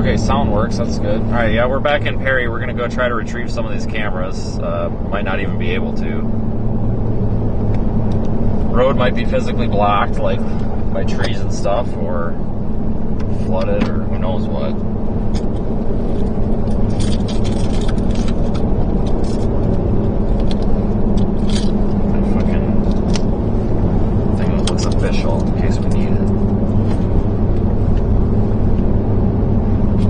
Okay, sound works. That's good. All right, yeah, we're back in Perry. We're going to go try to retrieve some of these cameras. Might not even be able to. Road might be physically blocked, like by trees and stuff, or flooded, or who knows what. Fucking thing that looks official in case we need it.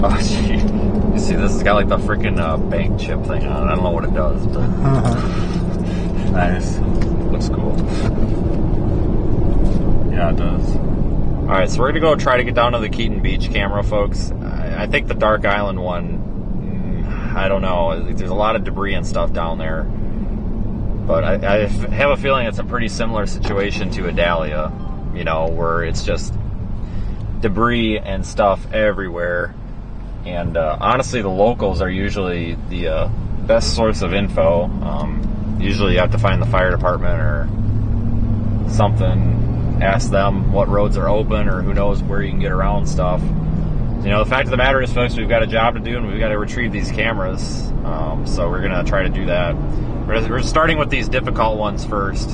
Oh, gee. You see, this has got like the freaking bank chip thing on it. I don't know what it does, but nice. Looks cool. Yeah, it does. Alright, so we're going to go try to get down to the Keaton Beach camera, folks. I think the Dark Island one, I don't know. There's a lot of debris and stuff down there. But I have a feeling it's a pretty similar situation to Adalia, you know, where it's just debris and stuff everywhere. And honestly, the locals are usually the best source of info. Usually you have to find the fire department or something, ask them what roads are open or who knows where you can get around stuff. You know, the fact of the matter is, folks, we've got a job to do and we've got to retrieve these cameras. So we're going to try to do that. We're starting with these difficult ones first.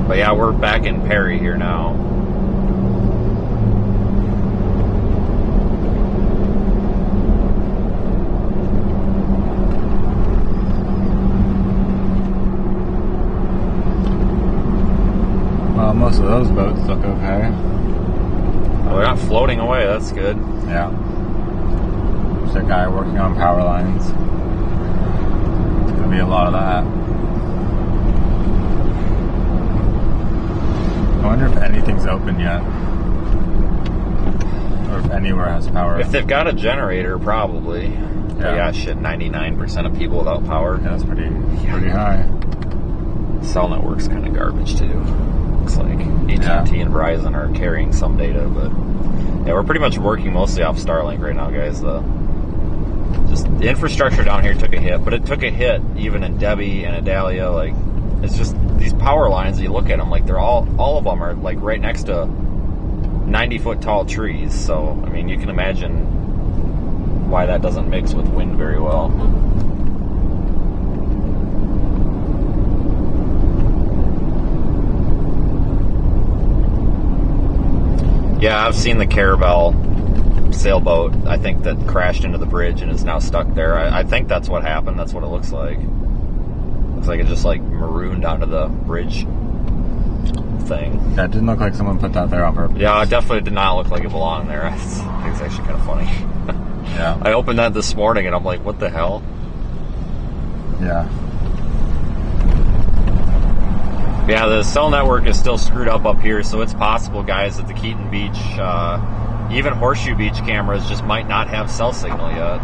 But yeah, we're back in Perry here now. Most of those boats look okay. Well, they're not floating away, that's good. Yeah. There's a guy working on power lines. There's gonna be a lot of that. I wonder if anything's open yet. Or if anywhere has power. If they've got a generator, probably. Yeah, yeah, shit, 99% of people without power. Yeah, that's pretty high. Cell network's kind of garbage, too. Looks like AT&T and Verizon are carrying some data, but yeah, we're pretty much working mostly off Starlink right now, guys. Just the infrastructure down here took a hit, but it took a hit even in Debbie and Adalia. Like, it's just these power lines. You look at them, like they're all of them are like right next to 90-foot tall trees. So I mean, you can imagine why that doesn't mix with wind very well. Yeah, I've seen the Caravel sailboat, I think, that crashed into the bridge and is now stuck there. I think that's what happened. That's what it looks like. Looks like it just, like, marooned onto the bridge thing. Yeah, it didn't look like someone put that there on purpose. Yeah, it definitely did not look like it belonged there. I think it's actually kind of funny. Yeah. I opened that this morning and I'm like, what the hell? Yeah. Yeah, the cell network is still screwed up here, so it's possible, guys, that the Keaton Beach, even Horseshoe Beach cameras just might not have cell signal yet.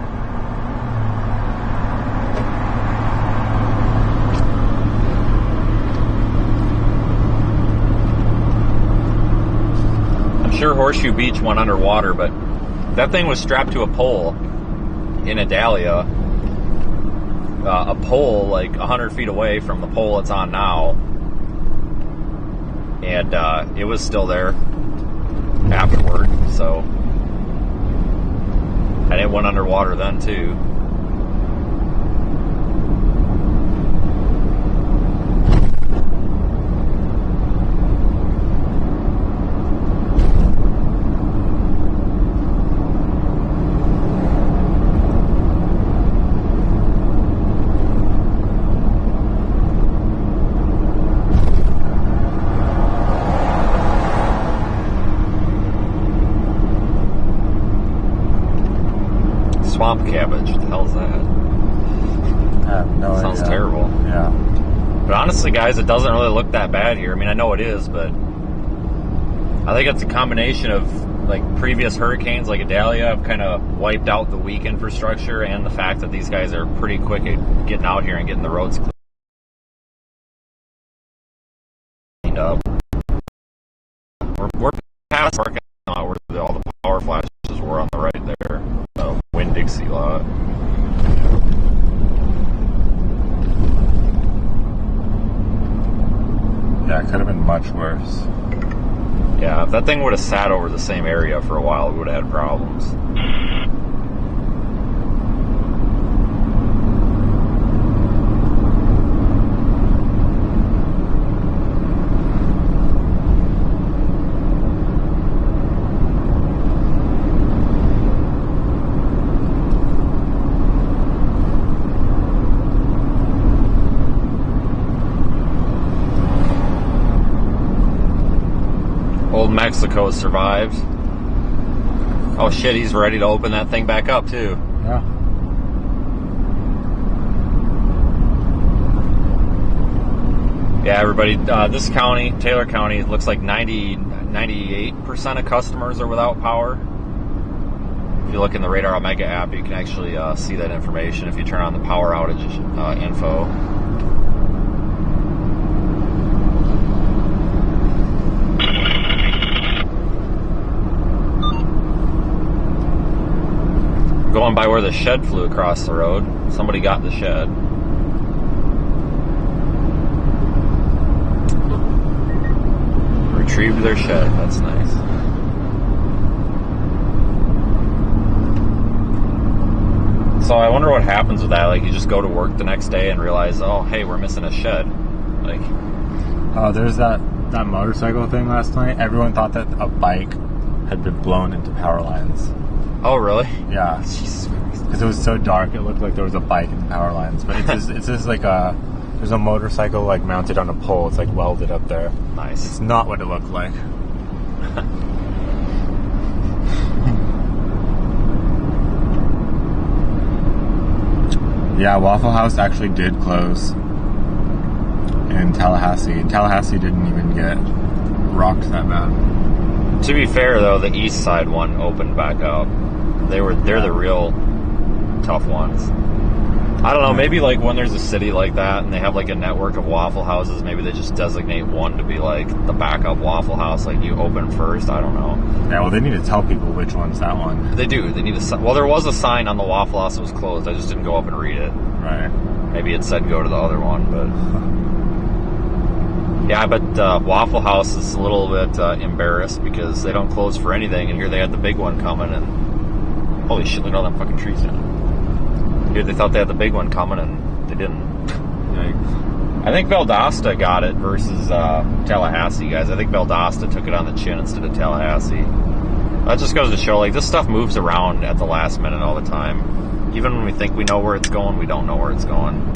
I'm sure Horseshoe Beach went underwater, but that thing was strapped to a pole in Adalia. A pole like 100 feet away from the pole it's on now. And it was still there afterward, so, and it went underwater then too. Swamp cabbage, what the hell is that? I have no idea. Sounds terrible. Yeah. But honestly, guys, it doesn't really look that bad here. I mean, I know it is, but I think it's a combination of, like, previous hurricanes like Adalia have kind of wiped out the weak infrastructure, and the fact that these guys are pretty quick at getting out here and getting the roads cleaned up. We're past the parking lot where all the power flashes were on the right there. Winn-Dixie lot. Yeah, it could have been much worse. Yeah, if that thing would have sat over the same area for a while, we would have had problems. Old Mexico survived. Oh shit, he's ready to open that thing back up too. Yeah. Yeah, everybody, this county, Taylor County, it looks like 98% of customers are without power. If you look in the Radar Omega app, you can actually see that information if you turn on the power outage info. Going by where the shed flew across the road. Somebody got the shed. Retrieved their shed. That's nice. So I wonder what happens with that. Like, you just go to work the next day and realize, oh, hey, we're missing a shed. Like, oh, there's that motorcycle thing last night. Everyone thought that a bike had been blown into power lines. oh, really? Yeah. Jesus Christ. Because it was so dark, it looked like there was a bike in the power lines. But it's just like there's a motorcycle like mounted on a pole. It's like welded up there. Nice. It's not what it looked like. Yeah, Waffle House actually did close in Tallahassee. Tallahassee didn't even get rocked that bad. To be fair, though, the east side one opened back up. They're the real tough ones. I don't know, maybe like when there's a city like that and they have like a network of Waffle Houses, maybe they just designate one to be like the backup Waffle House, like you open first. I don't know. Yeah, well, they need to tell people which one's that one. They do. They need a. Well, there was a sign on the Waffle House that was closed. I just didn't go up and read it. Right. Maybe it said go to the other one, but yeah. But Waffle House is a little bit embarrassed because they don't close for anything, and here they had the big one coming, and holy shit! Look at all them fucking trees down. Here they thought they had the big one coming, and they didn't. I think Valdosta got it versus Tallahassee, guys. I think Valdosta took it on the chin instead of Tallahassee. That just goes to show, like, this stuff moves around at the last minute all the time. Even when we think we know where it's going, we don't know where it's going.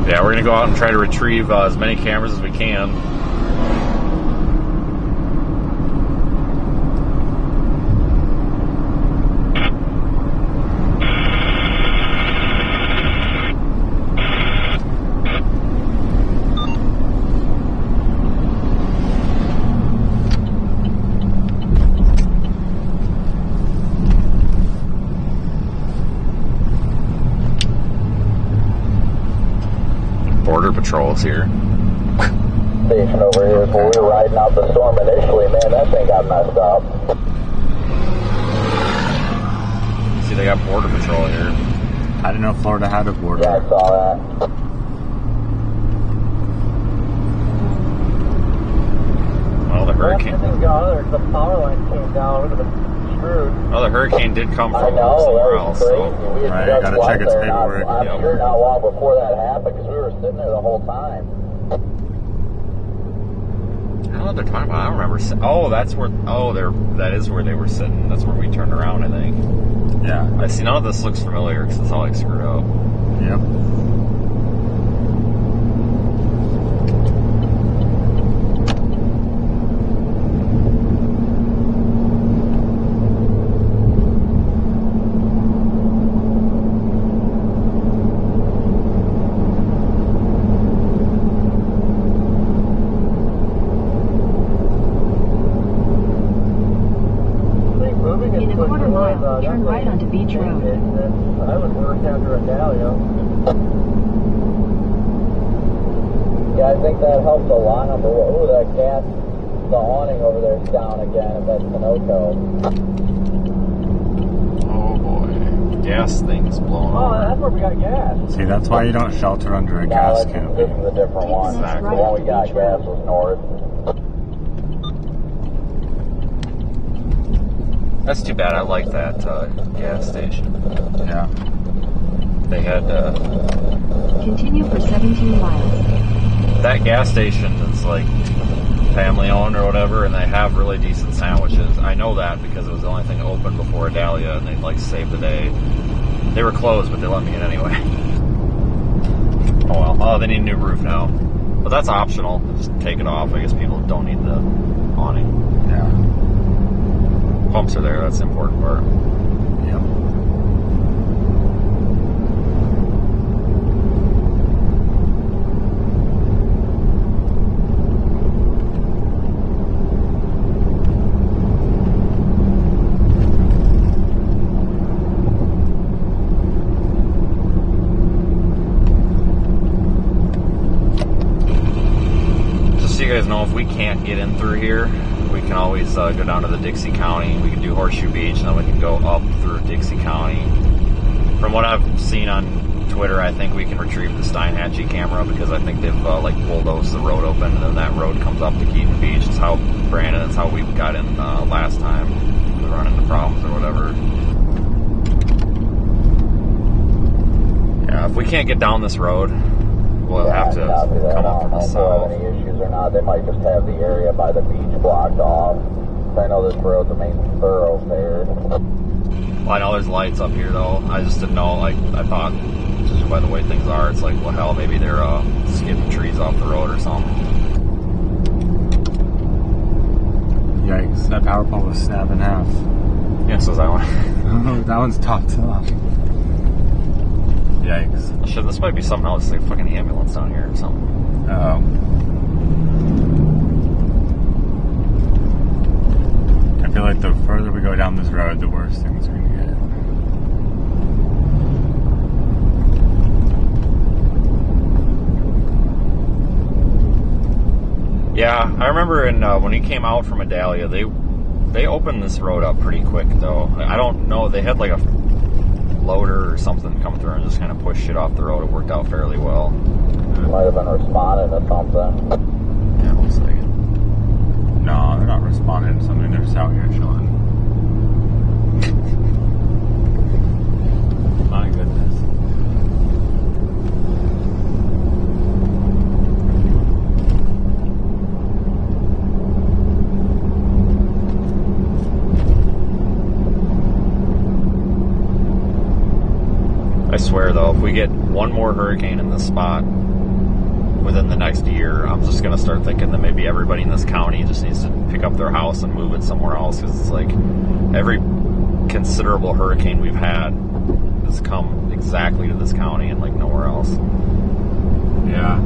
Yeah, we're going to go out and try to retrieve as many cameras as we can. Border Patrol's here. Station over here, so we were riding out the storm initially, man, that thing got messed up. See, they got Border Patrol here. I didn't know Florida had a border. Yeah, I saw that. Well, the hurricane. The power line came down, it would have been screwed. Well, the hurricane did come I from know, somewhere that was else. crazy. So. We had Right, just gotta left check its there paperwork. I'm Yep. sure not long before that happened, because we were sitting there the whole time. I don't know what they're talking about. I don't remember. Oh, that's where. Oh, that is where they were sitting. That's where we turned around, I think. Yeah. I see. None of this looks familiar because it's all like screwed up. Yep. Turn right onto Beach Road. I would work after a Dahlia. Yeah, I think that helps a lot. Number one. Ooh, that gas, the awning over there is down again, if that's Sunoco. Oh boy. Gas thing's blowing Oh, over. that's where we got gas. See, that's why you don't shelter under a gas canopy. This is a different one. Exactly. The one we got gas was north. That's too bad. I like that gas station. Yeah. They had Continue for 17 miles. that gas station is like family owned or whatever, and they have really decent sandwiches. I know that because it was the only thing open before a Dahlia, and they like saved the day. They were closed, but they let me in anyway. Oh well. Oh, they need a new roof now, but that's optional. Just take it off. I guess people don't need the awning. Yeah. Pumps are there. That's the important part. Yep. Just so you guys know, if we can't get in through here, we can always go down to the Dixie County. We can do Horseshoe Beach, and then we can go up through Dixie County. From what I've seen on Twitter, I think we can retrieve the Steinhatchee camera because I think they've like bulldozed the road open, and then that road comes up to Keaton Beach. It's how Brandon. It's how we got in last time. We run into problems or whatever. Yeah, if we can't get down this road, we'll have to come up from the south. south. Any issues or not? They might just have the area by the beach blocked off. I know this road's a main thoroughfare. Well, I know there's lights up here though. I just didn't know. Like I thought, just by the way things are, it's like, well, hell, maybe they're skipping trees off the road or something. Yikes, that power pole was snapped in half. Yeah, so is that one. That one's topped off. Yikes. Shit, this might be something else. Like a fucking ambulance down here or something. Oh. I feel like the further we go down this road, the worse things are going to get. Yeah, I remember when he came out from Adalia, they opened this road up pretty quick though. I don't know. They had like a loader or something come through and just kind of push shit off the road. It worked out fairly well. Might have been responding to something. Yeah, looks like it. No, they're not responding to something. They're just out here chilling. My goodness. I swear though, if we get one more hurricane in this spot within the next year, I'm just going to start thinking that maybe everybody in this county just needs to pick up their house and move it somewhere else, because it's like every considerable hurricane we've had has come exactly to this county and like nowhere else. Yeah.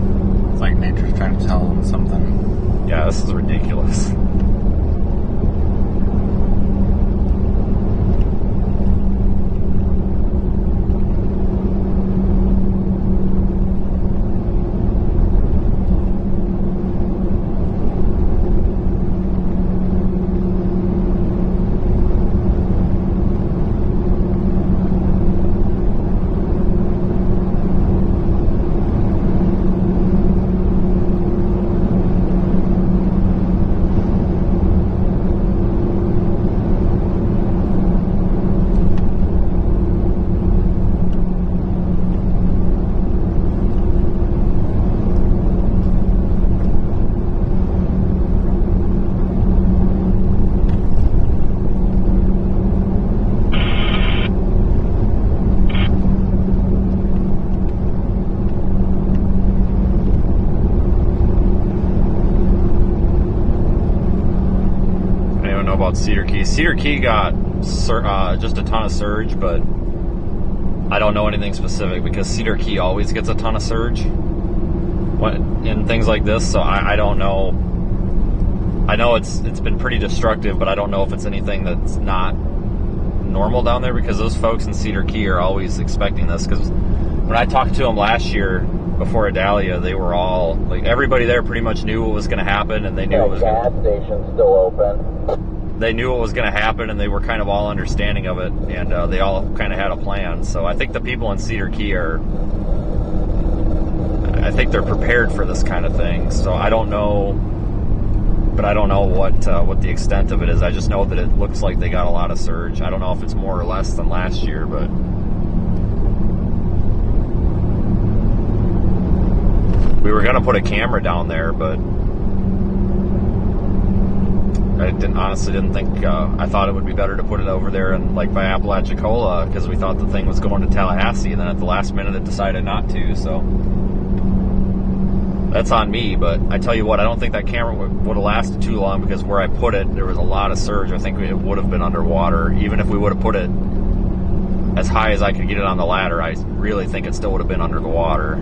It's like nature's trying to tell them something. Yeah, this is ridiculous. Cedar Key. Cedar Key got just a ton of surge, but I don't know anything specific because Cedar Key always gets a ton of surge in things like this, so I don't know. I know it's been pretty destructive, but I don't know if it's anything that's not normal down there? Because those folks in Cedar Key are always expecting this. Because when I talked to them last year before Adalia, they were all like, everybody there pretty much knew what was going to happen, and they knew The it was gas going station's still open. they knew what was going to happen, and they were kind of all understanding of it, and they all kind of had a plan. So I think the people in Cedar Key I think they're prepared for this kind of thing. So I don't know, but I don't know what the extent of it is. I just know that it looks like they got a lot of surge. I don't know if it's more or less than last year, but we were going to put a camera down there, but I honestly didn't think, I thought it would be better to put it over there and like by Apalachicola, because we thought the thing was going to Tallahassee, and then at the last minute it decided not to, so that's on me. But I tell you what, I don't think that camera would have lasted too long, because where I put it, there was a lot of surge. I think it would have been underwater. Even if we would have put it as high as I could get it on the ladder, I really think it still would have been under the water.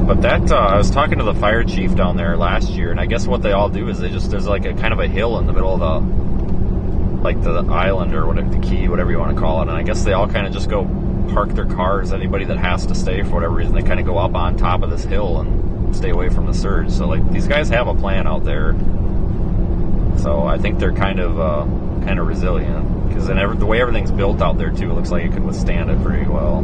But that, I was talking to the fire chief down there last year, and I guess what they all do is there's like a kind of a hill in the middle of the island, or whatever, the key, whatever you want to call it, and I guess they all kind of just go park their cars. Anybody that has to stay for whatever reason, they kind of go up on top of this hill and stay away from the surge. So like, these guys have a plan out there. So I think they're kind of resilient, because the way everything's built out there too, it looks like it could withstand it pretty well.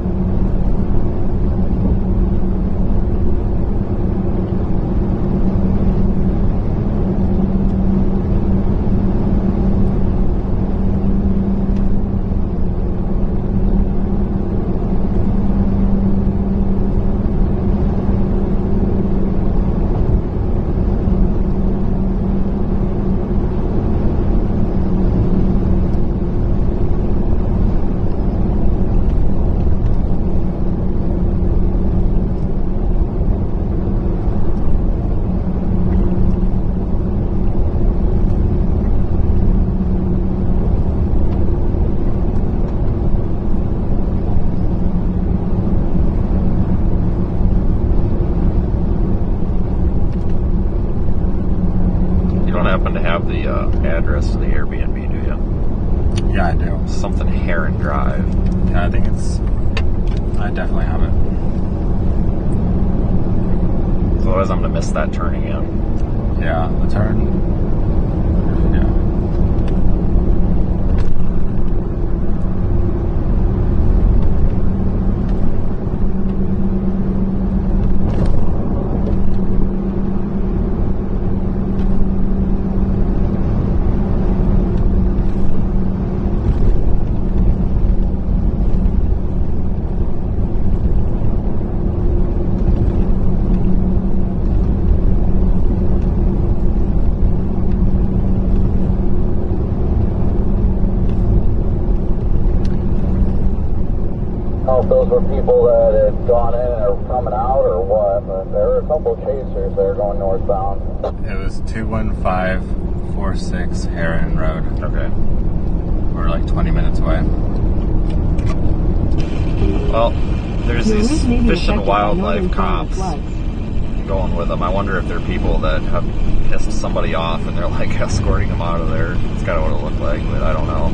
Happen to have the address of the Airbnb, do you? Yeah, I do. Something Heron Drive. Yeah, I definitely have it. So otherwise I'm going to miss that turn again. Yeah, the turn. Yeah. Those were people that had gone in and are coming out, or what? But there were a couple chasers there going northbound. It was 21546 Heron Road. Okay. We're like 20 minutes away. Well, there's these Fish and Wildlife cops going with them. I wonder if they're people that have pissed somebody off and they're like escorting them out of there. It's kind of what it looked like, but I don't know.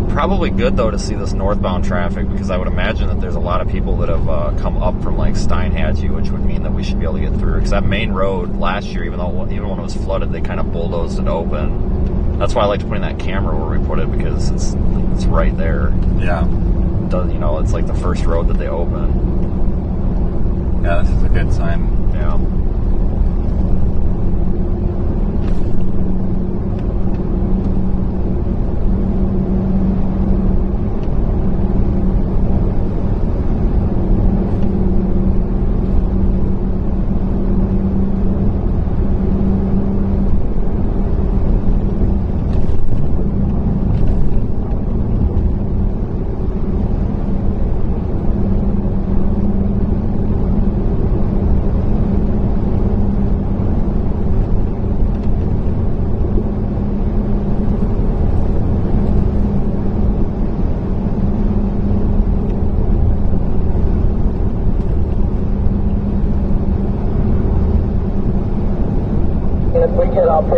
Probably good though to see this northbound traffic, because I would imagine that there's a lot of people that have come up from like Steinhatchee, which would mean that we should be able to get through. Because that main road last year, even when it was flooded, they kind of bulldozed it open. That's why I liked putting that camera where we put it, because it's right there. Yeah. It's like the first road that they open. Yeah, this is a good sign. Yeah.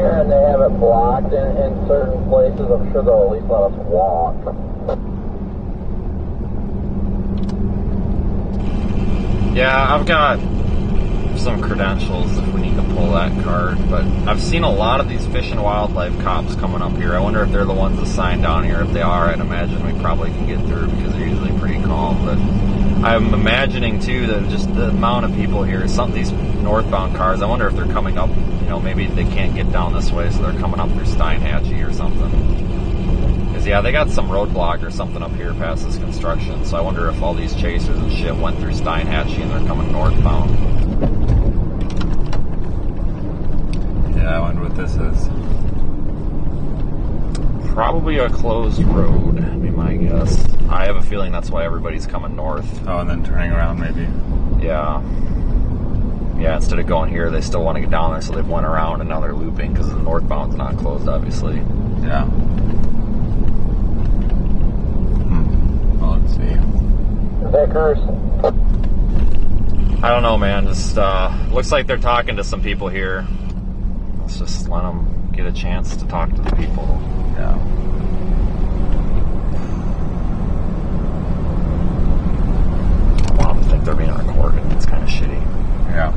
hearing they have it blocked in certain places. I'm sure they'll at least let us walk. Yeah, I've got some credentials if we need to pull that card, but I've seen a lot of these fish and wildlife cops coming up here. I wonder if they're the ones assigned down here. If they are, I'd imagine we probably can get through because they're usually pretty calm. But I'm imagining too that just the amount of people here, some of these northbound cars, I wonder if they're coming up, you know, maybe they can't get down this way, so they're coming up through Steinhatchee or something. Because yeah, they got some roadblock or something up here past this construction, so I wonder if all these chasers and shit went through Steinhatchee and they're coming northbound. Yeah, I wonder what this is. Probably a closed road, would be my guess. I have a feeling that's why everybody's coming north. Oh, and then turning around maybe. Yeah. Yeah, instead of going here, they still want to get down there, so they've went around and now they're looping because the northbound's not closed, obviously. Yeah. Well, let's see. Vickers. I don't know, man. Just looks like they're talking to some people here. Let's just let them get a chance to talk to the people. Yeah. I want them to think they're being recorded. It's kind of shitty. Yeah.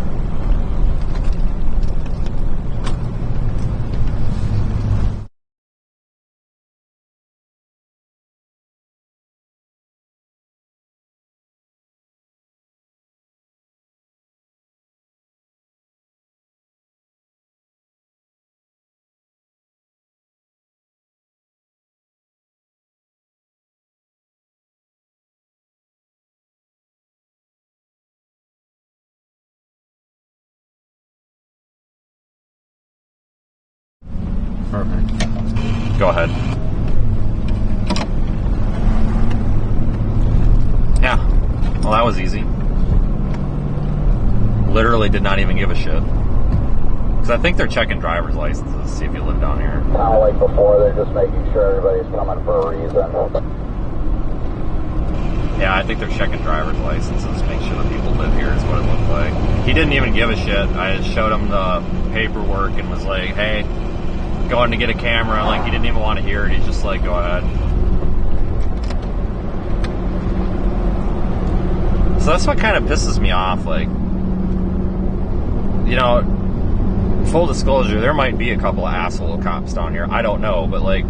Perfect. Go ahead. Yeah. Well, that was easy. Literally did not even give a shit. Because I think they're checking driver's licenses to see if you live down here. Kind of like before, they're just making sure everybody's coming for a reason. Yeah, I think they're checking driver's licenses to make sure that people live here is what it looked like. He didn't even give a shit. I just showed him the paperwork and was like, hey, going to get a camera. Like, he didn't even want to hear it. He's just like, go ahead. So that's what kind of pisses me off. Like, you know, full disclosure, there might be a couple of asshole cops down here. I don't know, but like,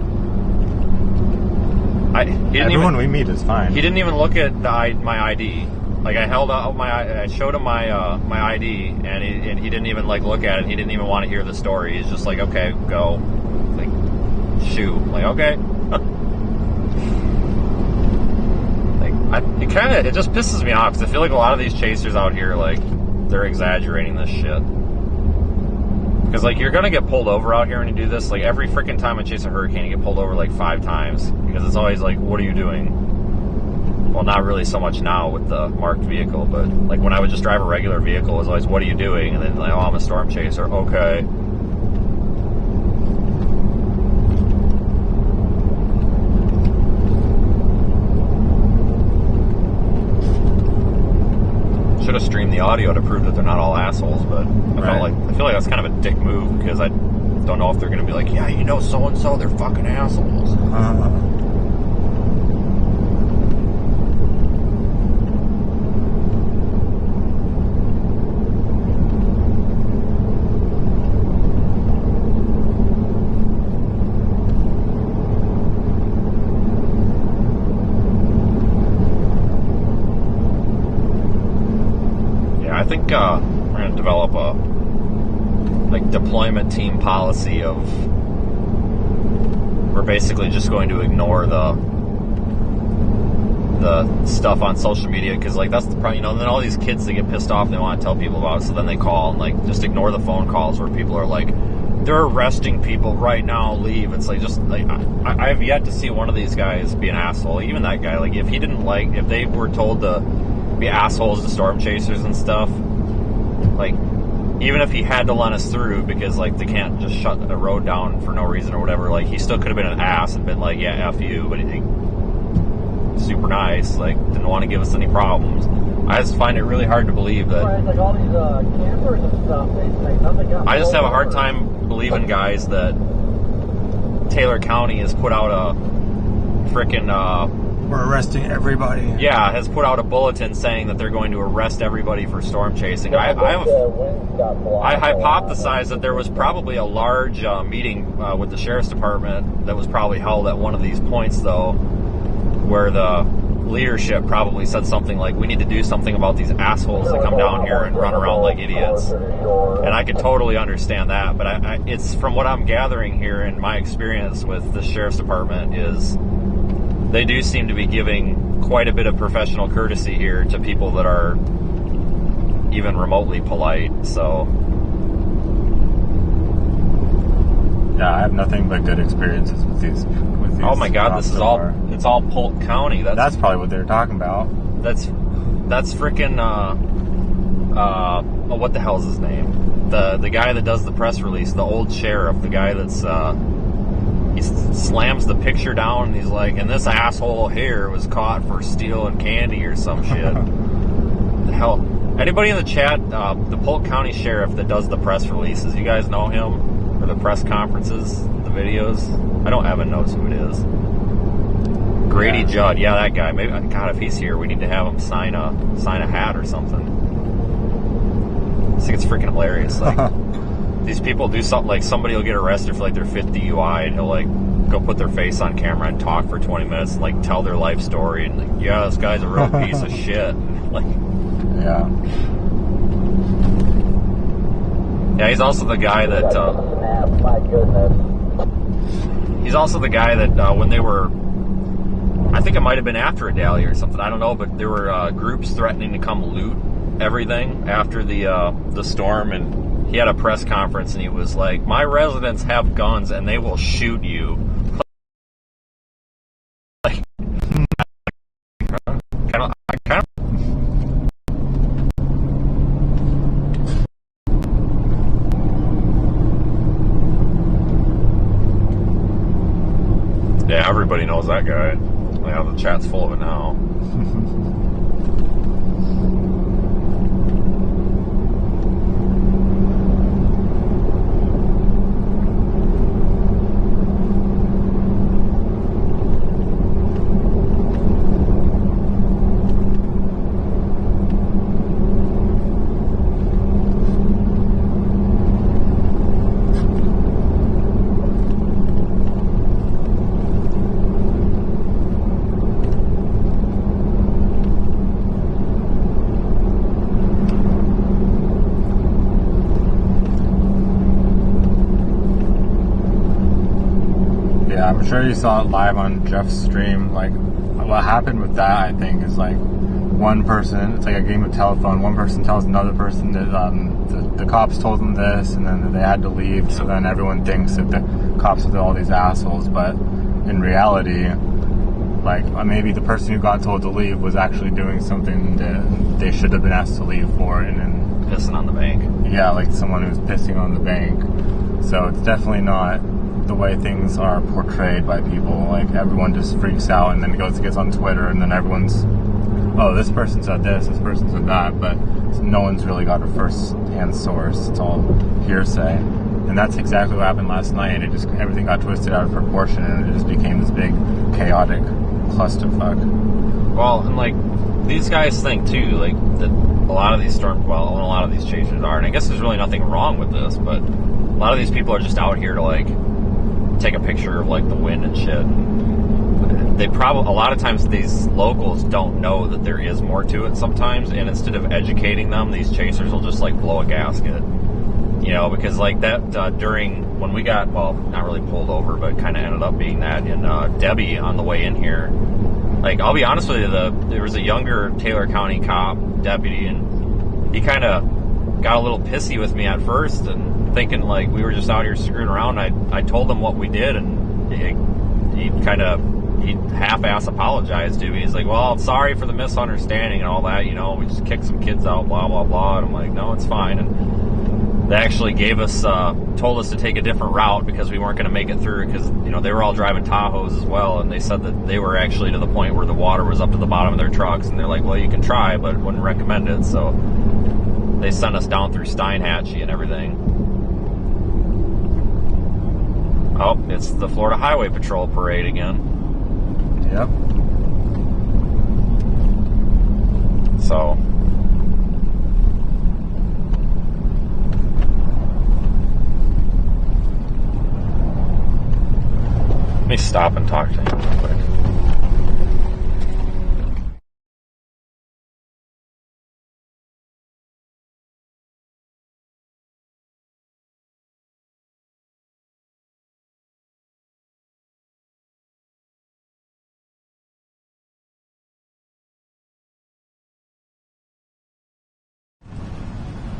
everyone we meet is fine. He didn't even look at my ID. Like, I held out I showed him my my ID, and he didn't even like look at it. He didn't even want to hear the story. He's just like, okay, go, like, shoot, like, okay. Like, it just pisses me off because I feel like a lot of these chasers out here, like, they're exaggerating this shit. Because, like, you're gonna get pulled over out here when you do this. Like, every freaking time I chase a hurricane, you get pulled over like 5 times because it's always like, what are you doing? Well, not really so much now with the marked vehicle, but like when I would just drive a regular vehicle, it was always, what are you doing? And then like, oh, I'm a storm chaser. Okay. Should have streamed the audio to prove that they're not all assholes, but I feel like that's kind of a dick move because I don't know if they're gonna be like, yeah, you know, so and so, they're fucking assholes. I think we're going to develop a like deployment team policy of we're basically just going to ignore the stuff on social media because like that's the problem, you know. And then all these kids that get pissed off, they want to tell people about it, so then they call and like just ignore the phone calls where people are like, they're arresting people right now, leave. It's like just like I've yet to see one of these guys be an asshole. Even that guy, like if he didn't like, if they were told to be assholes to storm chasers and stuff, like even if he had to let us through because like they can't just shut the road down for no reason or whatever, like he still could have been an ass and been like, yeah, F you, but super nice, like didn't want to give us any problems. I just find it really hard to believe that. Right, like all these campers and stuff, nothing got I just have a pulled hard over. time believing, guys, that Taylor County has put out a frickin' We're arresting everybody. has put out a bulletin saying that they're going to arrest everybody for storm chasing. Yeah, I the winds got blocked I a lot. hypothesize that there was probably a large meeting with the sheriff's department that was probably held at one of these points, though, where the leadership probably said something like, we need to do something about these assholes that come down here and run around like idiots. And I could totally understand that, but it's from what I'm gathering here in my experience with the sheriff's department is they do seem to be giving quite a bit of professional courtesy here to people that are even remotely polite, so... Yeah, I have nothing but good experiences with these. Oh my God, cops this is so all, far. it's all Polk County. That's probably what they're talking about. That's frickin' what the hell's his name? The guy that does the press release, the old sheriff, the guy that's he slams the picture down and he's like, and this asshole here was caught for stealing candy or some shit. The hell? Anybody in the chat, the Polk County sheriff that does the press releases, you guys know him? Or the press conferences, the videos? I don't have a notes who it is. Grady Yeah. Judd, yeah, that guy. Maybe, God, if he's here, we need to have him sign a hat or something. I think it's freaking hilarious. Like, these people do something like somebody will get arrested for like their 5th DUI, and he'll like go put their face on camera and talk for 20 minutes, and like tell their life story, and like, yeah, this guy's a real piece of shit. Like, Yeah. yeah, he's also the guy that. Snap, my goodness. He's also the guy that when they were, I think it might have been after a dally or something, I don't know, but there were groups threatening to come loot everything after the storm, and he had a press conference and he was like, my residents have guns and they will shoot you. Like, I kind of yeah, everybody knows that guy. Yeah, the chat's full of it now. Yeah, I'm sure you saw it live on Jeff's stream. Like, what happened with that, I think, is like one person, it's like a game of telephone. One person tells another person that the cops told them this, and then they had to leave. So then everyone thinks that the cops are all these assholes. But in reality, like, maybe the person who got told to leave was actually doing something that they should have been asked to leave for. And then, Pissing on the bank. yeah, like someone who's pissing on the bank. So it's definitely not the way things are portrayed by people. Like, everyone just freaks out and then gets on Twitter, and then everyone's, oh, this person said this person said that, but no one's really got a first-hand source. It's all hearsay. And that's exactly what happened last night. It just, everything got twisted out of proportion, and it just became this big, chaotic clusterfuck. Well, and like, these guys think too, like, that a lot of these a lot of these chasers are, and I guess there's really nothing wrong with this, but a lot of these people are just out here to, like, take a picture of, like, the wind and shit. They probably, a lot of times these locals don't know that there is more to it sometimes, and instead of educating them, these chasers will just, like, blow a gasket. You know, because, like, that during, when we got, well, not really pulled over, but kind of ended up being that in Debbie on the way in here. Like, I'll be honest with you, there was a younger Taylor County cop, deputy, and he kind of got a little pissy with me at first, and thinking, like, we were just out here screwing around. I told him what we did, and he half-ass apologized to me. He's like, well, I'm sorry for the misunderstanding and all that, you know, we just kicked some kids out, blah, blah, blah. And I'm like, no, it's fine. And They actually gave us, told us to take a different route because we weren't going to make it through because, you know, they were all driving Tahoes as well, and they said that they were actually to the point where the water was up to the bottom of their trucks, and they're like, well, you can try, but wouldn't recommend it, so they sent us down through Steinhatchee and everything. Oh, it's the Florida Highway Patrol parade again. Yep. So... let me stop and talk to him real quick.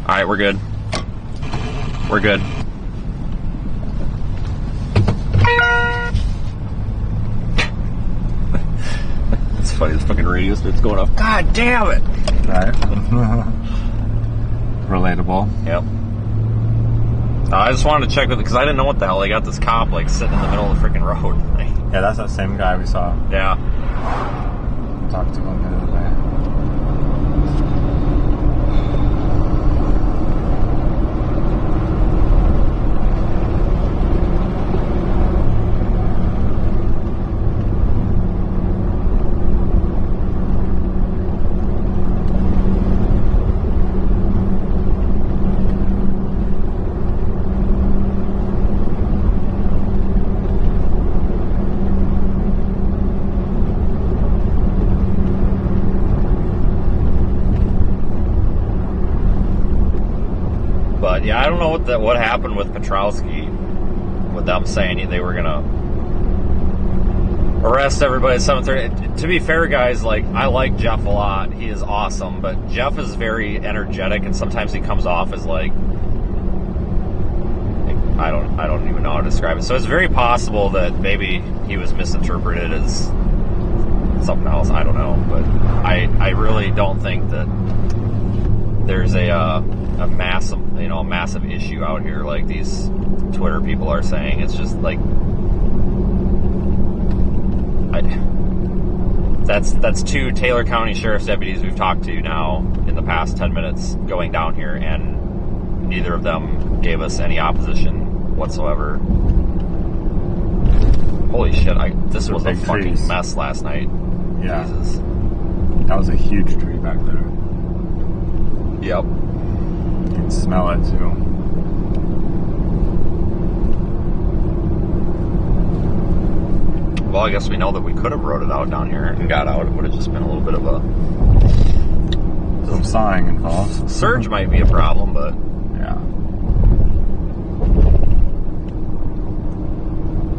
All right, we're good. We're good. It's funny, this fucking radio starts going off. God damn it! Right. Relatable. Yep. I just wanted to check with it because I didn't know what the hell. They got this cop like sitting in the middle of the freaking road. Yeah, that's that same guy we saw. Yeah. Talked to him the other day. But yeah, I don't know what happened with Petrowski, with them saying they were gonna arrest everybody at 7:30. To be fair, guys, like I like Jeff a lot. He is awesome, but Jeff is very energetic, and sometimes he comes off as like I don't even know how to describe it. So it's very possible that maybe he was misinterpreted as something else. I don't know, but I really don't think that there's a massive issue out here like these Twitter people are saying. It's just like that's two Taylor County Sheriff's deputies we've talked to now in the past 10 minutes going down here, and neither of them gave us any opposition whatsoever. Holy shit, this was a fucking trees. mess last night. Yeah. Jesus. That was a huge tree back there. Yep. You can smell it too. Well, I guess we know that we could have rode it out down here and got out. It would have just been a little bit of a... Some sawing involved. Surge might be a problem, but... Yeah.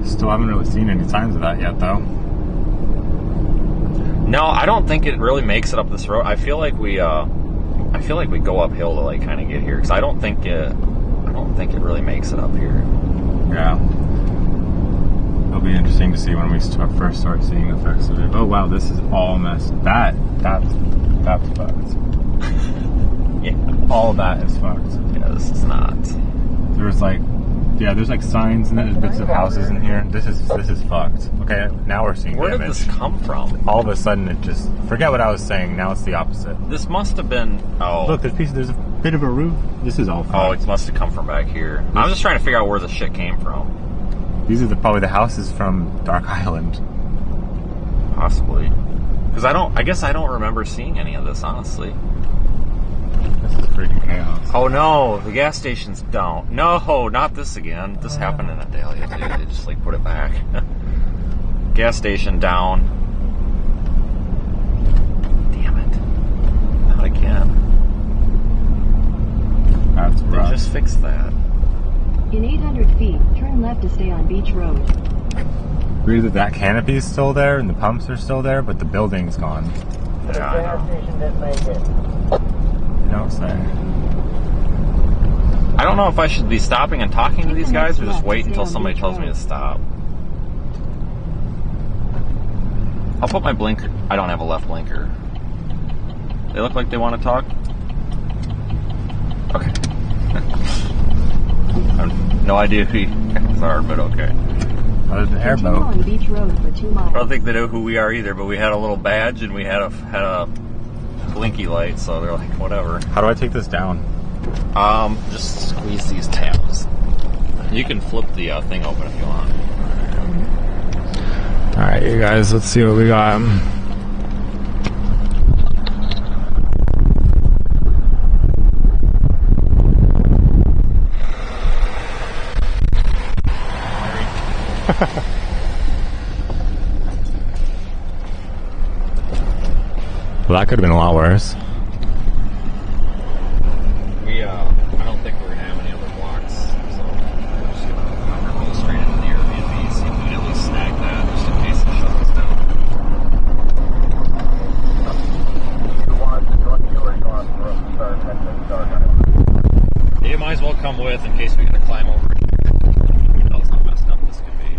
Still haven't really seen any signs of that yet, though. No, I don't think it really makes it up this road. I feel like we go uphill to like kind of get here because I don't think it really makes it up here. Yeah. It'll be interesting to see when we first start seeing the effects of it. Oh wow, this is all messed. That's fucked. Yeah. All of that is fucked. Yeah, this is not. There's like signs and there's bits of houses in here. This is fucked. Okay, now we're seeing Where damage. did this come from? All of a sudden it just, forget what I was saying, now it's the opposite. This must have been. Oh. Look, there's a bit of a roof. This is all fucked. Oh, it must have come from back here. I'm just trying to figure out where the shit came from. These are probably the houses from Dark Island. Possibly. Because I guess I don't remember seeing any of this, honestly. This is freaking chaos. Oh no, the gas station's down. No, not this again. This happened in Adalia too. They just like put it back. Gas station down. Damn it. Not again. That's They rough. just fixed that. In 800 feet, turn left to stay on Beach Road. Really, that canopy is still there and the pumps are still there, but the building's gone. Yeah, I know. station didn't make it. You don't say. I don't know if I should be stopping and talking to Take these the guys next or just left wait to until stay on somebody Beach tells me Road. to stop. I'll put my blinker. I don't have a left blinker. They look like they want to talk. Okay. I have no idea who you are, but okay. Oh, there's an Continue airboat. on Beach Road for 2 miles. I don't think they know who we are either, but we had a little badge and we had a blinky light, so they're like, whatever. How do I take this down? Just squeeze these tabs. You can flip the thing open if you want. Alright, you guys, let's see what we got. Well, that could have been a lot worse. I don't think we're gonna have any other blocks, so we're just gonna go straight into the Airbnb, see if we can at least snag that, just in case it shuts us down. You want to join you or you want to start heading to Dark Island? You might as well come with in case we gotta climb over. You know how messed up this could be.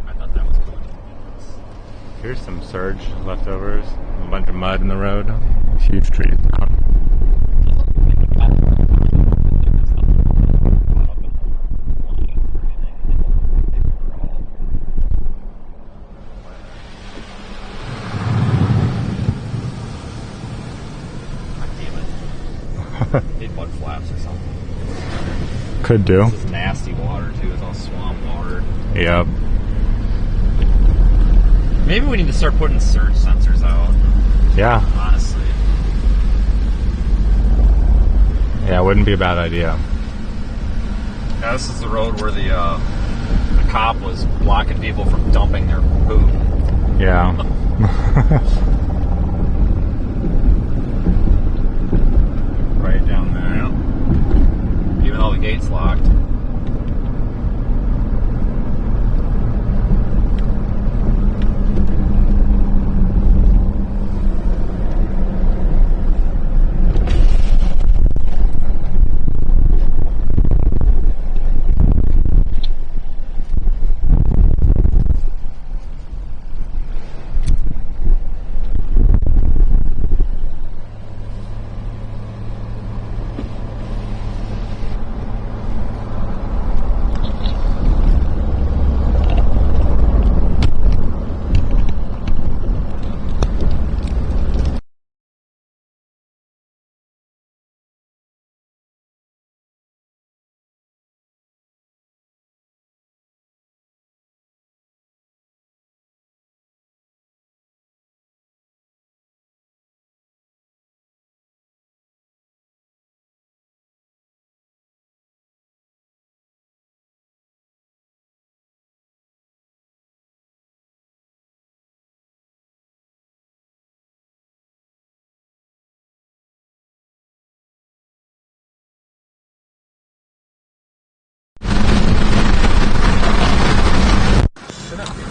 I thought that was cool. Here's some surge leftovers. A bunch of mud in the road. Huge trees down. Need mud flaps or something. Could do. This is nasty water too. It's all swamp water. Yep. Maybe we need to start putting surge sensors out. Yeah. Honestly. Yeah, it wouldn't be a bad idea. Yeah, this is the road where the cop was blocking people from dumping their poop. Yeah. Right down there. Yeah. Even though the gate's locked.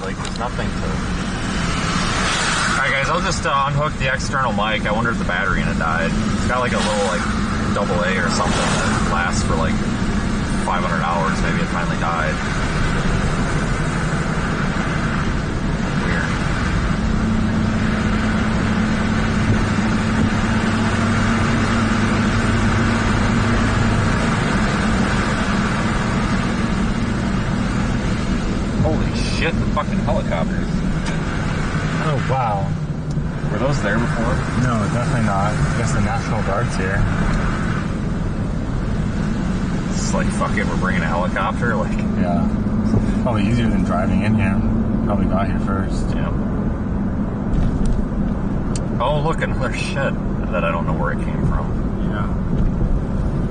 Like, there's nothing to... Alright guys, I'll just unhook the external mic. I wonder if the battery in it died. It's got like a little like AA or something that lasts for like 500 hours. Maybe it finally died. Weird. Holy shit, the fucking helicopters. Oh, wow. Were those there before? No, definitely not. I guess the National Guard's here. It's like, fuck it, we're bringing a helicopter? Like, Yeah. It's probably easier than driving in here. Probably got here first. yeah. Oh, look, another shed that I don't know where it came from. Yeah.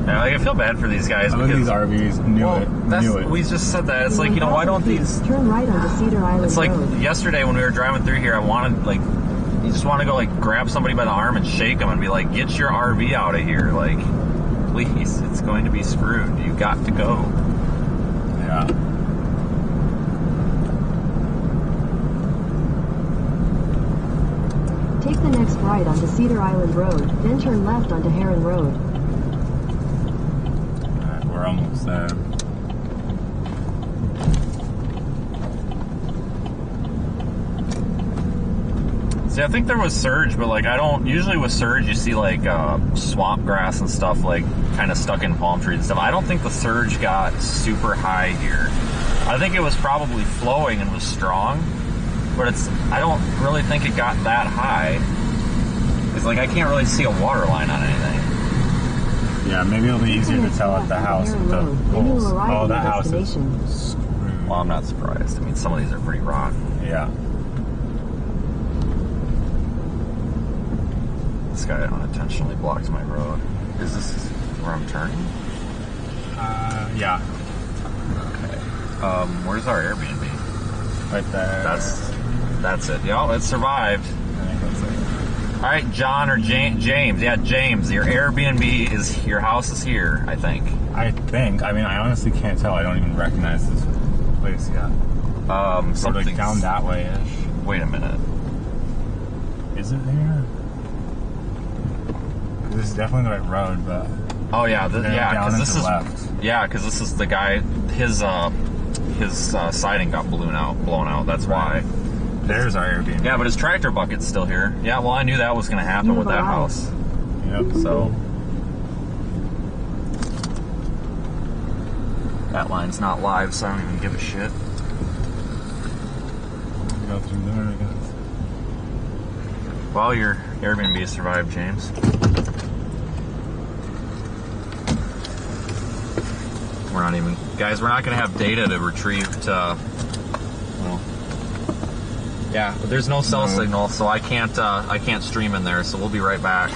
Yeah, like, I feel bad for these guys I look at because... these RVs, knew it. We just said that. It's like, you know, why don't these... Turn right onto Cedar Island It's like Road. yesterday when we were driving through here, I wanted, like, you just want to go, like, grab somebody by the arm and shake them and be like, get your RV out of here. Like, please, it's going to be screwed. You got to go. Yeah. Take the next right onto Cedar Island Road, then turn left onto Heron Road. Alright, we're almost there. See, I think there was surge, but like I don't. Usually with surge, you see like swamp grass and stuff, like kind of stuck in palm trees and stuff. I don't think the surge got super high here. I think it was probably flowing and was strong, but I don't really think it got that high. It's like I can't really see a water line on anything. Yeah, maybe it'll be easier to tell at the house with the poles. Oh, that house is screwed. Well, I'm not surprised. I mean, some of these are pretty rotten. Yeah. This guy unintentionally blocked my road. Is this where I'm turning? Yeah. Okay. Where's our Airbnb? Right there. That's it. Yeah, it survived. I think that's it. All right, John or James. Yeah, James. Your Airbnb your house is here, I think. I mean, I honestly can't tell. I don't even recognize this place yet. Sort of like down that way-ish. Wait a minute. Is it here? This is definitely the right road, but... Oh, yeah. Because this is... left. Yeah, because this is the guy... His siding got blown out. That's why. There's our Airbnb. Yeah, but his tractor bucket's still here. Yeah, well, I knew that was going to happen with that house. Yep. So... That line's not live, so I don't even give a shit. Go through there, I guess. Well, your Airbnb survived, James. We're not even... Guys, we're not going to have data to retrieve to... Well... Yeah, but there's no cell signal, so I can't stream in there, so we'll be right back.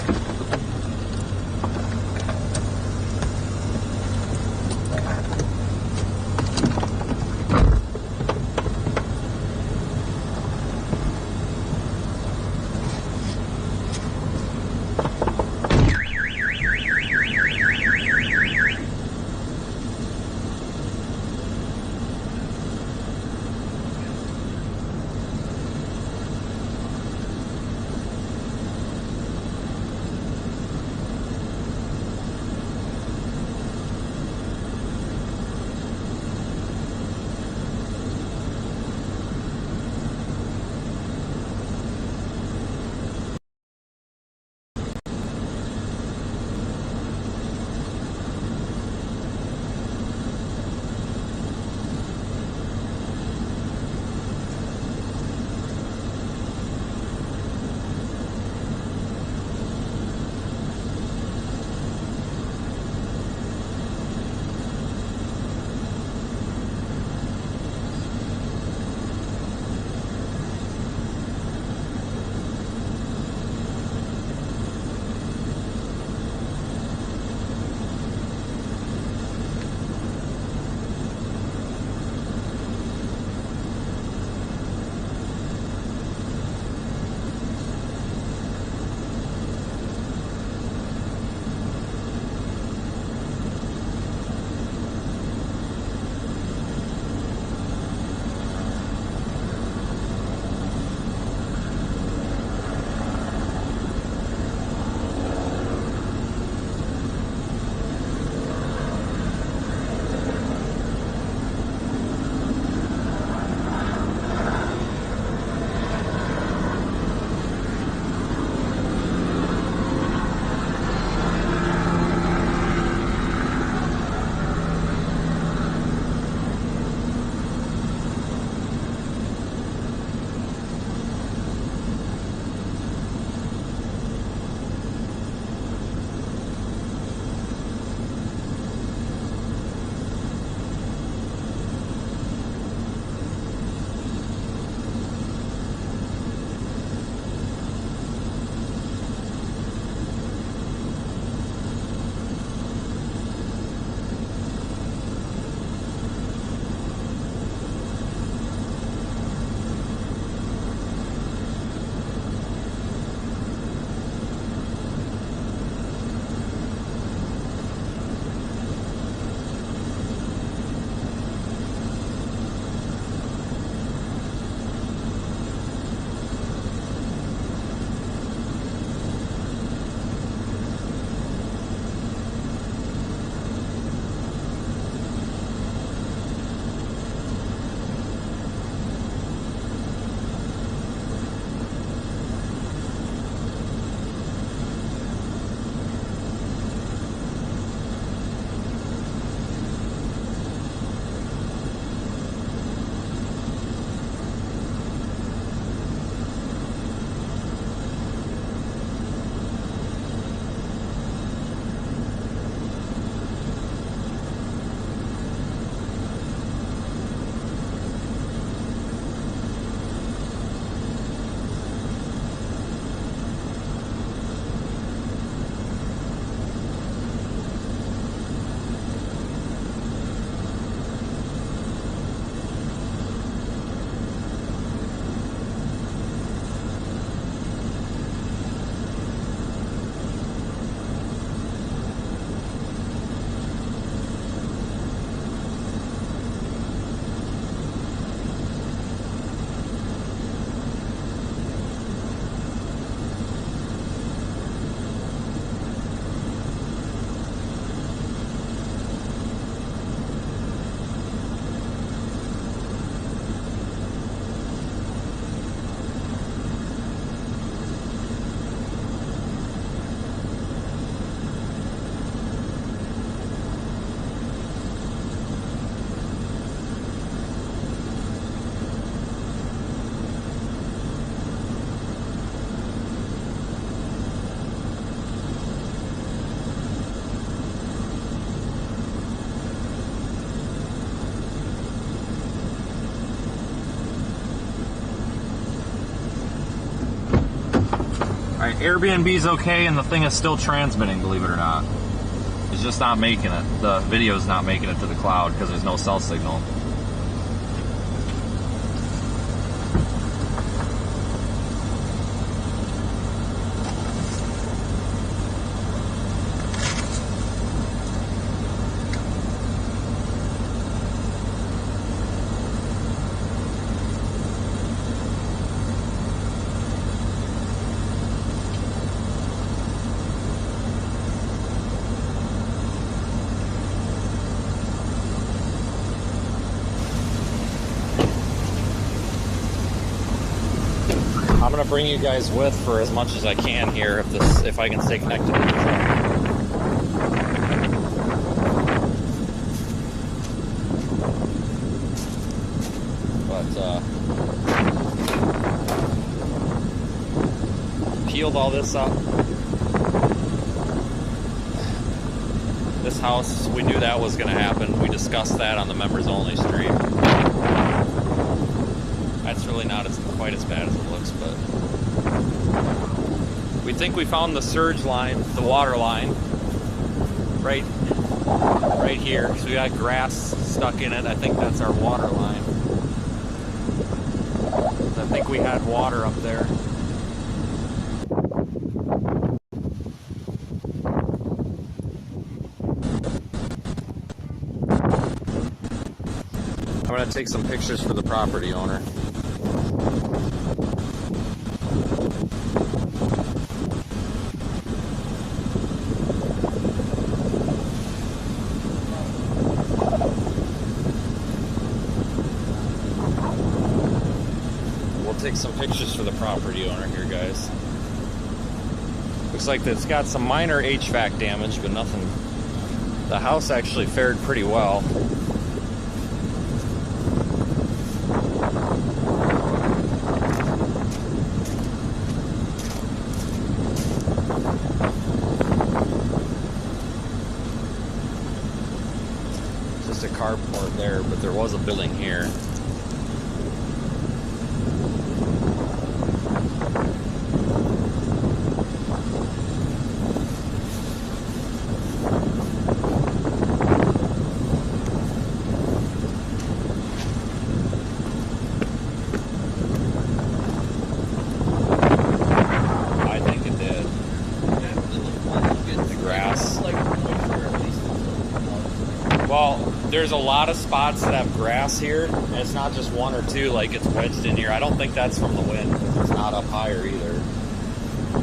Airbnb's okay, and the thing is still transmitting, believe it or not. It's just not making it. The video's not making it to the cloud because there's no cell signal. I'm gonna bring you guys with for as much as I can here, if I can stay connected to the truck. But peeled all this up. This house, we knew that was gonna happen. We discussed that on the members only stream. That's really not quite as bad as it looks, but we think we found the surge line, the water line, right here. Because we got grass stuck in it. I think that's our water line. I think we had water up there. I'm gonna take some pictures for the property owner. Take some pictures for the property owner here, guys. Looks like it's got some minor HVAC damage, but nothing. The house actually fared pretty well. Just a carport there, but there was a building here. Well, there's a lot of spots that have grass here, and it's not just one or two, like it's wedged in here. I don't think that's from the wind, because it's not up higher either.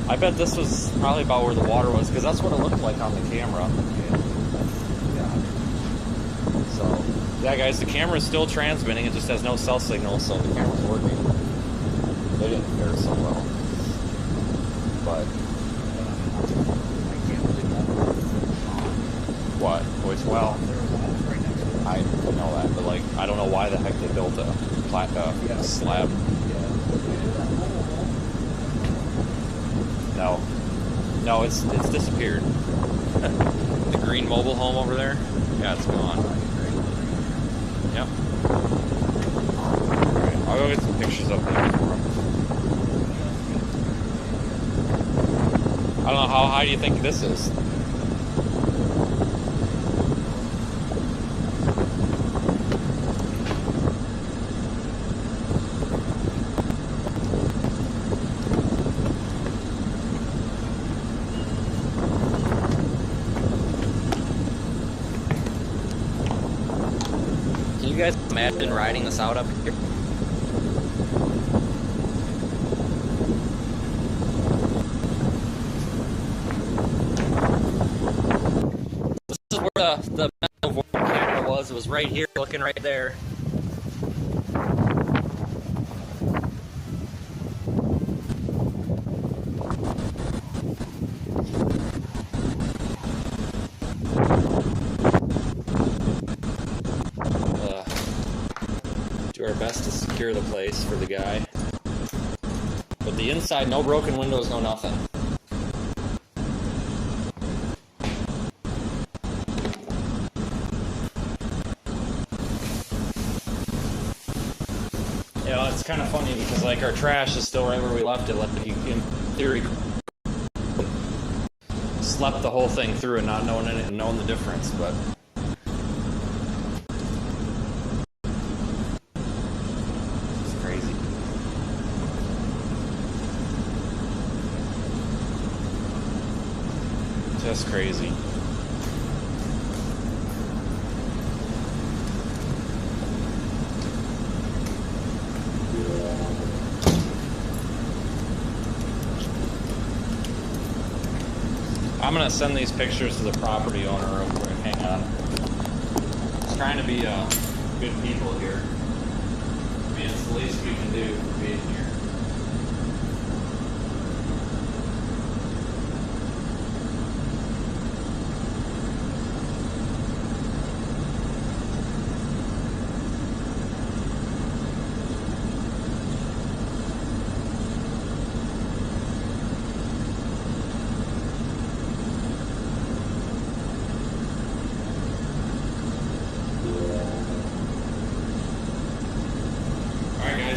I bet this was probably about where the water was, because that's what it looked like on the camera. So, yeah guys, the camera's still transmitting, it just has no cell signal, so the camera's working. They didn't fare so well. But, what? Which, well, I know that, but like, I don't know why the heck they built a slab. No, it's disappeared. The green mobile home over there, yeah, it's gone. Yep. Alright, I'll go get some pictures up there for him. I don't know, how high do you think this is? Can you guys imagine riding this out up here? This is where the MesoVort camera was. It was right here, looking right there. Do our best to secure the place for the guy. But the inside, no broken windows, no nothing. Yeah, it's kind of funny because like our trash is still right where we left it. Like you can, in theory, slept the whole thing through and not knowing the difference, but it's crazy. Just crazy. I'm gonna send these pictures to the property owner real quick. Hang on. Just trying to be good people here. I mean, it's the least we can do for being here.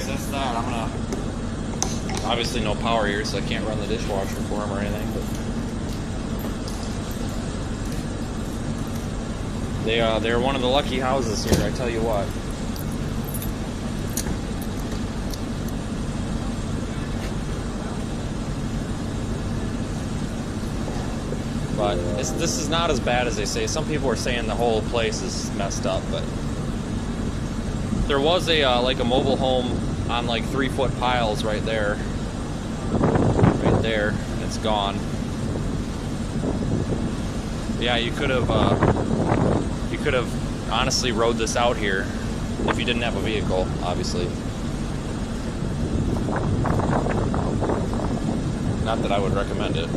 That's that. I'm gonna obviously no power here, so I can't run the dishwasher for him or anything. But they're one of the lucky houses here. I tell you what. But this is not as bad as they say. Some people are saying the whole place is messed up, but there was a like a mobile home on like 3-foot piles right there, and it's gone. Yeah, you could have honestly rode this out here if you didn't have a vehicle, obviously. Not that I would recommend it.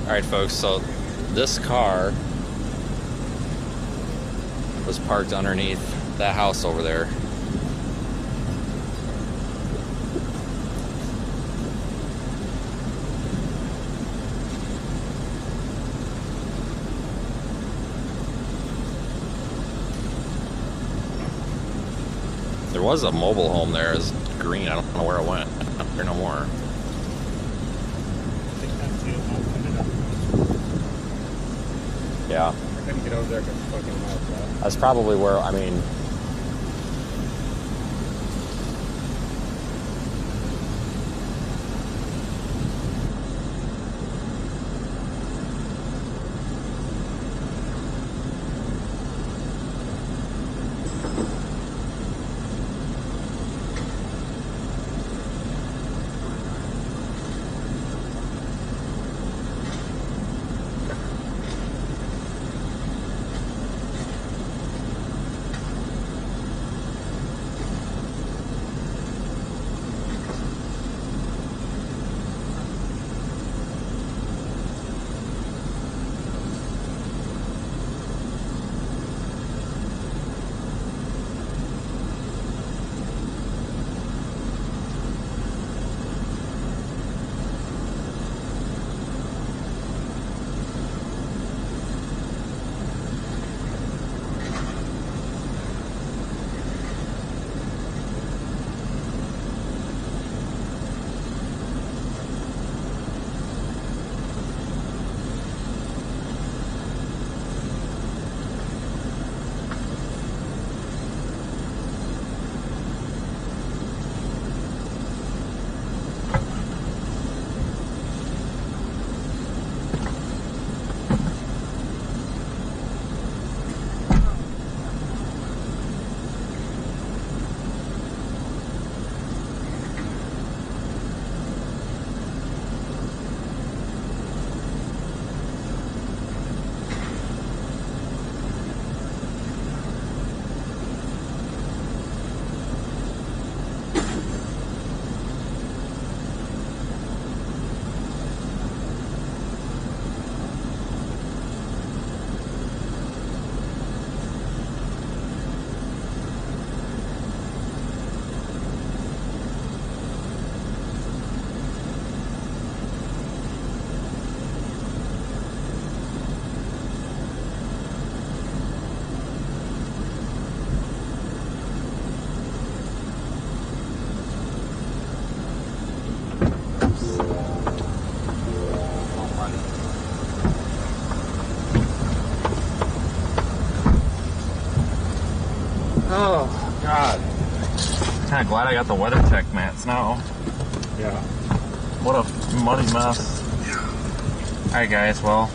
Alright folks, so this car was parked underneath that house over there. There was a mobile home there. It's green. I don't know where it went. There no more. Yeah. I couldn't get over there because it's fucking mouth. That's probably where, I mean... Oh, God. Kind of glad I got the weather tech mats now. Yeah. What a muddy mess. Alright guys, well,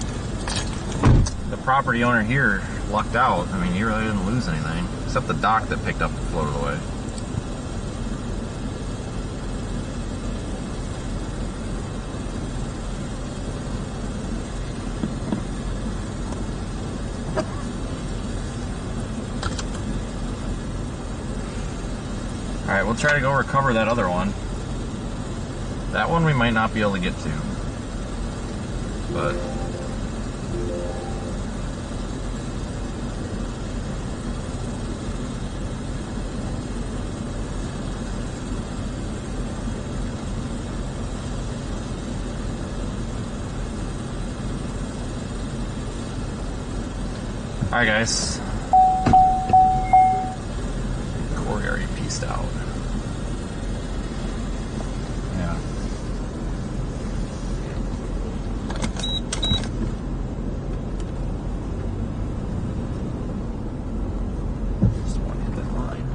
the property owner here lucked out. I mean, he really didn't lose anything, except the dock that picked up and floated away. Alright, we'll try to go recover that other one. That one we might not be able to get to. But... Alright guys. Corey already pieced out. Yeah. Just want to hit that line.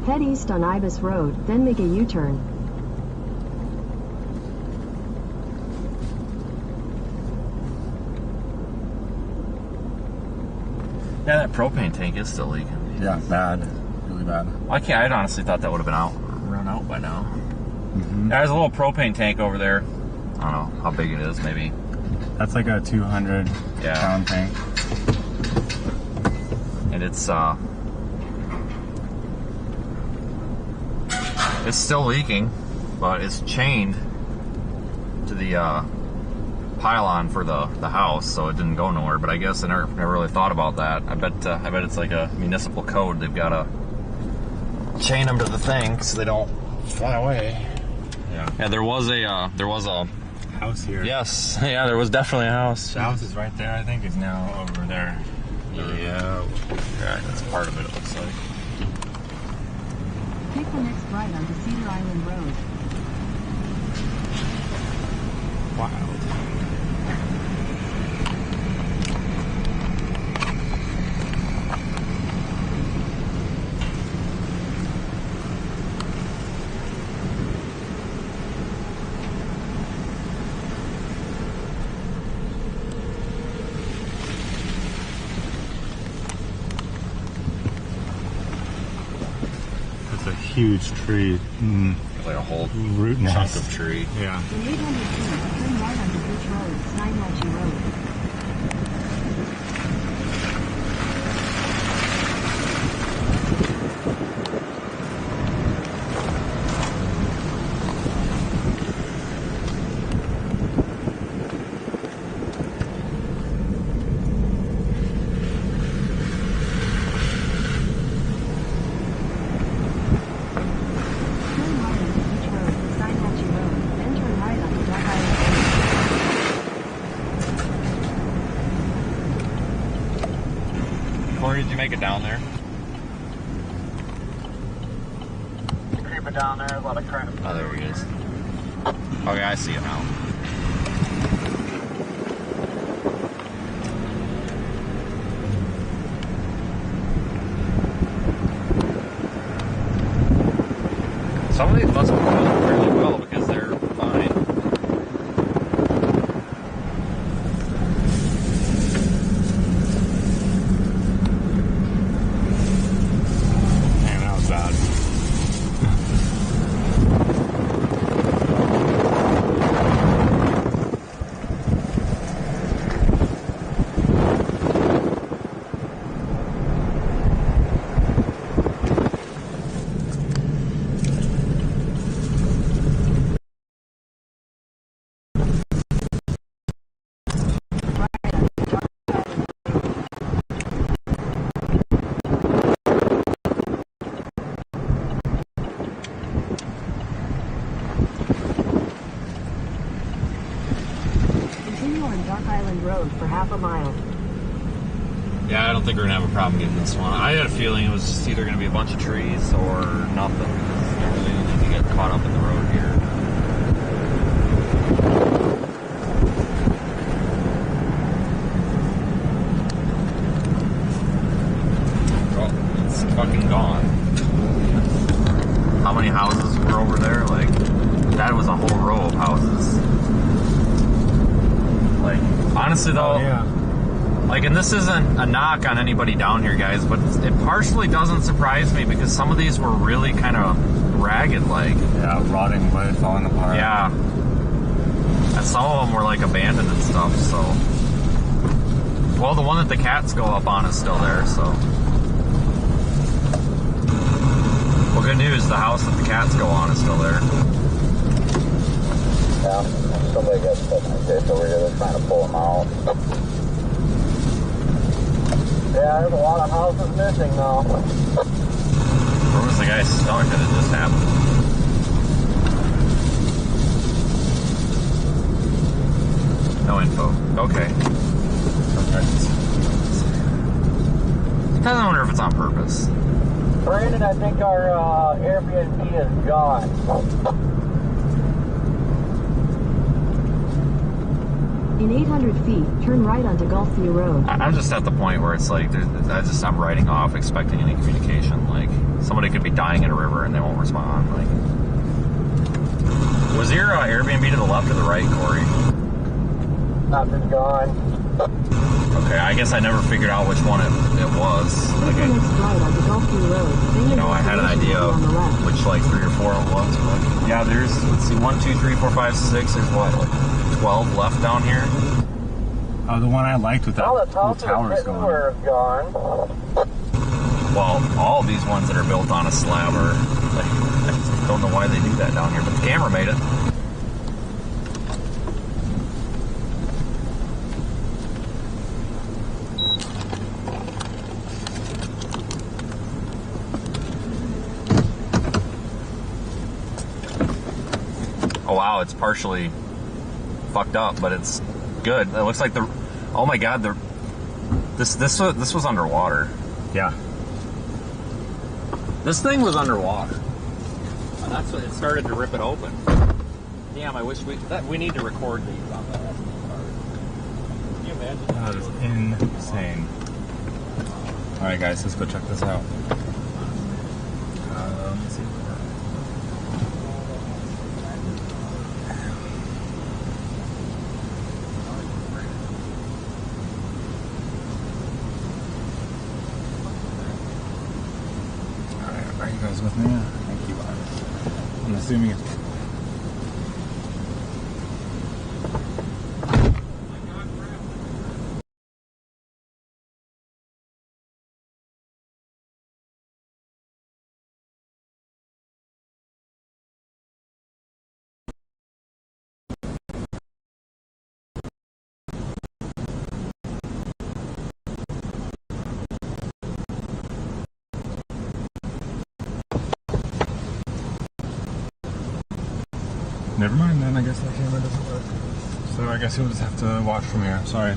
Head east on Ibis Road, then make a U-turn. Yeah, that propane tank is still leaking. Yeah, bad. Really bad. Well, I honestly thought that would have been run out by now. Mm-hmm. There's a little propane tank over there. I don't know how big it is, maybe. That's like a 200 pound tank. And it's It's still leaking, but it's chained to the pylon for the house, so it didn't go nowhere. But I guess I never really thought about that. I bet it's like a municipal code. They've got to chain them to the thing so they don't fly away. Yeah. There was a house here. Yes. Yeah. There was definitely a house. The house is right there. I think is now over there. Yeah. That's part of it. It looks like. Take the next right onto Cedar Island Road. Wow. It's a huge tree. Like a whole root chunk nest of tree. Yeah. In 800 feet, turn right onto Beach Road, Steinhatchee Road. Corey, did you make it down there? Creeping down there, a lot of crap. Oh, there he is. Okay, I see it now. Some of these must be going fairly well because they're fine. Man, that was bad. Continue on Dark Island Road for half a mile. Yeah, I don't think we're gonna have a problem getting this one. I had a feeling it was just either gonna be a bunch of trees or nothing. Because you don't really need to get caught up in the road here. Oh, it's fucking gone. How many houses were over there? Like, that was a whole row of houses. Like, honestly though, yeah. like, and this isn't a knock on anybody down here, guys, but it partially doesn't surprise me because some of these were really kind of ragged, like. Yeah, rotting wood, falling apart. Yeah. And some of them were, like, abandoned and stuff, so. Well, the one that the cats go up on is still there, so. Well, good news, the house that the cats go on is still there. Yeah, somebody got stuck in the ditch over here. They're trying to pull them out. Yeah, there's a lot of houses missing now. Where was the guy stuck that it just happened? No info. Okay. I wonder if it's on purpose. Brandon, I think our Airbnb is gone. In 800 feet, turn right onto Gulfview Road. I'm just at the point where it's like, I'm writing off expecting any communication. Like, somebody could be dying in a river and they won't respond. Like, was your Airbnb to the left or the right, Corey? Nothing's gone. Okay, I guess I never figured out which one it was. Like, Take the next right onto Gulfview Road. Then you know, I had an idea of on the left. which, like, 3 or 4 it was. But yeah, there's, let's see, 1, 2, 3, 4, 5, 6. There's what, like 12 left down here? Oh, the one I liked with that All the cool houses towers sitting going. were gone. Well, all of these ones that are built on a slab are, like, I don't know why they do that down here, but the camera made it. Oh wow, it's partially fucked up, but it's good. It looks like the, oh my god, this was underwater. Yeah. This thing was underwater. And that's what it started to rip it open. Damn, I wish we need to record these on the SD card. Can you imagine? That is insane. Alright guys, let's go check this out. Let's see. Are you guys with me? Thank you. I'm assuming it's... Never mind then, I guess that camera doesn't work. So I guess you'll just have to watch from here. Sorry.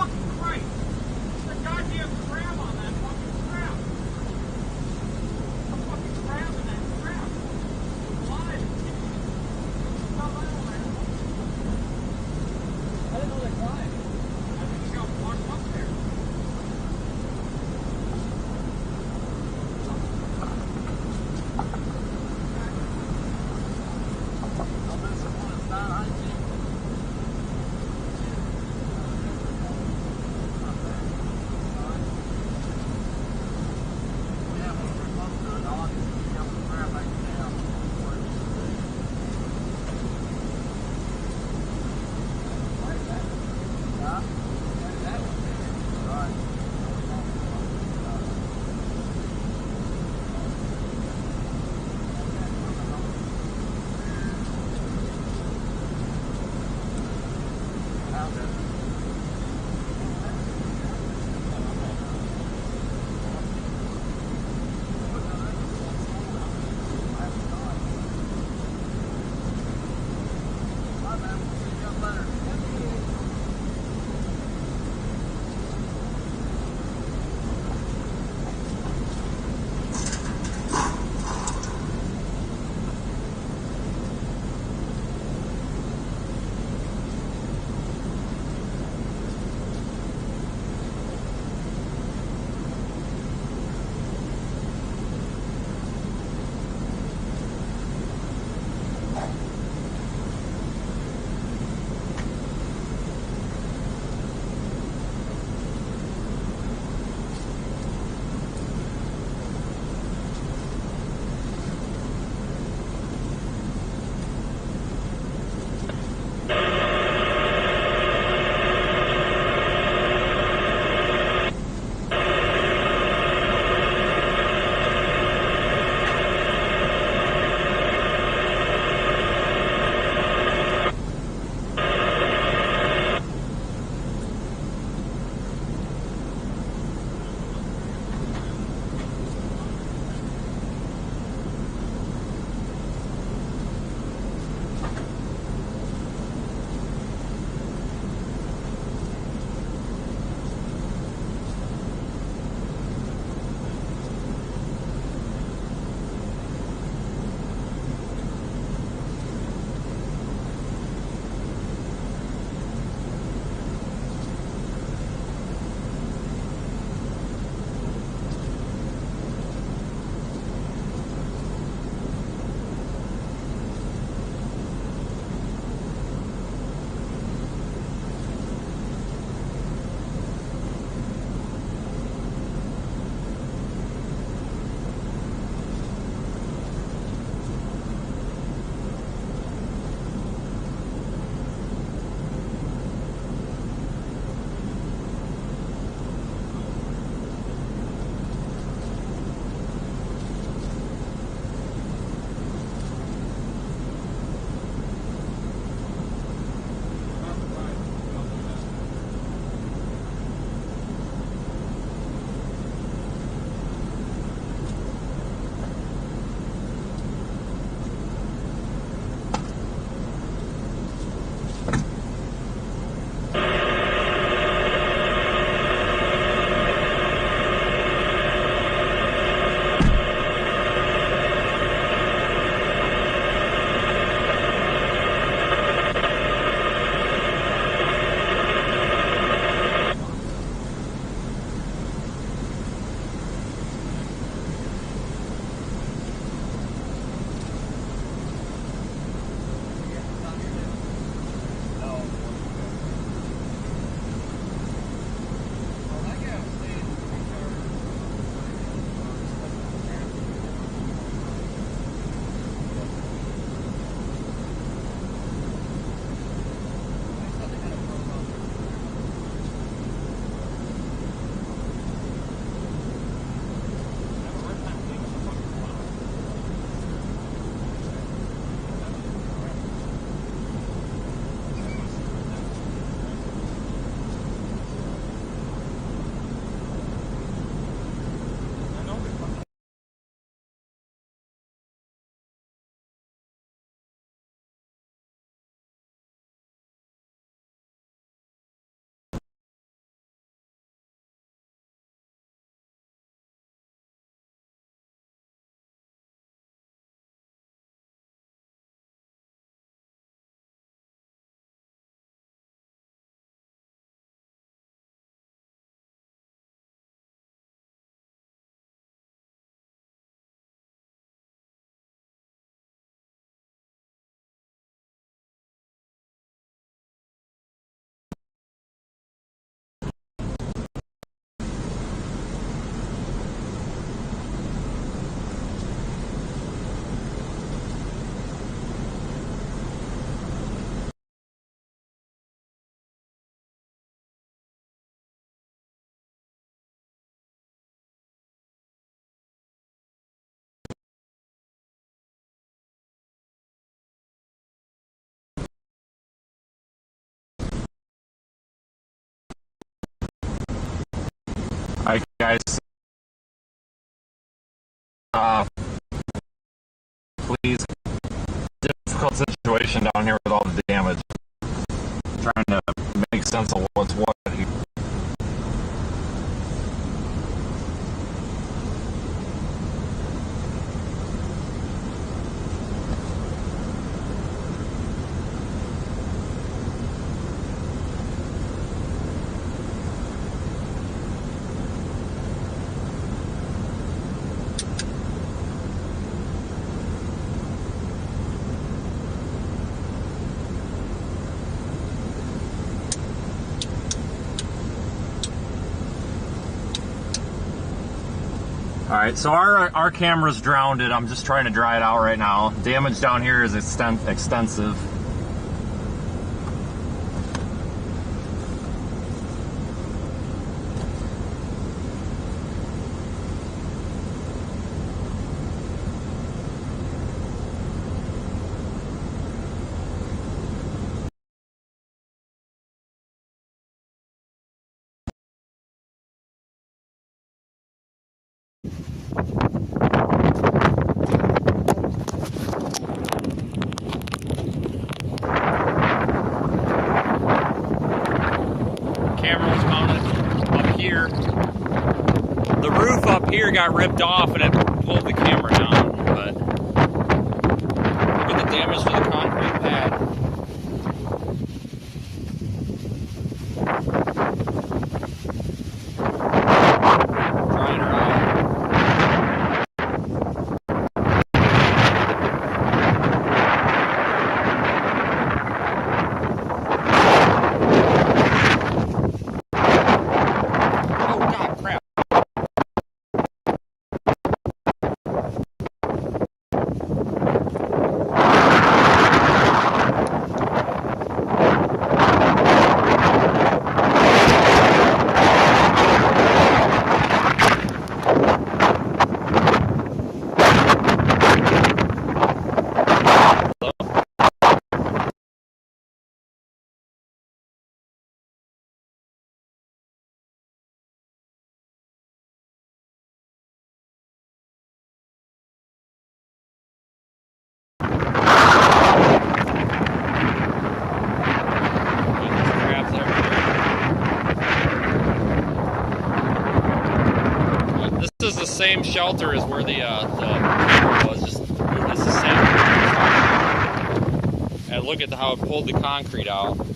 fucking Christ! The goddamn crab on that fucking crab! The fucking crab in that crab! Alive! Stop that over there. I didn't know they climbed. I think he got washed up there. I'll bet someone is not hygiene. Alright, guys. Please, difficult situation down here with all the damage. Trying to make sense of what's what here. Alright, so our camera's drowned. I'm just trying to dry it out right now. Damage down here is extensive. Camera was mounted up here. The roof up here got ripped off and it pulled the camera down, but look at the damage to the concrete pad. Drying her out. This is the same shelter as where the was. Just it's the same. And look at how it pulled the concrete out.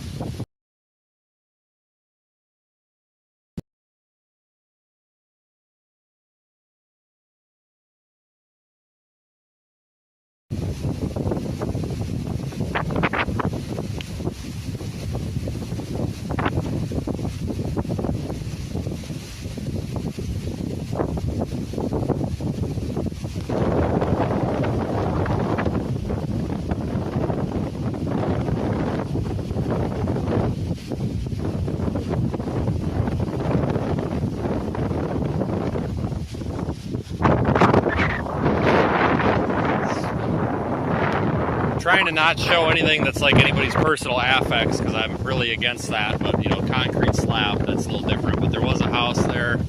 Trying to not show anything that's like anybody's personal affects because I'm really against that, but you know, concrete slab, that's a little different. But there was a house there.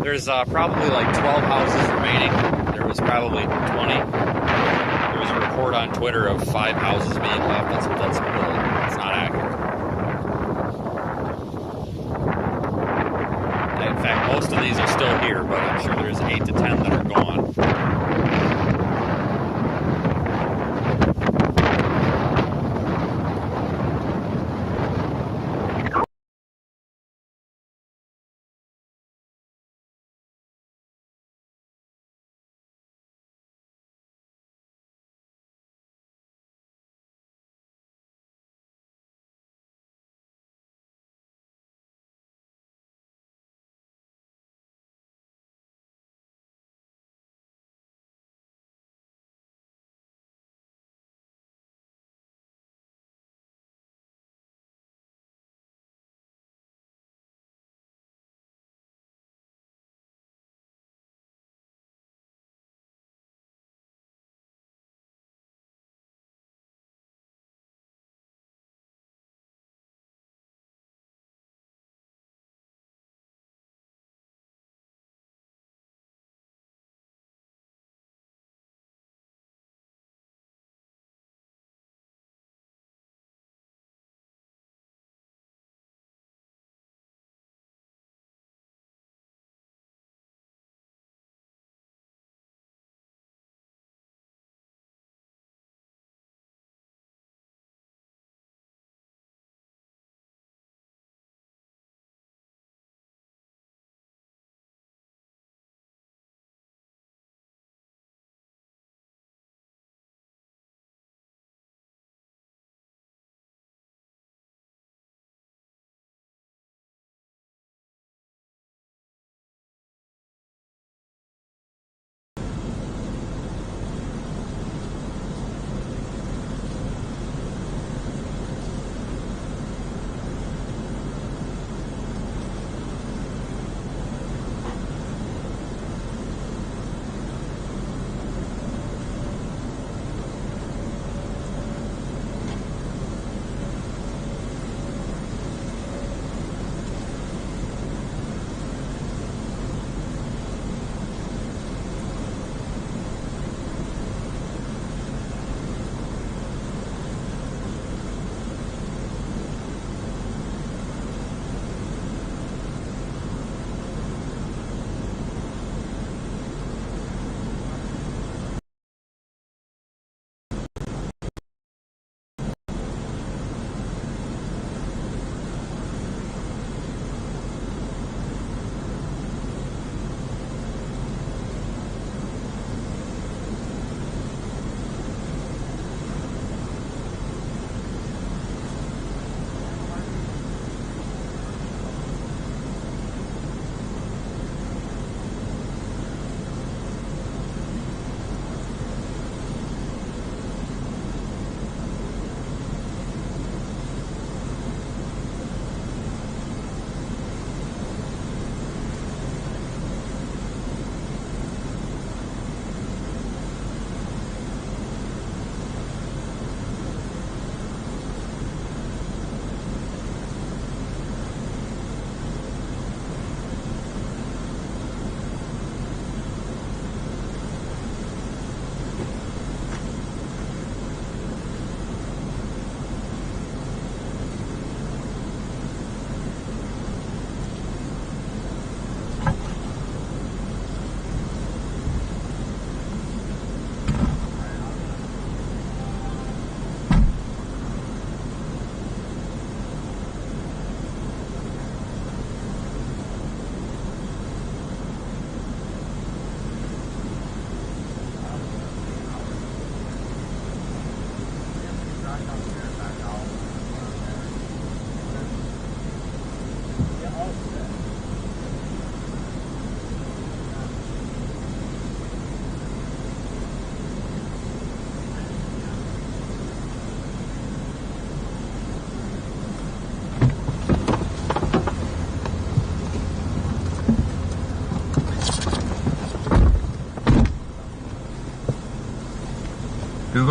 There's probably like 12 houses remaining. There was probably 20. There was a report on Twitter of 5 houses being left. That's not accurate. In fact, most of these are still here, but I'm sure there's 8 to 10 that are gone.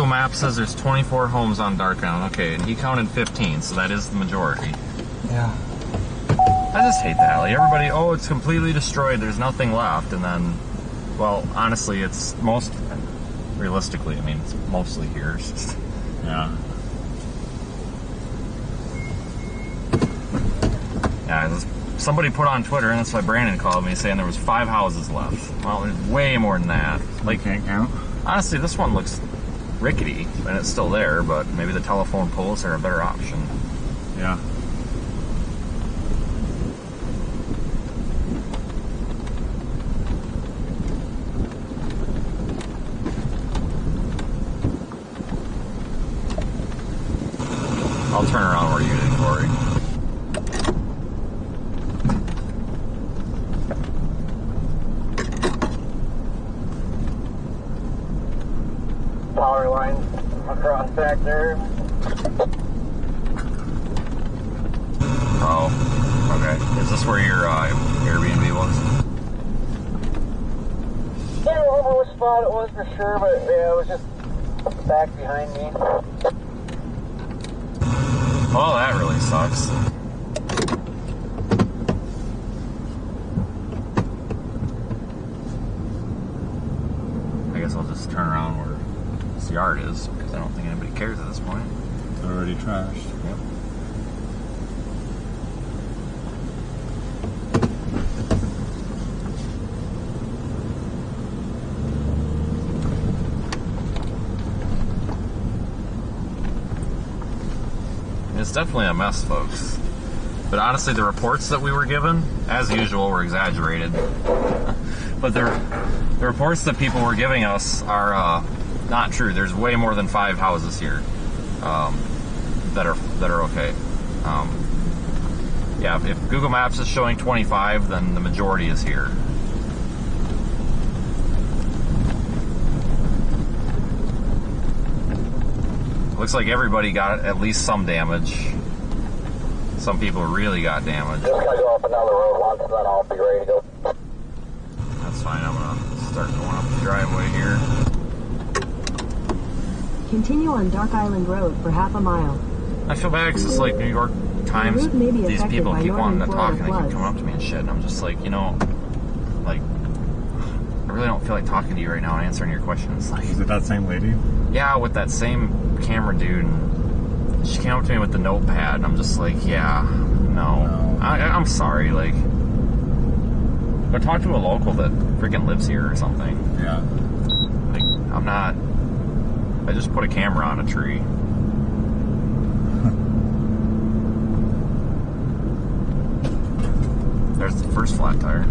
Google Maps says there's 24 homes on Dark Island. Okay, and he counted 15, so that is the majority. Yeah. I just hate that. Like, everybody, oh, it's completely destroyed. There's nothing left. And then, well, honestly, it's realistically, I mean, it's mostly here. It's just, Yeah. yeah, somebody put on Twitter, and that's why Brandon called me, saying there was 5 houses left. Well, there's way more than that. Like, can't count. Honestly, this one looks rickety, and it's still there, but maybe the telephone poles are a better option. Yeah. I'll turn around where you did, Corey. Power line across back there. Oh, okay. Is this where your Airbnb was? Can't remember which spot it was for sure, but yeah, it was just back behind me. Oh, that really sucks. I guess I'll just turn around where this yard is, because I don't think anybody cares at this point. It's already trashed. Yep. It's definitely a mess, folks. But honestly, the reports that we were given, as usual, were exaggerated. But the reports that people were giving us are not true. There's way more than 5 houses here that are okay. Yeah, if Google Maps is showing 25, then the majority is here. Looks like everybody got at least some damage. Some people really got damage. Just gotta go up another road once, and then I'll be ready to go. That's fine. I'm gonna start going up the driveway here. Continue on Dark Island Road for half a mile. I feel bad because it's like New York Times. The route may be These affected people by keep wanting to northern talk, and they Florida keep coming up to me and shit. And I'm just like, you know, like, I really don't feel like talking to you right now and answering your questions. Like, Is it that same lady? yeah, with that same camera dude, and she came up to me with the notepad, and I'm just like, yeah, no. I'm sorry, like, go talk to a local that freaking lives here or something. Yeah. Like, I'm not, I just put a camera on a tree. There's the first flat tire.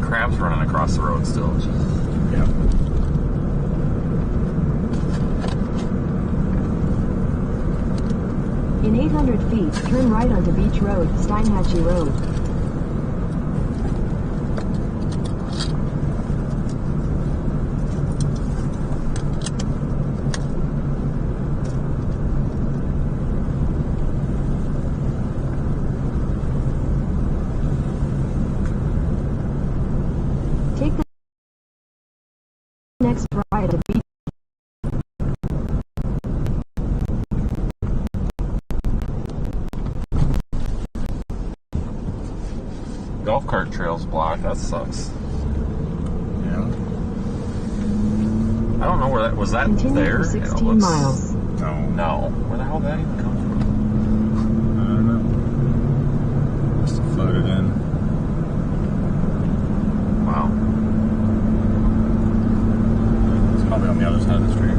Crabs running across the road still. Yeah. In 800 feet, turn right onto Beach Road, Steinhatchee Road. Take the next right at Beach. Golf cart trail's blocked. That sucks. Yeah. I don't know where that was. That Continue there? for 16 miles. No. Where the hell did that even come from? I don't know. Must have floated in. Wow. It's probably on the other side of the street.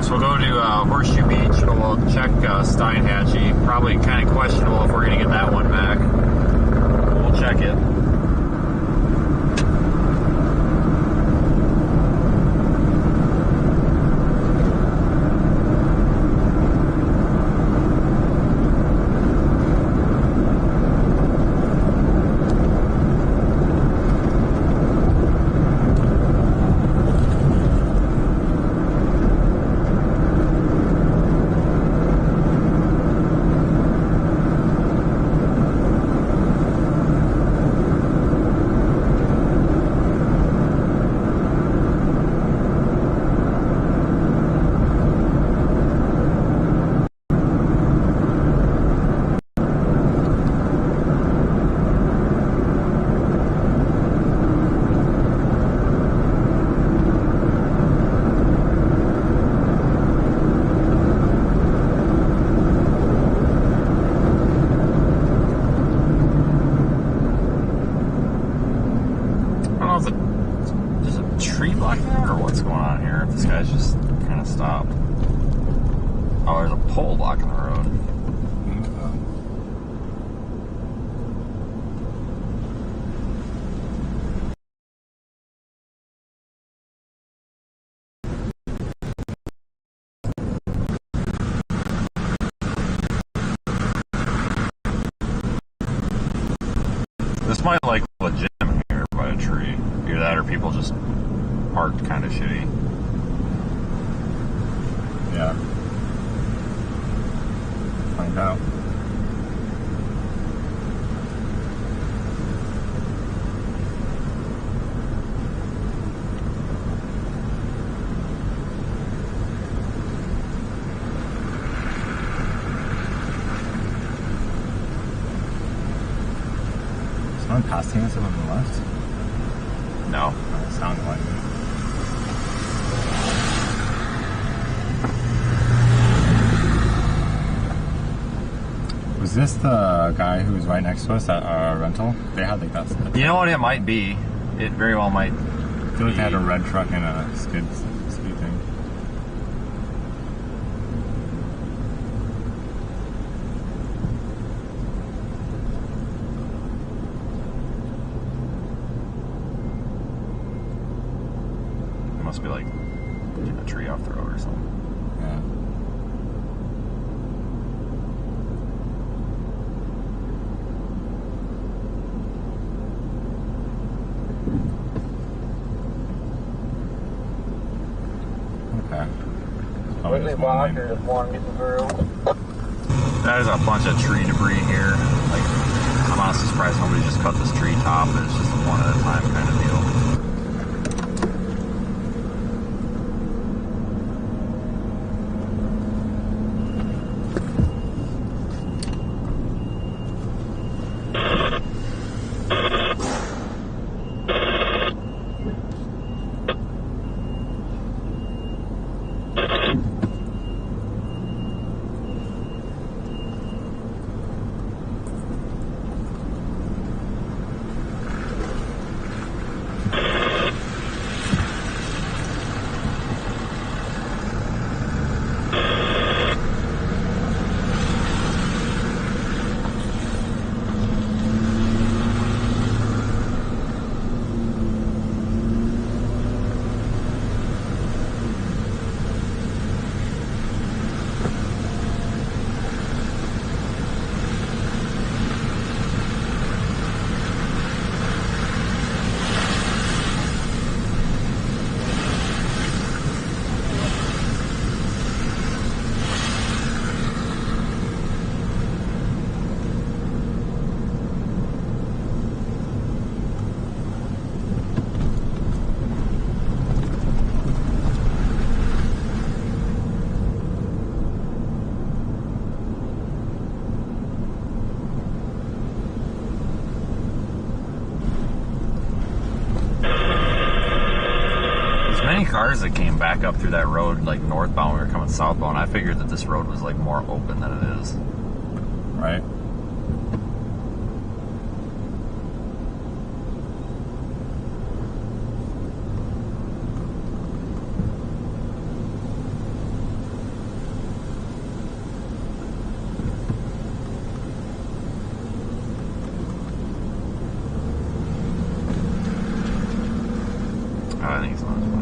We'll go to Horseshoe Beach, but we'll check Steinhatchee. Probably kind of questionable if we're going to get that one back. We'll check it. Tree blocking it, or what's going on here? This guy's just kind of stopped. Oh, there's a pole blocking the road. This might like legit here by a tree. Either that or people just parked kind of shitty. Yeah. Find out. Someone passing us on the left? No. Oh, it sounded like it. Was this the guy who was right next to us at our rental? They had like that. You know what? It might be. It very well might. I feel like they had a red truck and a skid thing. It must be like getting a tree off the road or something. Yeah. Okay. Whitney Blocker just wanted me through. There's a bunch of tree debris here. Like, I'm honestly surprised nobody just cut this tree top. It's just a one at a time kind of deal. cars that came back up through that road, like northbound, we were coming southbound. I figured that this road was like more open than it is. Right. I think he's on his way.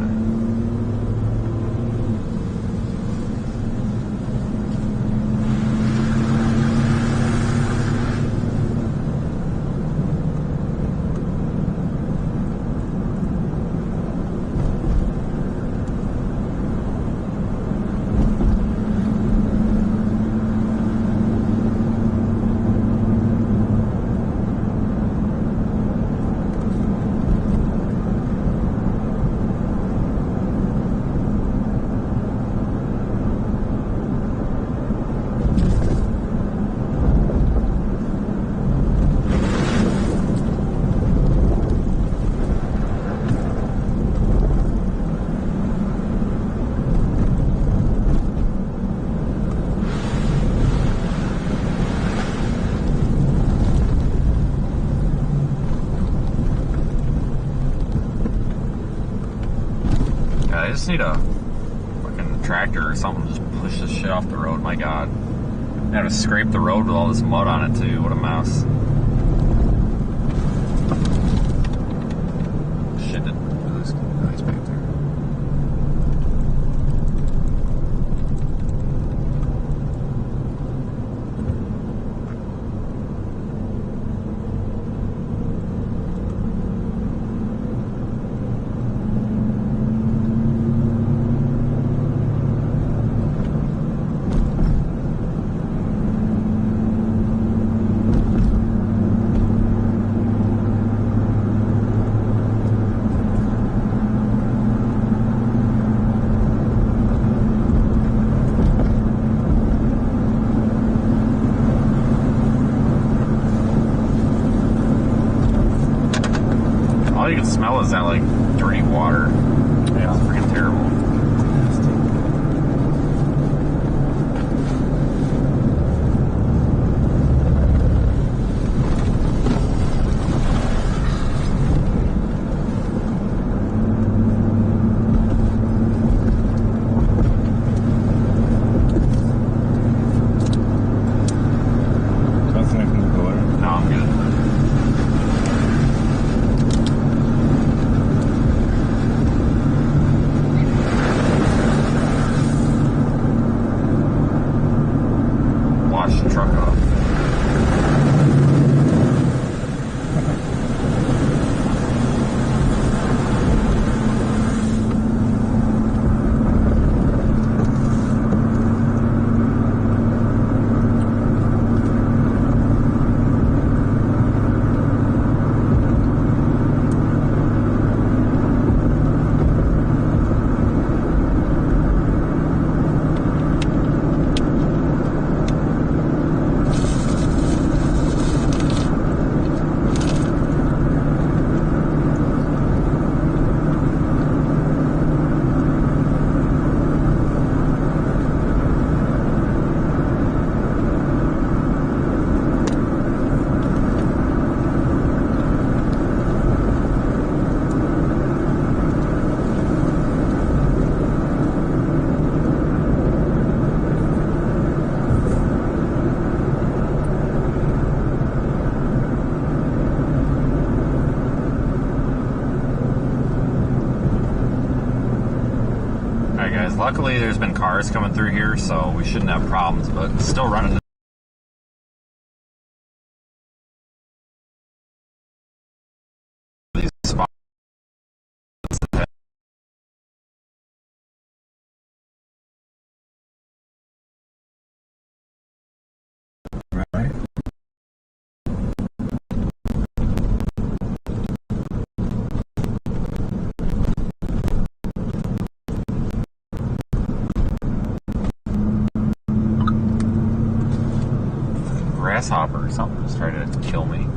Yeah, I just need a fucking tractor or something to just push this shit off the road. My God. I have to scrape the road with all this mud on it too. What a mess. Shit, there's guys back there. All you can smell is that like dirty water. Yeah, it's freaking terrible. That's anything to go in. No, I'm good. Wash the truck off. Alright guys, luckily there's been cars coming through here, so we shouldn't have problems, but still running these spots. Right. Grasshopper or something just tried to kill me.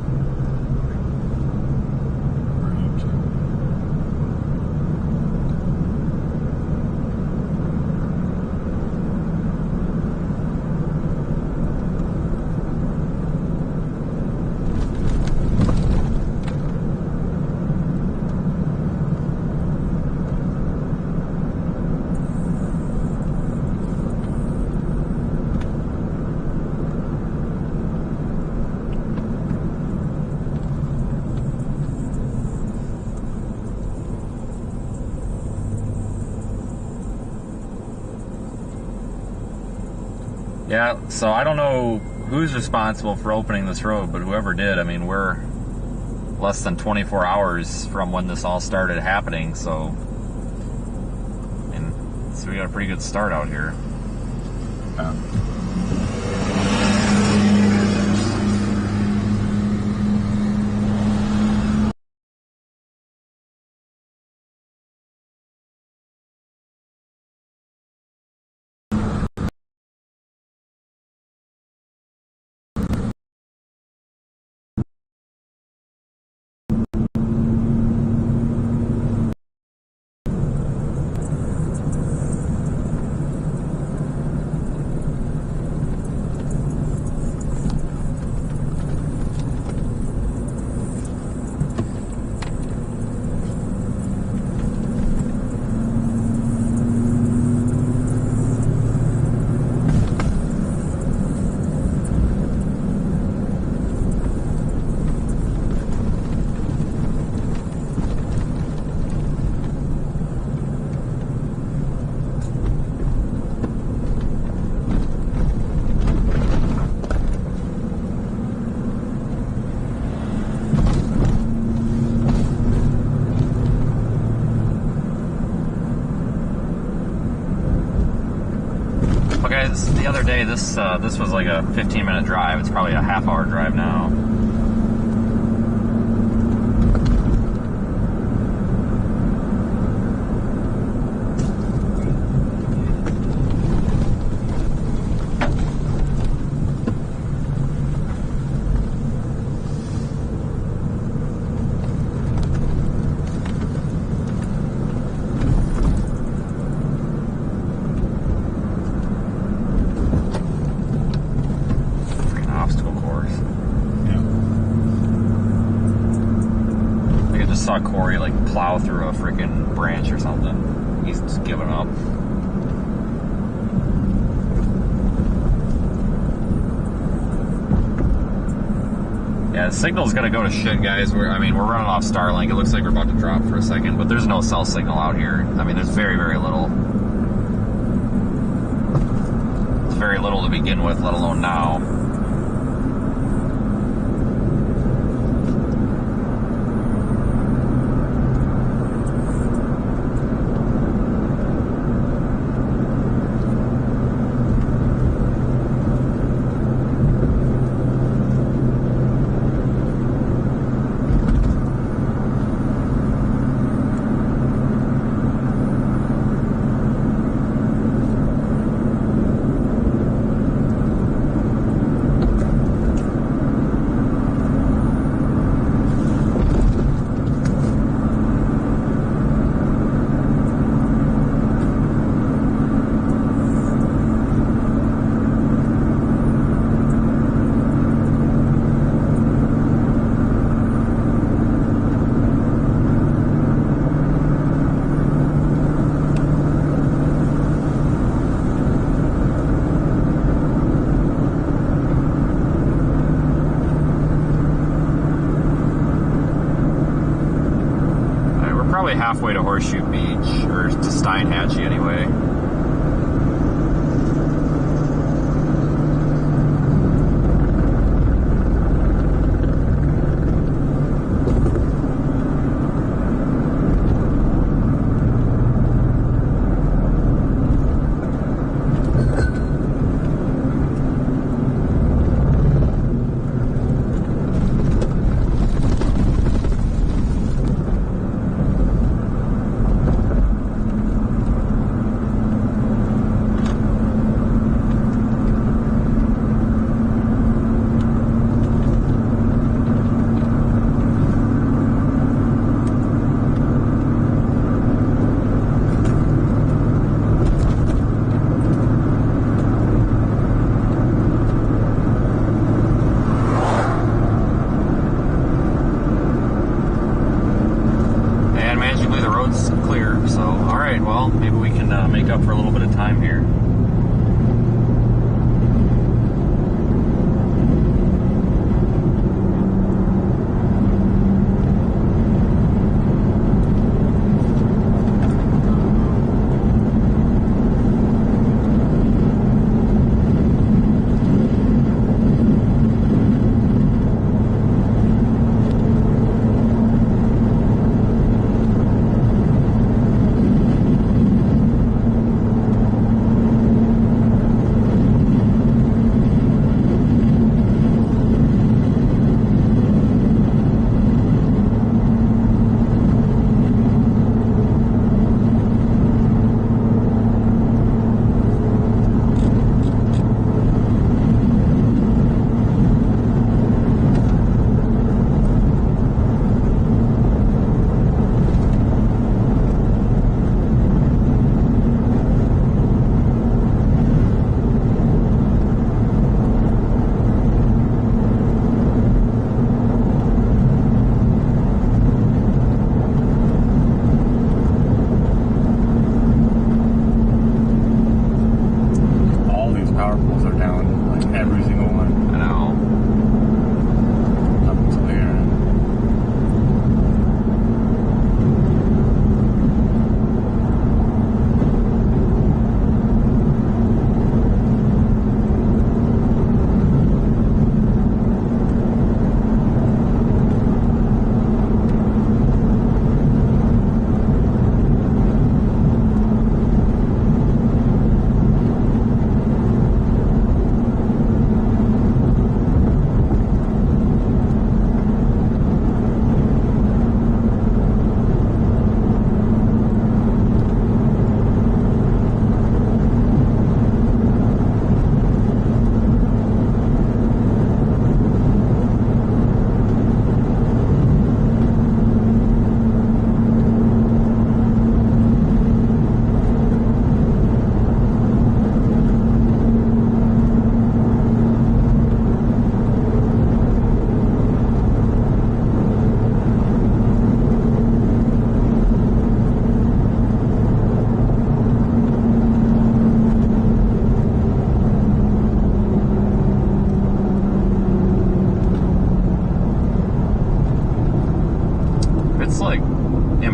Yeah, so I don't know who's responsible for opening this road, but whoever did, I mean, we're less than 24 hours from when this all started happening, so, so we got a pretty good start out here. Yeah. The other day, this was like a 15-minute drive. It's probably a half-hour drive now. Saw Corey like plow through a freaking branch or something. He's just giving up. Yeah, the signal's gonna go to shit, guys. We're running off Starlink. It looks like we're about to drop for a second, but there's no cell signal out here. I mean, there's very, very little. It's very little to begin with, let alone now. Halfway to Horseshoe Beach, or to Steinhatchee anyway. Make up for a little bit of time here.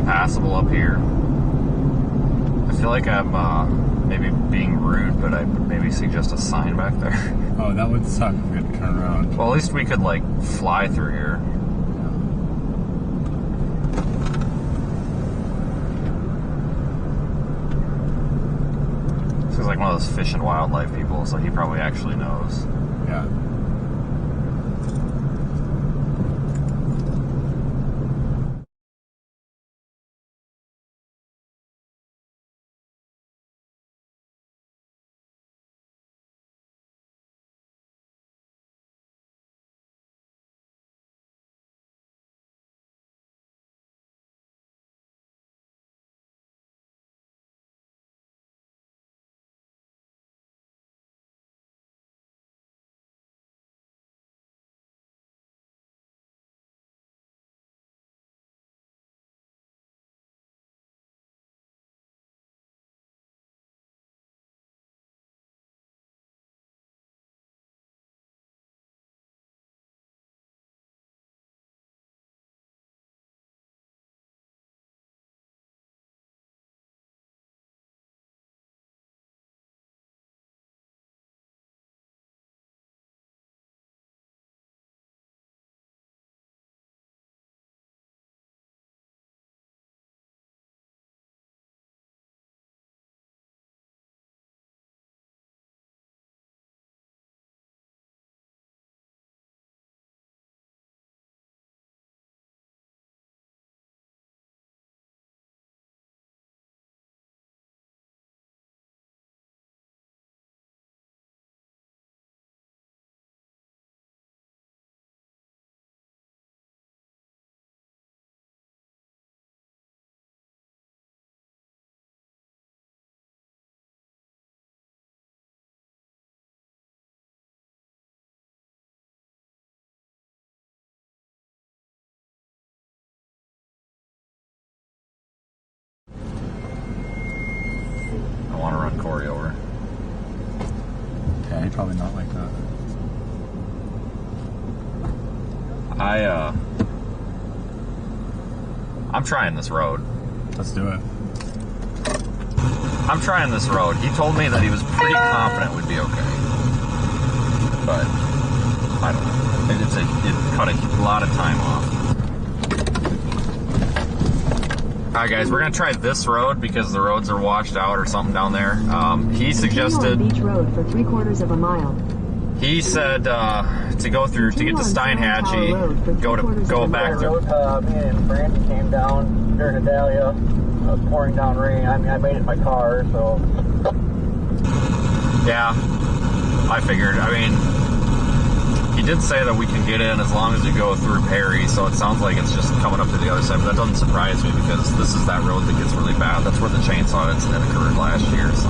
impassable up here. I feel like I'm maybe being rude, but I would maybe suggest a sign back there. Oh, that would suck if we had to turn around. Well, at least we could like fly through here. This is like one of those fish and wildlife people, so he probably actually knows. Yeah. I want to run Corey over. Yeah, he'd probably not like that. I'm trying this road. Let's do it. I'm trying this road. He told me that he was pretty confident we'd be okay. But I don't know. It cut a lot of time off. Alright guys, we're gonna try this road because the roads are washed out or something down there. He suggested Beach Road for 3/4 of a mile. he said to go through to get to Steinhatchee, go back through. Me and Brandon came down during a Dahlia. It was pouring down rain. I mean, I made it in my car, so. Yeah, I figured. I mean, he did say that we can get in as long as we go through Perry, so it sounds like it's just coming up to the other side, but that doesn't surprise me because this is that road that gets really bad. That's where the chainsaw incident occurred last year, so.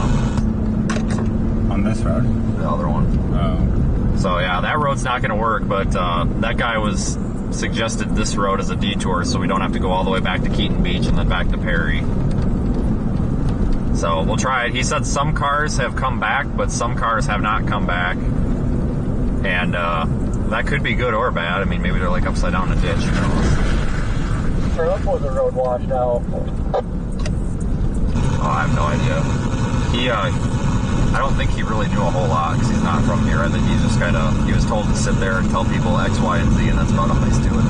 On this road? The other one. Oh. So yeah, that road's not going to work, but that guy was suggested this road as a detour so we don't have to go all the way back to Keaton Beach and then back to Perry. So we'll try it. He said some cars have come back, but some cars have not come back. And that could be good or bad. I mean, maybe they're like upside down in a ditch, who knows. Where else was the road washed out? Oh, I have no idea. I don't think he really knew a whole lot because he's not from here. I think he just he was told to sit there and tell people X, Y, and Z, and that's about all he's doing.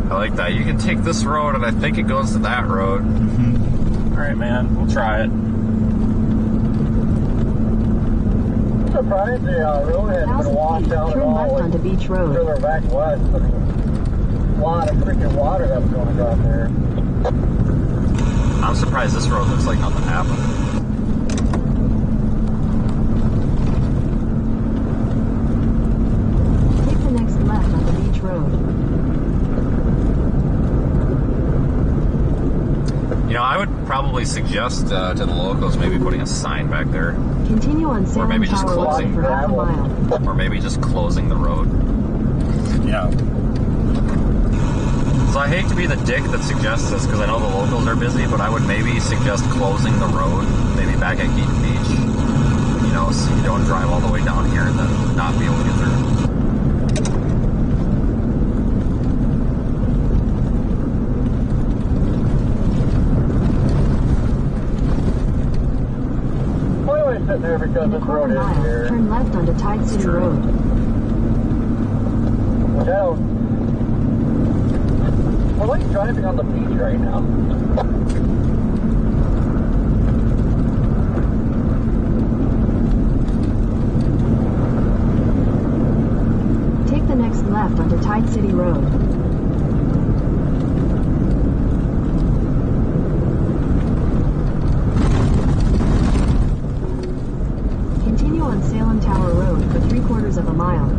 I like that. You can take this road, and I think it goes to that road. All right, man. We'll try it. Surprised the road had been washed out at Turn all. left onto Beach Road. Further back west, I mean, a lot of freaking water that was going across there. I'm surprised this road looks like nothing happened. Take the next left onto Beach Road. You know, I would probably suggest to the locals maybe putting a sign back there. Continue on Salem maybe just Tower Road closing for half a mile. Or maybe just closing the road. Yeah. So I hate to be the dick that suggests this because I know the locals are busy, but I would maybe suggest closing the road, maybe back at Keaton Beach. You know, so you don't drive all the way down here and then not be able to get through. Sitting there because this road is here. Turn left onto Tide City Road. Which I like driving on the beach right now. Take the next left onto Tide City Road. Continue on Salem Tower Road for 3/4 of a mile.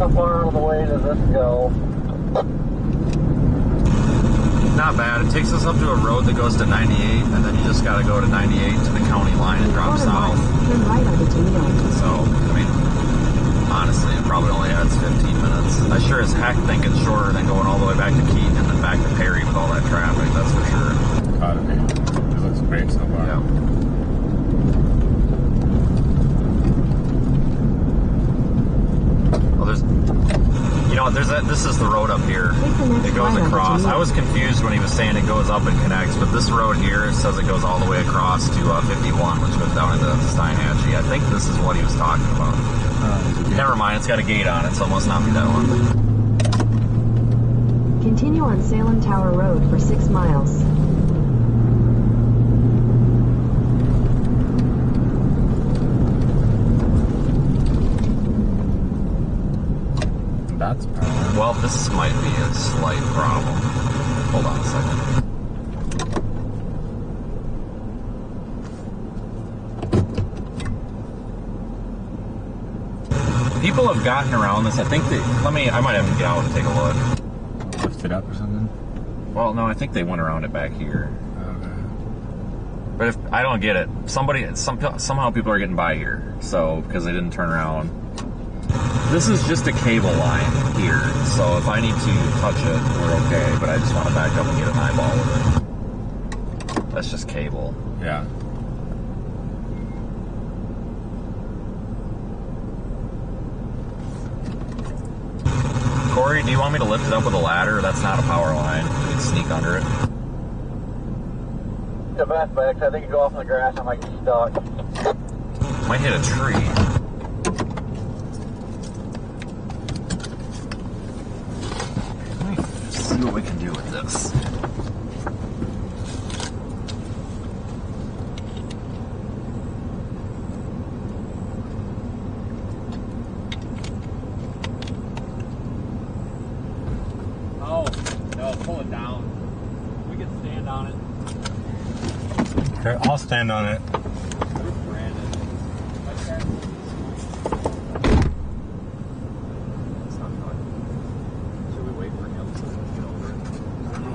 How far out of the way does this go? Not bad. It takes us up to a road that goes to 98, and then you just got to go to 98 to the county line and drop south. Turn right onto Toledo. So, I mean, honestly, it probably only adds 15 minutes. I sure as heck think it's shorter than going all the way back to Keaton and then back to Perry with all that traffic, that's for sure. Gotta be. It looks great so far. Yeah. Well, there's, you know, this is the road up here. It goes across. I was confused when he was saying it goes up and connects, but this road here, it says it goes all the way across to 51, which goes down into Steinhatchee. I think this is what he was talking about. Never mind, it's got a gate on it, so it must not be that one. Continue on Salem Tower Road for 6 miles. That's power. Well, this might be a slight problem. Hold on a second. People have gotten around this. I think I might have to get out and take a look. Lift it up or something? Well, no, I think they went around it back here. Okay. But if I don't get it, somehow people are getting by here. So, because they didn't turn around. This is just a cable line here. So if I need to touch it, we're okay. But I just want to back up and get an eyeball with it. That's just cable. Yeah. Corey, do you want me to lift it up with a ladder? That's not a power line. We can sneak under it. The best bet, 'cause I think you go off in the grass, I might get stuck. Might hit a tree. Let me see what we can do with this. Oh, no, pull it down. We can stand on it. Okay, I'll stand on it. With Brandon. Okay. It's not fun. Should we wait for him to get over it?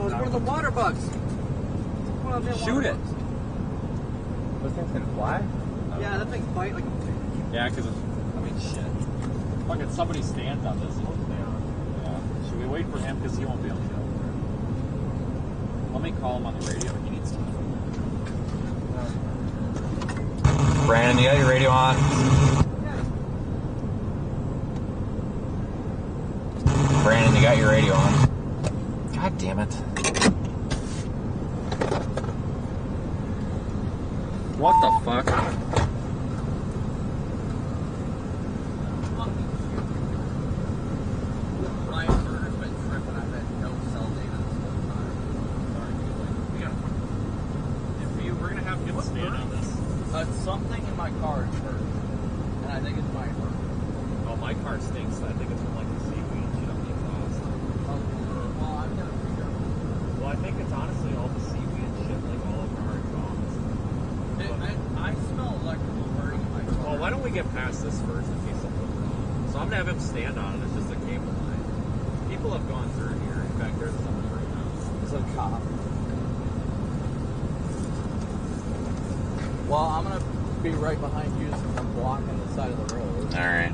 Oh, it's one of the water bugs. Shoot it. Those things can fly? Yeah, that thing's bite like a pig. Yeah, because, I mean, shit. Fucking somebody stands on this, it'll stay on. Yeah. Should we wait for him? Because he won't be able to get over it. Let me call him on the radio. He needs to. Brandon, you got your radio on? Brandon, you got your radio on? God damn it. What the fuck? Ryan Berger's been tripping. I've had no cell data this whole time. We're going to have him stand on this. Something in my car is hurt. And I think it's my hurt. Oh, my car stinks. I think it's from like the have him stand on it. It's just a cable line. People have gone through here. In fact, there's someone right now. It's a cop. Well, I'm gonna be right behind you since I'm blocking the side of the road. All right.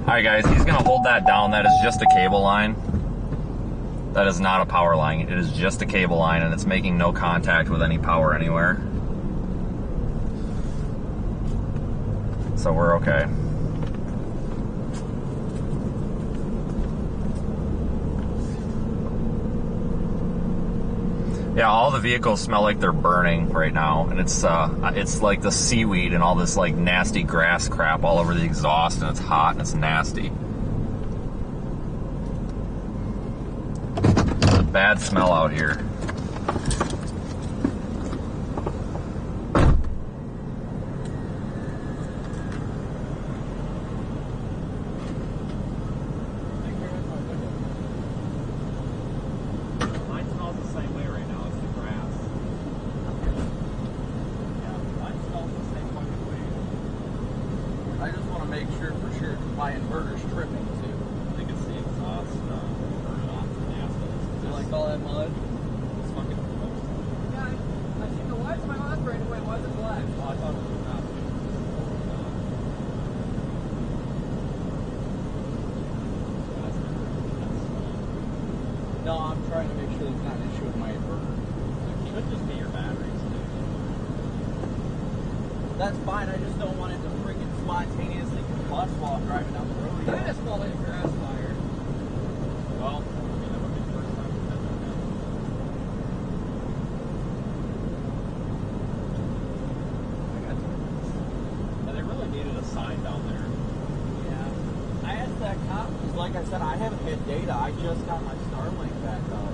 Alright guys, he's going to hold that down. That is just a cable line. That is not a power line. It is just a cable line and it's making no contact with any power anywhere. So we're okay. Yeah, all the vehicles smell like they're burning right now, and it's like the seaweed and all this like nasty grass crap all over the exhaust, and it's hot and it's nasty. It's a bad smell out here. My inverter's tripping too. I think it's the exhaust burning off the nasty. You like all that mud? It's fucking gross. Yeah, I seen the lights on my last right away. Why is it black? Oh, I thought it was not. No, I'm trying to make sure there's not an issue with my inverter. It could just be your batteries, dude. That's fine. I just don't want it to freaking spontaneously combust while I'm driving down the road. I just call it a grass fire. Well, I mean, that would be the first time we've done that. I got to. And they really needed a sign down there. Yeah. I asked that cop, because like I said, I haven't had data. I just got my Starlink back up.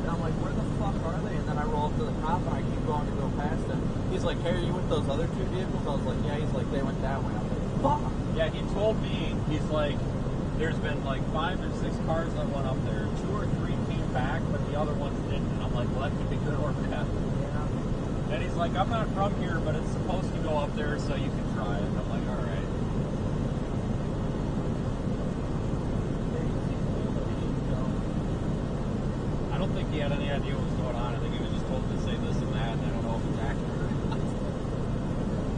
And I'm like, where the fuck are they? And then I roll up to the cop and I keep going to go past them. He's like, hey, are you with those other two vehicles? I was like, yeah. He's like, they went that way. I'm like, fuck. Yeah, he told me, he's like, there's been like 5 or 6 cars that went up there. 2 or 3 came back, but the other ones didn't. And I'm like, well, that could be good or bad. Yeah. And he's like, I'm not from here, but it's supposed to go up there so you can try it. I'm like, all right. I don't think he had any idea what was going on. I think he was just told to say this and that, and I don't know if it's accurate or not.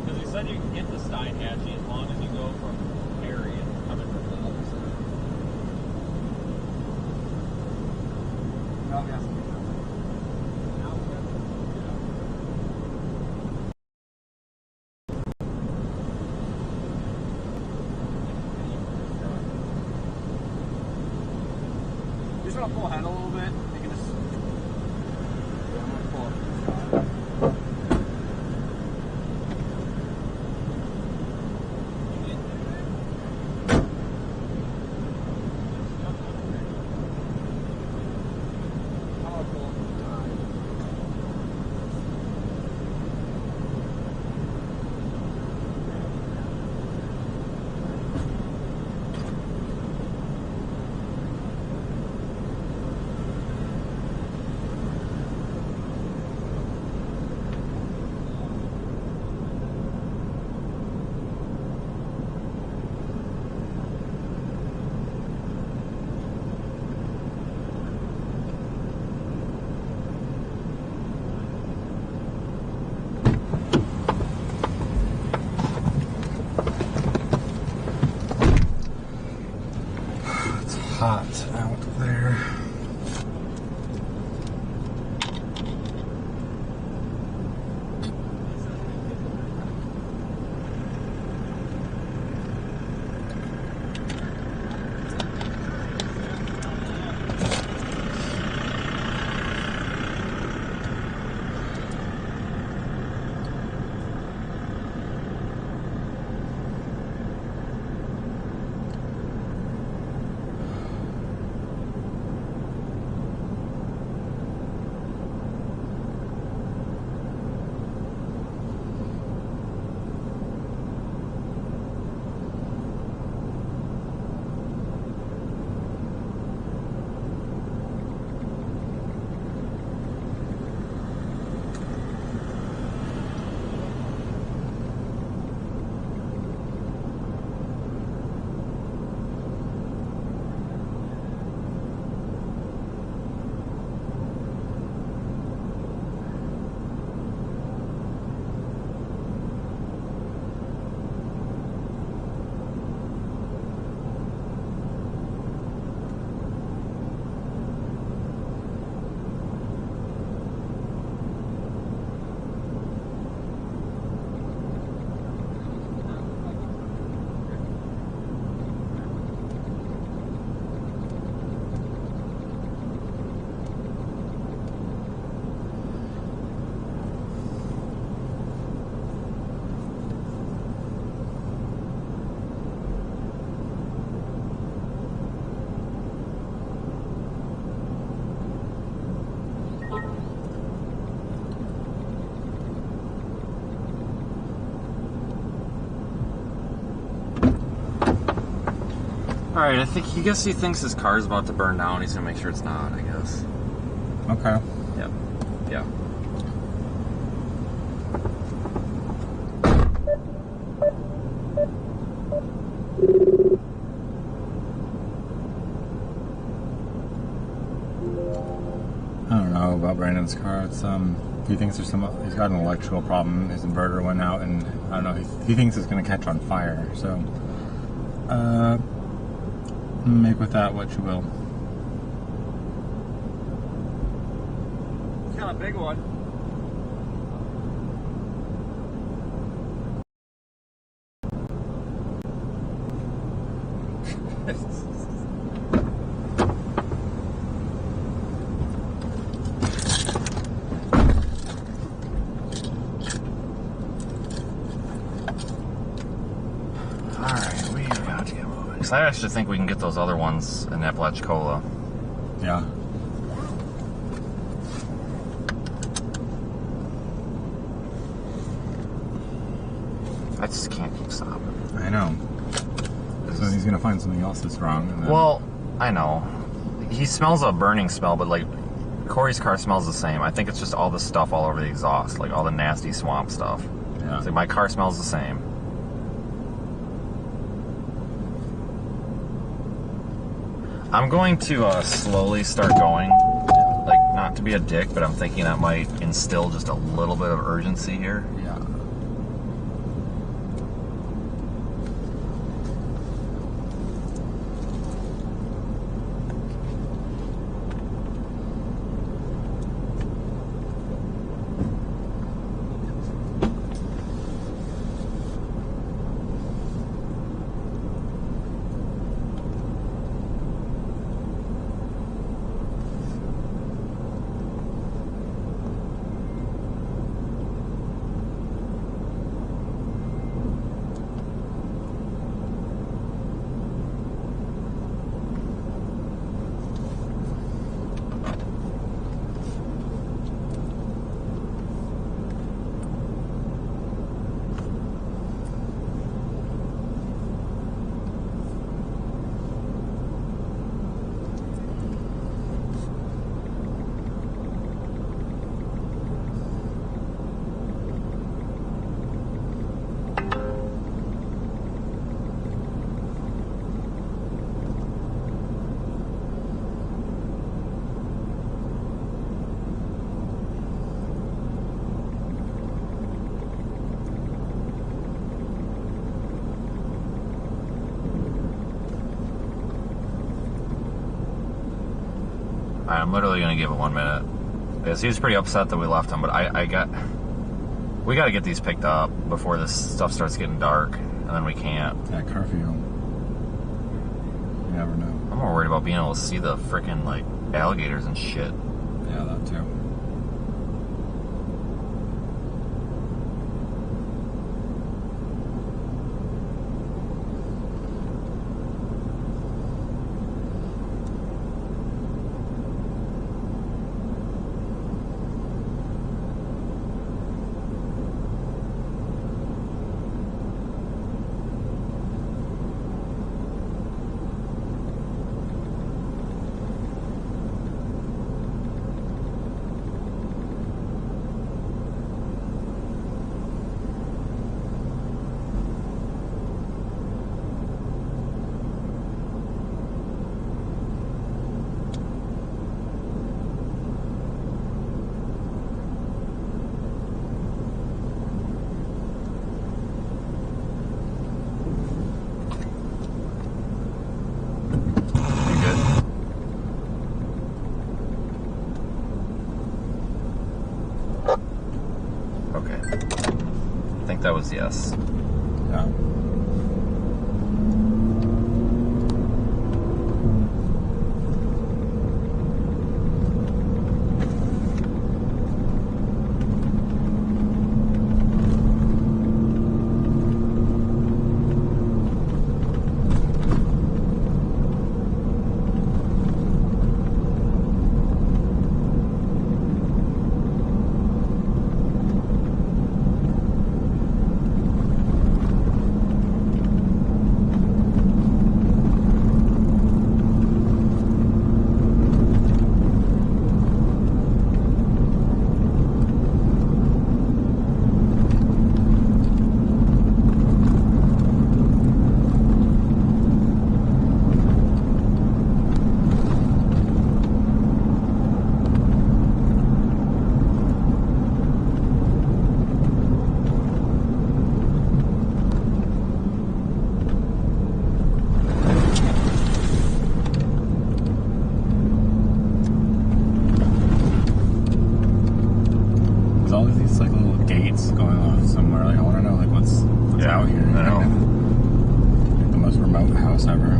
Because he said you can get to Steinhatchee as long as you go from Perry and coming from the other side. Oh, yes. You just want to pull ahead a little bit. You can just. Yeah, I'm gonna pull up. Alright, I guess he thinks his car's about to burn down. He's gonna make sure it's not, I guess. Okay. Yep. Yeah. I don't know about Brandon's car. It's he thinks he's got an electrical problem. His inverter went out, and I don't know. He thinks it's gonna catch on fire. So, make with that what you will. It's got a big one. Alright, we got to get moving. Because I actually think we can get those other ones in Apalachicola. Yeah. I just can't keep stopping. I know. So he's gonna find something else that's wrong. And then... Well, I know. He smells a burning smell, but like Corey's car smells the same. I think it's just all the stuff all over the exhaust, like all the nasty swamp stuff. Yeah. So my car smells the same. I'm going to slowly start going. Like, not to be a dick, but I'm thinking that might instill just a little bit of urgency here. Yeah. I'm literally gonna give it 1 minute. Because he was pretty upset that we left him, but we gotta get these picked up before this stuff starts getting dark, and then we can't. That curfew. You never know. I'm more worried about being able to see the freaking like alligators and shit. Yeah, that too. That was yes. Yeah. I know. The most remote house ever.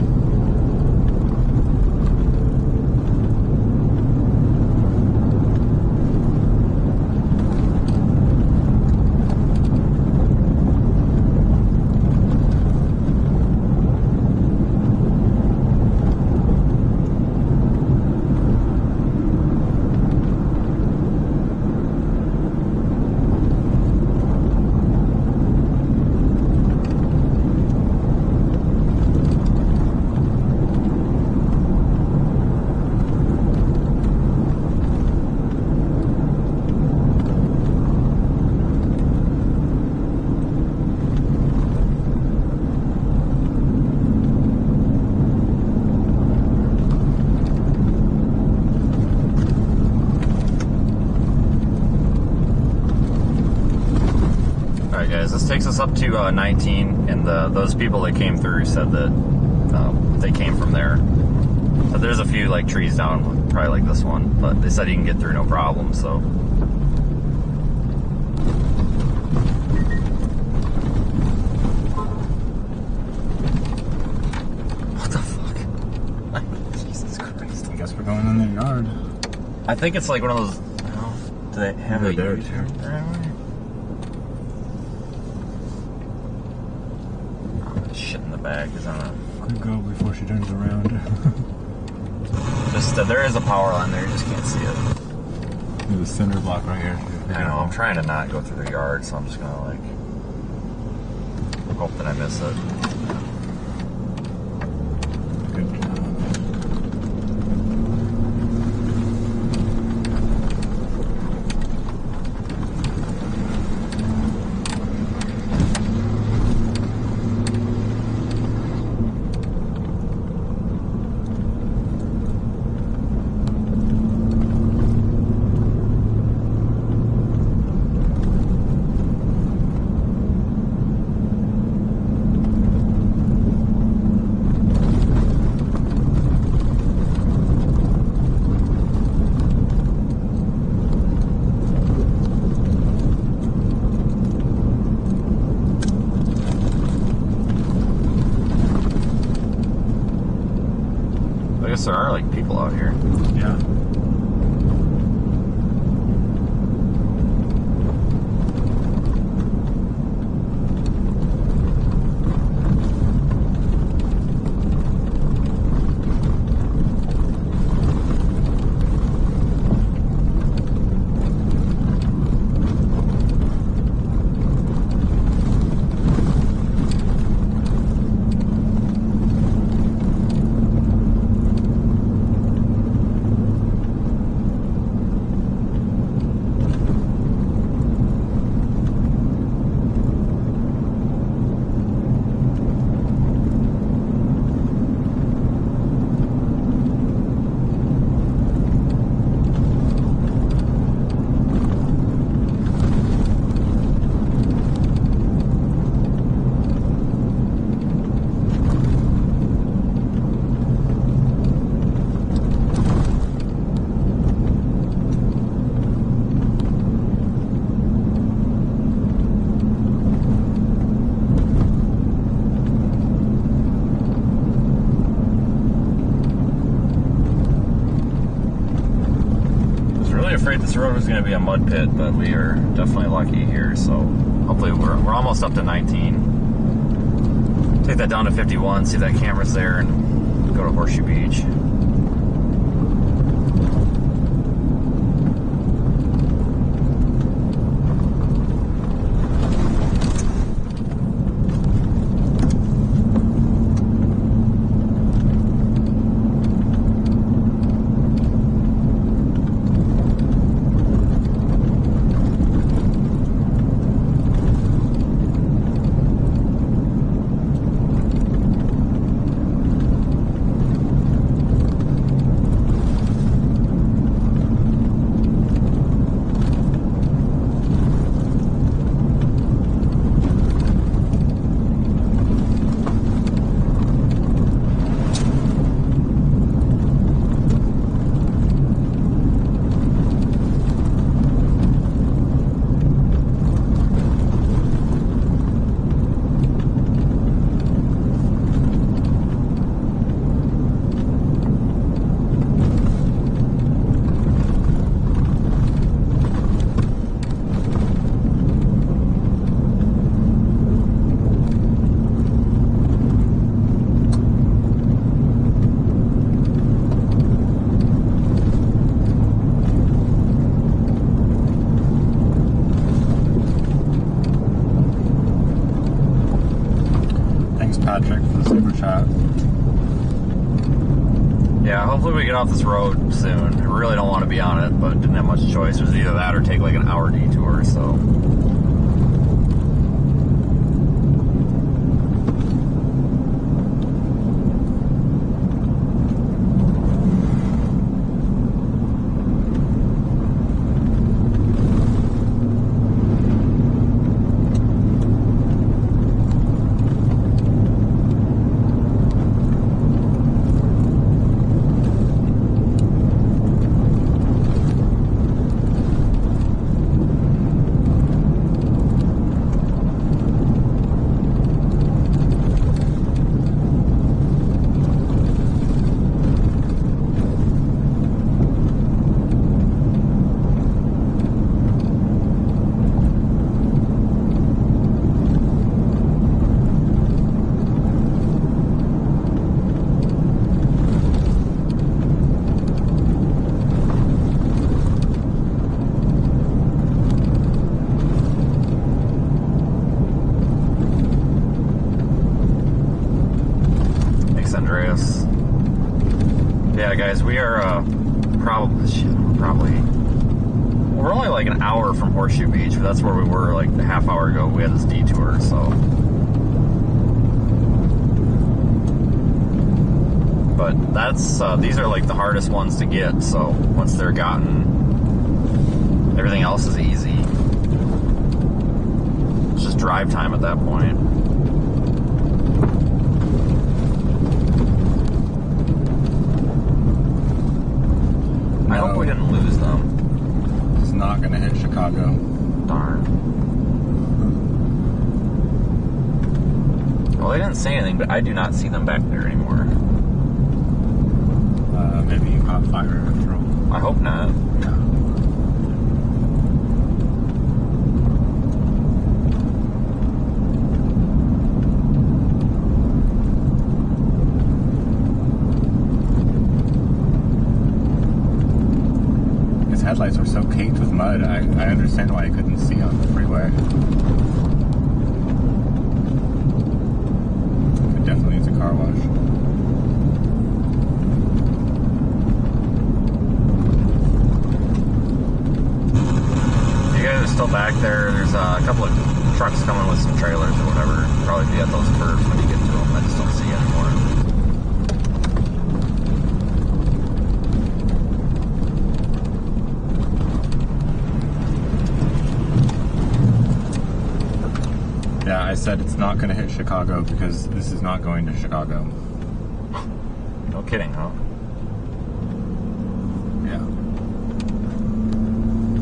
This takes us up to 19, and those people that came through said that they came from there. But there's a few like trees down, probably like this one, but they said you can get through no problem. So what the fuck? Jesus Christ! I guess we're going in the yard. I think it's like one of those. Do they have a there U-turn? Shit in the back is on a. Quick go before she turns around. Just there is a power line there, you just can't see it. There's a cinder block right here. I know. I'm trying to not go through the yard, so I'm just gonna like hope that I miss it. Good job. I guess there are like people out here. Yeah. Afraid this road was going to be a mud pit, but we are definitely lucky here, so hopefully we're almost up to 19. Take that down to 51, see if that camera's there, and go to Horseshoe Beach. Patrick, for the super chat. Yeah, hopefully we get off this road soon. I really don't want to be on it, but didn't have much choice. It was either that or take like an hour detour, so. Yeah, guys, we are probably we're only like an hour from Horseshoe Beach, but that's where we were like a half hour ago. We had this detour, so. But that's these are like the hardest ones to get. So once they're gotten, everything else is easy. It's just drive time at that point. I hope we didn't lose them. It's not going to hit Chicago. Darn. Well, they didn't say anything, but I do not see them back there anymore. Maybe you caught fire after all. I hope not. Yeah. Headlights were so caked with mud, I understand why I couldn't see on the freeway. Could definitely use a car wash. You guys are still back there. There's a couple of trucks coming with some trailers or whatever. Probably be at those curves when you get to them. I just don't see anymore. Yeah, I said it's not going to hit Chicago because this is not going to Chicago. No kidding, huh? Yeah.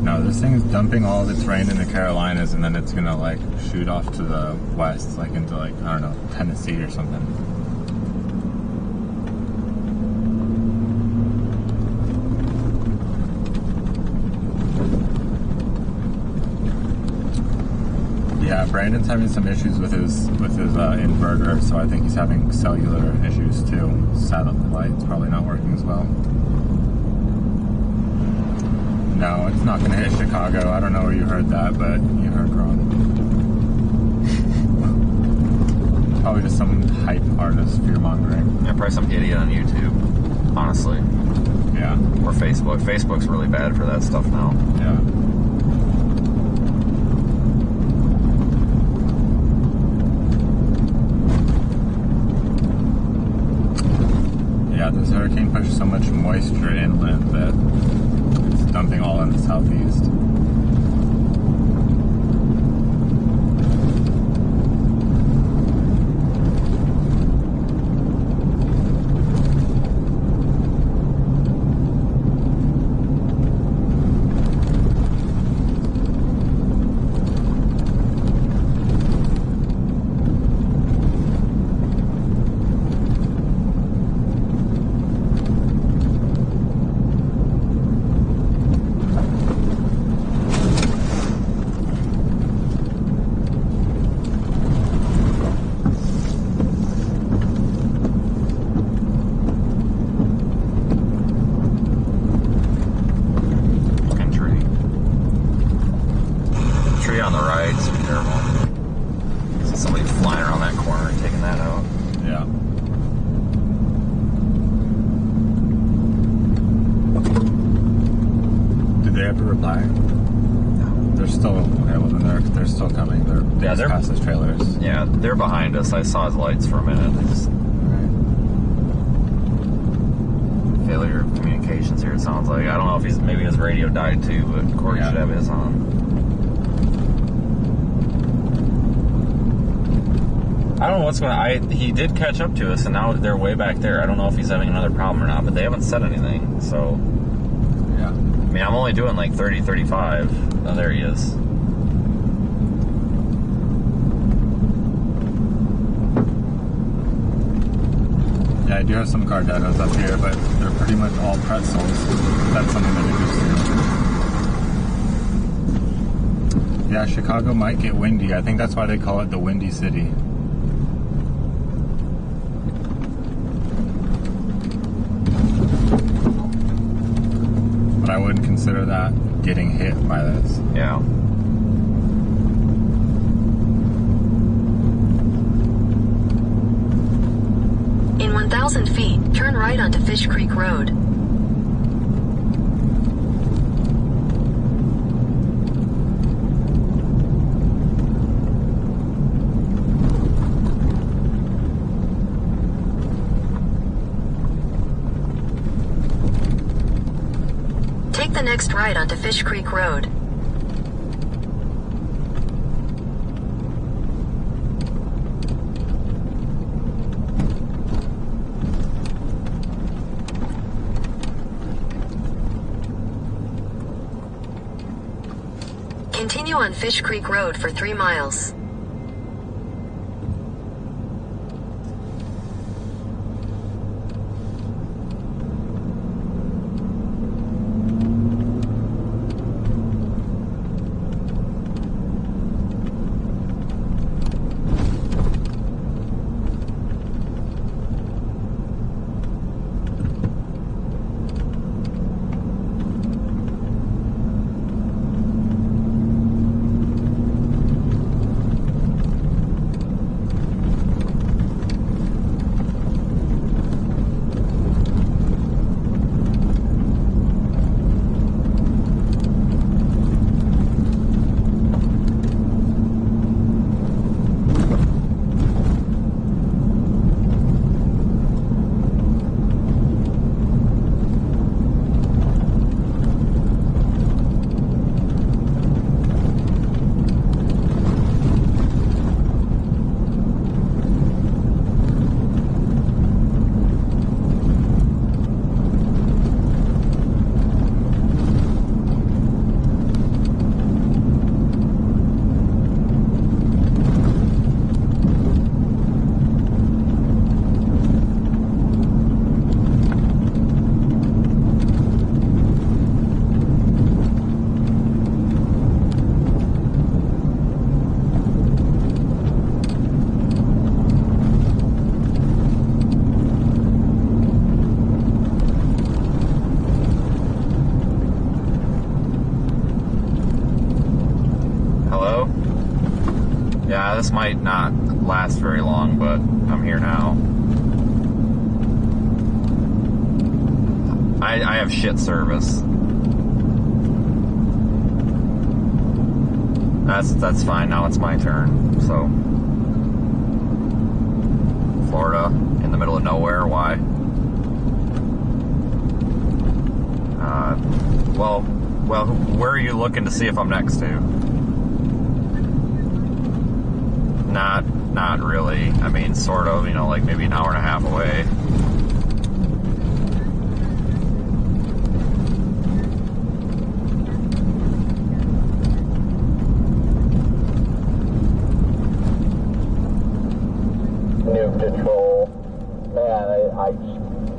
No, this thing is dumping all of its rain in the Carolinas and then it's going to like shoot off to the west, like into like, I don't know, Tennessee or something. Yeah, Brandon's having some issues with his inverter, so I think he's having cellular issues too. Satellite's probably not working as well. No, it's not going to hit Chicago. I don't know where you heard that, but you heard wrong. It's probably just some hype artist fear-mongering. Yeah, probably some idiot on YouTube, honestly. Yeah. Or Facebook. Facebook's really bad for that stuff now. Yeah. This hurricane pushed so much moisture inland that it's dumping all in the southeast. out. Yeah. Did they ever reply? No. They're still okay. Well, then they're still coming. They're past those trailers. Yeah, they're behind us. I saw his lights for a minute. They just failure of communications here. It sounds like. I don't know if maybe his radio died too, but Corey should have his on. I don't know what's going on. He did catch up to us, and now they're way back there. I don't know if he's having another problem or not, but they haven't said anything, so. Yeah. I mean, I'm only doing like 30, 35. Oh, there he is. Yeah, I do have some Cardanos up here, but they're pretty much all pretzels. That's something that interests you. Yeah, Chicago might get windy. I think that's why they call it the Windy City. But I wouldn't consider that getting hit by this. Yeah. In 1,000 feet, turn right onto Fish Creek Road. Take the next right onto Fish Creek Road. Continue on Fish Creek Road for 3 miles. Yeah, this might not last very long, but I'm here now. I have shit service. That's fine. Now it's my turn. So, Florida, in the middle of nowhere. Why? Well, where are you looking to see if I'm next to? Not really. I mean, sort of. You know, like maybe an hour and a half away. New control. Man, I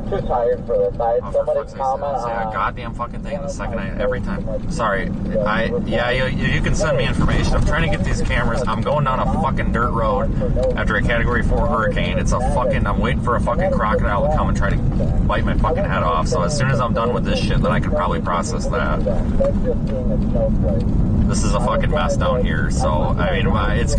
Too tired for this. I had Oh, for somebody fuck's sake, comment say that on... goddamn fucking thing the second every time. Sorry, you can send me information. I'm trying to get these cameras. I'm going down a fucking dirt road after a Category 4 hurricane. I'm waiting for a fucking crocodile to come and try to bite my fucking head off. So as soon as I'm done with this shit, then I can probably process that. This is a fucking mess down here. So, I mean, it's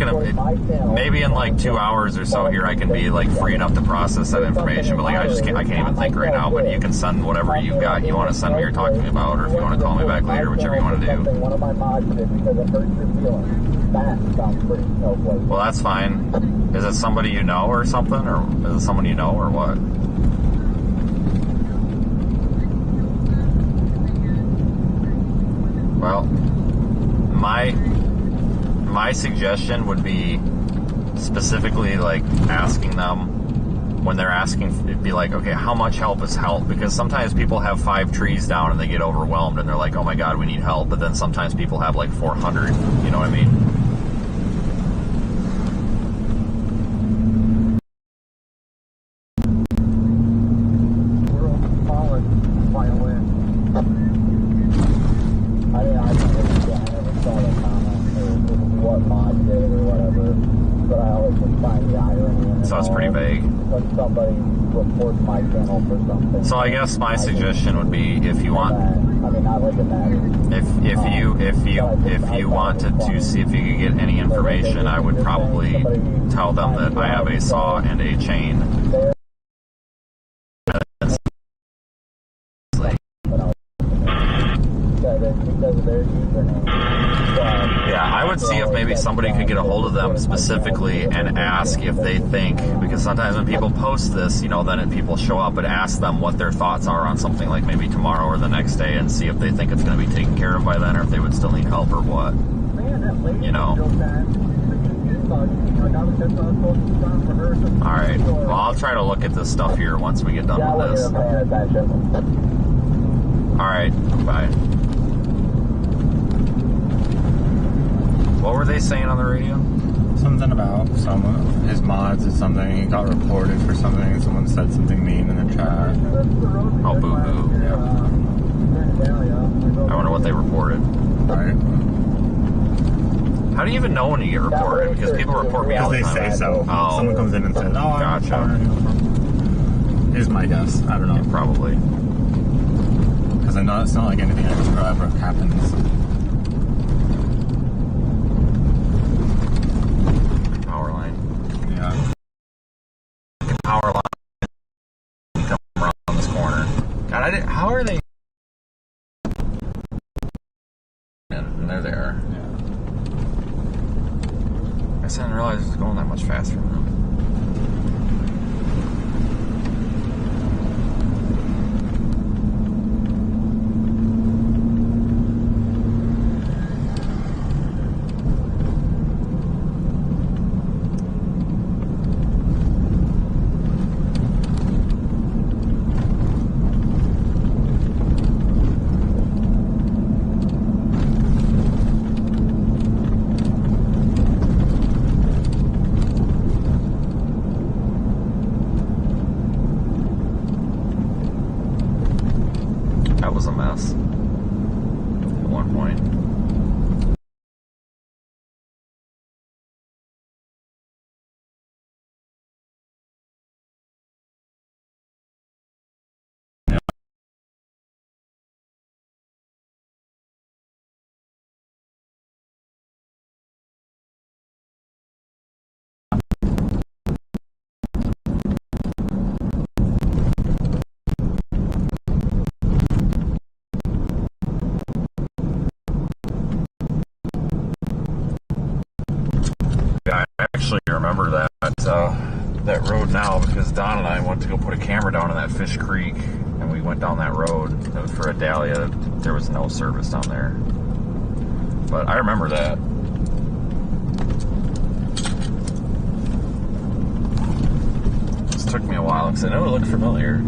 maybe in like 2 hours or so here I can be like free enough to process that information. But like, I can't even think right now. But you can send whatever you got, you want to send me or talk to me about, or if you want to call me back later, whichever you want to do. One of my mods did because it hurts your feelings. That sounds pretty snowflake. Well, that's fine. Is it somebody you know or something? Or is it someone you know or what? Well, my suggestion would be specifically like asking them when they're asking, it'd be like, okay, how much help is help? Because sometimes people have 5 trees down and they get overwhelmed and they're like, oh my god, we need help. But then sometimes people have like 400. You know what I mean? We're falling by a wind. I never saw the comment or what mod did or whatever, but I always just find the irony in it. So it's pretty vague. When somebody reports my channel for something. So I guess my suggestion would be, if you want, I mean, not like it matters. if you wanted to see if you could get any information, I would probably tell them that I have a saw and a chain. Yeah, I would see if maybe somebody could get a hold of them specifically and ask if they think, because sometimes when people post this, you know, then people show up, but ask them what their thoughts are on something like maybe tomorrow or the next day and see if they think it's going to be taken care of by then or if they would still need help or what. You know. Alright, well, I'll try to look at this stuff here once we get done with this. Alright, bye. What were they saying on the radio? Something about his mods did something. He got reported for something. Someone said something mean in the chat. Oh, boo-hoo. Yeah. I wonder what they reported. Right. How do you even know when you get reported? Because people report me all the Because time. they say so. Oh. Someone comes in and says, "Oh, Gotcha. Is my guess. I don't know. Yeah, probably. Because I know it's not like anything extra ever happens. Power line. Yeah. Power line. Come around this corner. God, how are they? And there they are. Yeah. I didn't realize it was going that much faster than them. That was a mess at one point. Yeah, I actually remember that road now because Don and I went to go put a camera down in that Fish Creek, and we went down that road. It was for a Dahlia. There was no service down there, but I remember that. This took me a while because I know it looked familiar.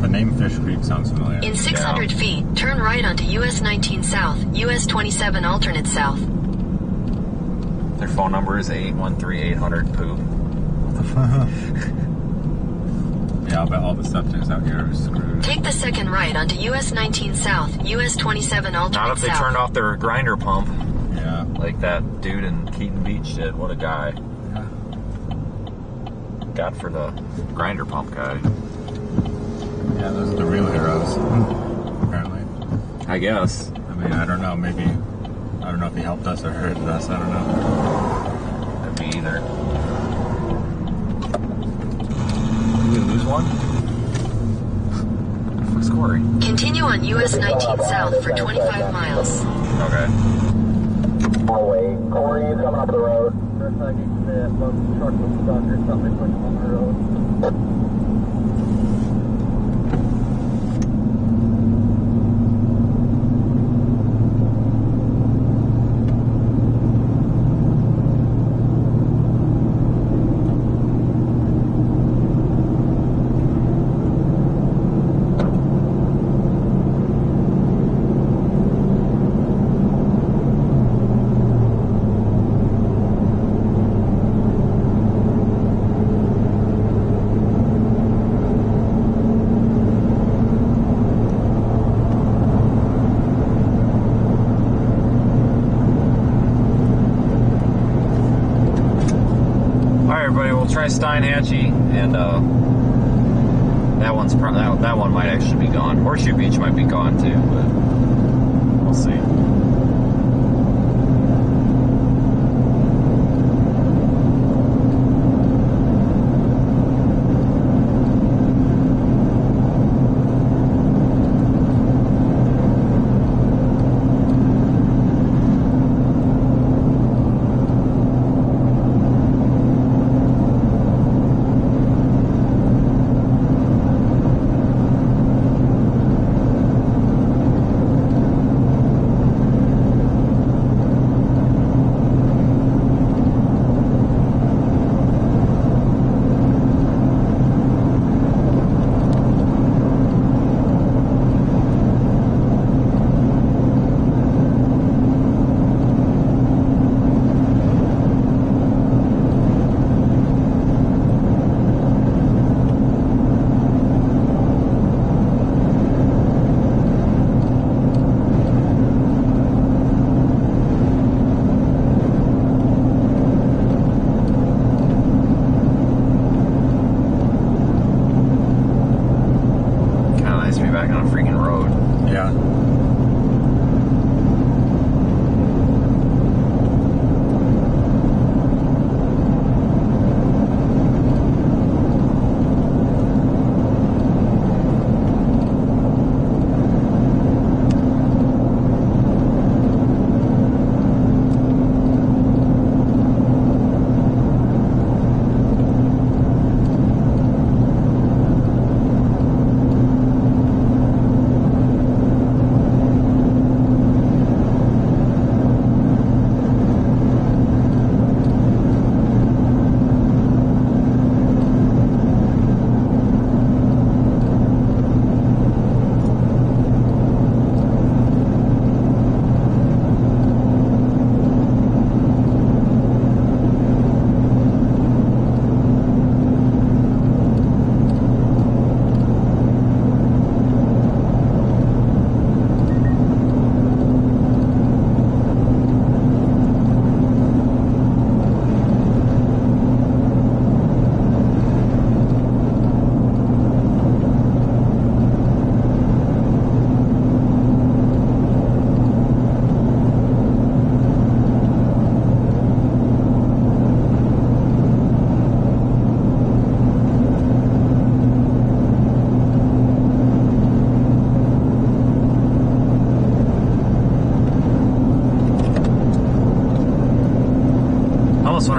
The name Fish Creek sounds familiar. In 600 feet, turn right onto US 19 South, US 27 alternate south. Their phone number is 813-800-POOP. Yeah, I'll bet all the subjects out here are screwed. Take the second right onto US 19 South, US 27 alternate Not if they south. turned off their grinder pump, Yeah. like that dude in Keaton Beach did. What a guy. Yeah. God for the grinder pump guy. Yeah, those are the real heroes, apparently. I guess. I mean, I don't know, maybe, I don't know if he helped us or hurted us, I don't know. Could be either. Did we lose one? What's Corey? Continue on US 19 South for 25 miles. Okay. I'll wait. Corey, you coming up the road? For a second, the truck was stuck or something, push him on the road. Try Steinhatchee, and that one's that one might actually be gone. Horseshoe Beach might be gone too, but we'll see.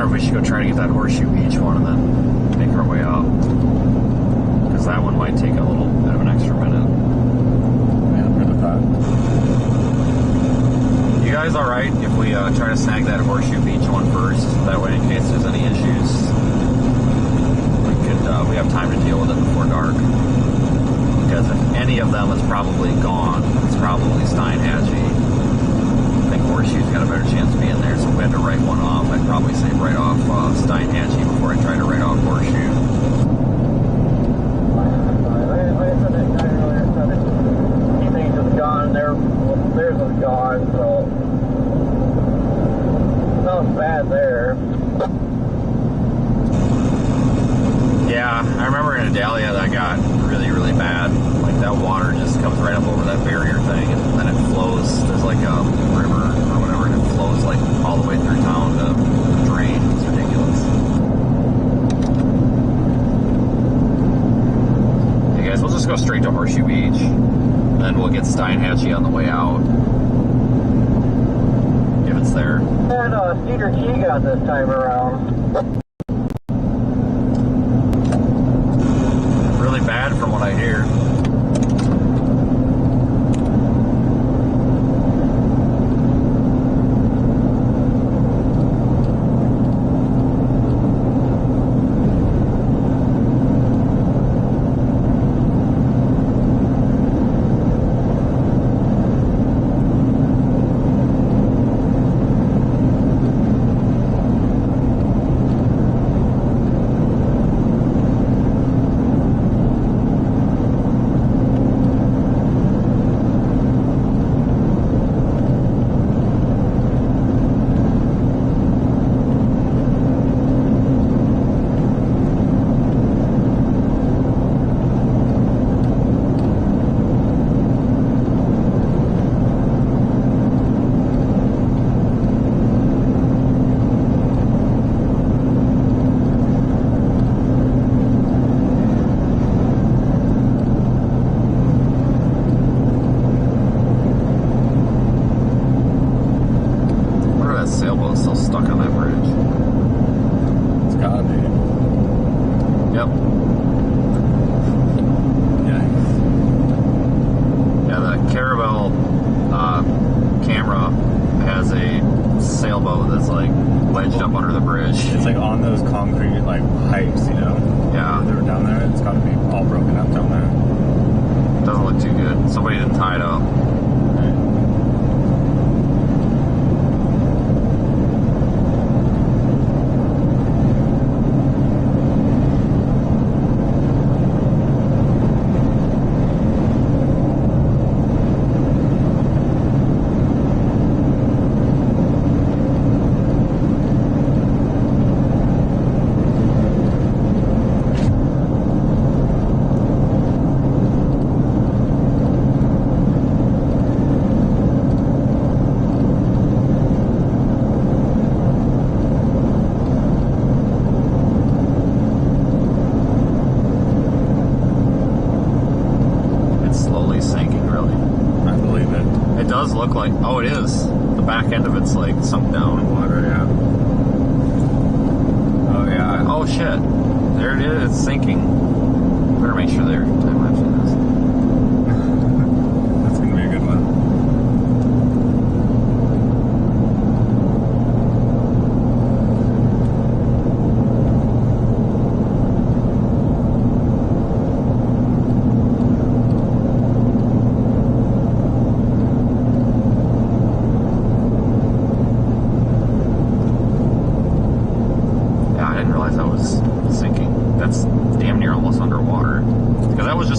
We should go try to get that Horseshoe Beach one and then make our way out. Because that one might take a little bit of an extra minute. Yeah, I'm good with that. You guys alright if we try to snag that Horseshoe Beach one first? That way, in case there's any issues, we have time to deal with it before dark. Because if any of them is probably gone, it's probably Steinhatchee. I think Horseshoe's got a better chance of being there, so if we had to write one off, I'd probably say write off Steinhatchee before I try to write off Horseshoe. Yeah, I remember in Adalia that got really, really bad. Like that water just comes right up over that barrier thing, and then it flows. There's like a river or whatever, and it flows like all the way through town to drain. It's ridiculous. Hey guys, we'll just go straight to Horseshoe Beach, and then we'll get Steinhatchee on the way out. If it's there. And Cedar Key got this time around. Really bad from what I hear. Sailboat's still stuck on that bridge. It's gotta be. Yep. Yikes. Yeah, the Caravelle camera has a sailboat that's like wedged up under the bridge. It's like on those concrete like pipes, you know? Yeah. They're down there. It's gotta be all broken up down there. Doesn't look too good. Somebody didn't tie it up. It does look like, oh, it is. The back end of it's like sunk down in water, yeah. Oh, yeah. Oh, shit. There it is. It's sinking. Better make sure they're time-lapsing this. That's gonna be a good one.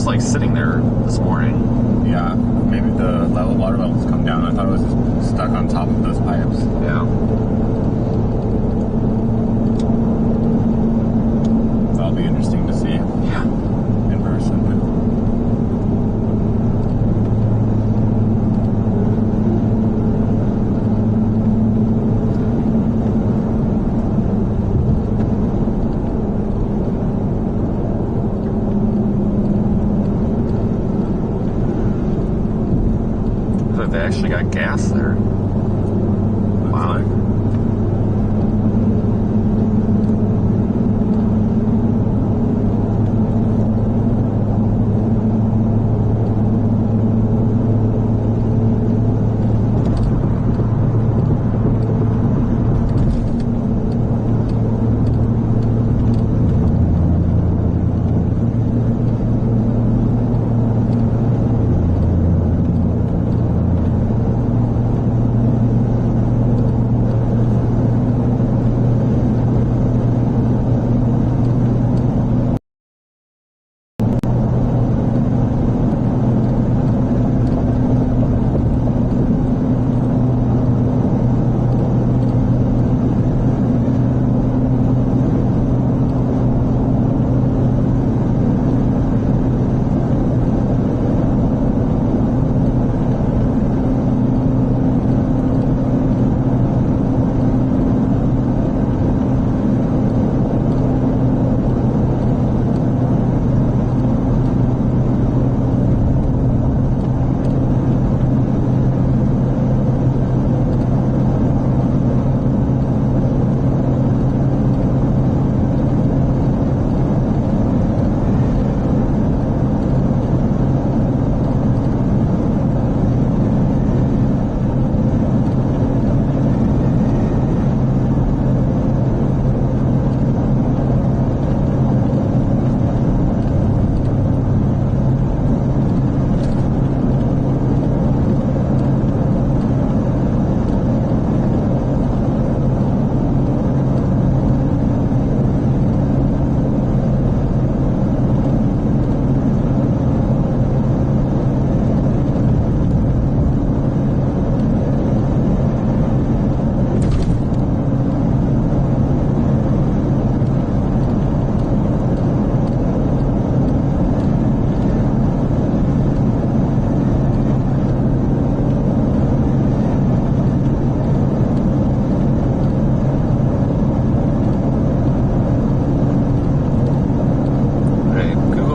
Like sitting there this morning. Yeah, maybe the water level's come down. I thought it was just stuck on top of those pipes. Yeah. That'll be interesting to see. Yeah. In person. They actually got gas there. Wow.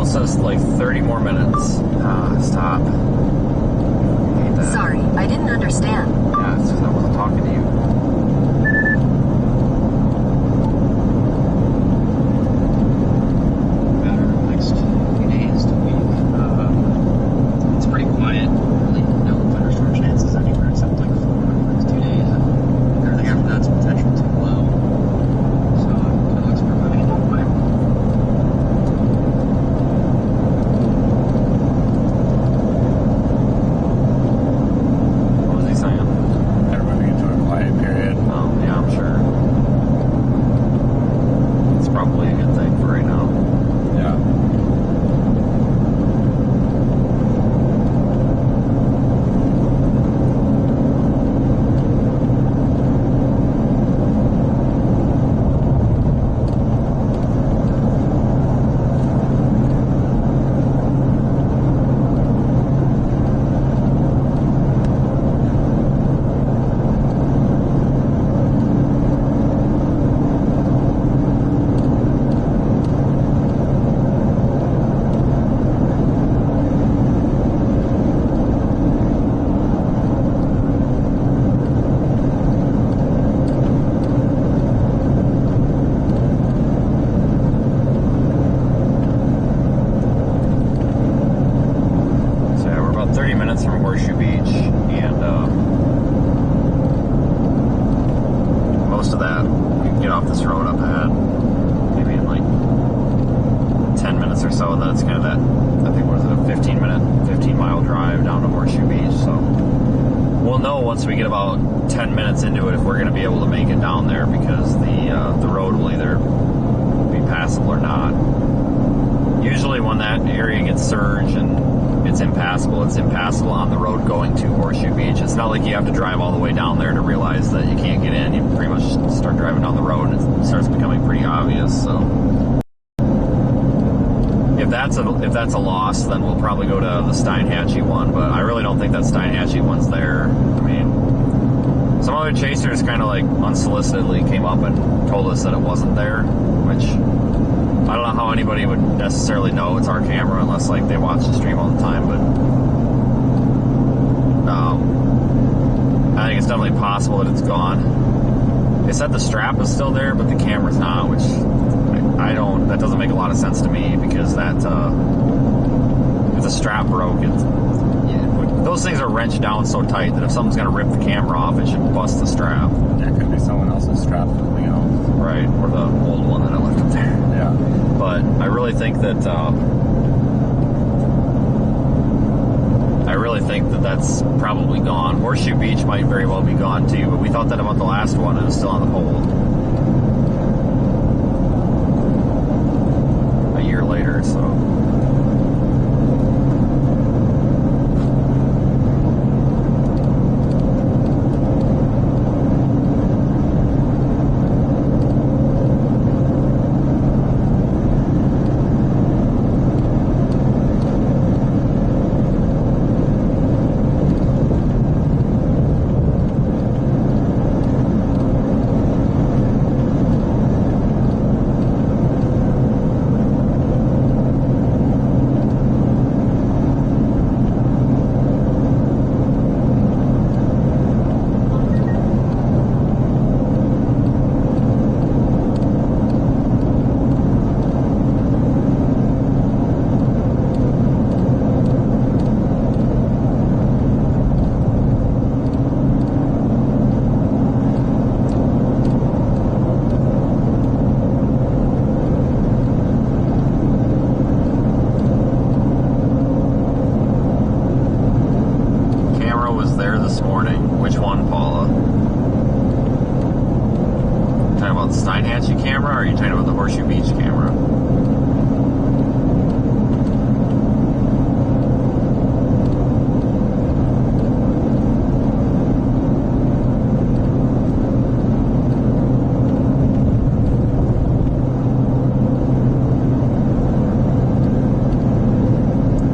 still says like 30 more minutes. Stop. I hate that. Sorry, I didn't understand. Yeah, it's because I wasn't talking to you. Better next few days to week. It's pretty quiet. Really no thunderstorm chances anywhere except like Florida for the next 2 days. And everything after that's potential too low. So it looks pretty quiet. What was he saying? They're moving into a quiet period. Oh, yeah, I'm sure. It's probably a good thing for right now. Yeah. So yeah, we're about 30 minutes from Horseshoe Beach, and most of that we can get off this road up ahead, maybe in like 10 minutes or so, and then it's kind of that, I think, what is it, a 15 mile drive down to Horseshoe Beach. So we'll know once we get about 10 minutes into it if we're going to be able to make it down there, because the road will either be passable or not. Usually when that area gets surged and it's impassable on the road going to Horseshoe Beach. It's not like you have to drive all the way down there to realize that you can't get in. You pretty much start driving down the road and it starts becoming pretty obvious. So if that's a loss, then we'll probably go to the Steinhatchee one, but I really don't think that Steinhatchee one's there. I mean, some other chasers kind of like unsolicitedly came up and told us that it wasn't there, which I don't know how anybody would necessarily know it's our camera unless like they watch the stream all the time, but I think it's definitely possible that it's gone. They said the strap is still there, but the camera's not, which that doesn't make a lot of sense to me, because that if the strap broke, those things are wrenched down so tight that if someone's going to rip the camera off, it should bust the strap. Yeah, it could be someone else's strap or something else. Right, or the old one that I left up there. Yeah. But I really think that that's probably gone. Horseshoe Beach might very well be gone too, but we thought that about the last one and it was still on the hold. A year later, so. Steinhatchee camera, or are you talking about the Horseshoe Beach camera?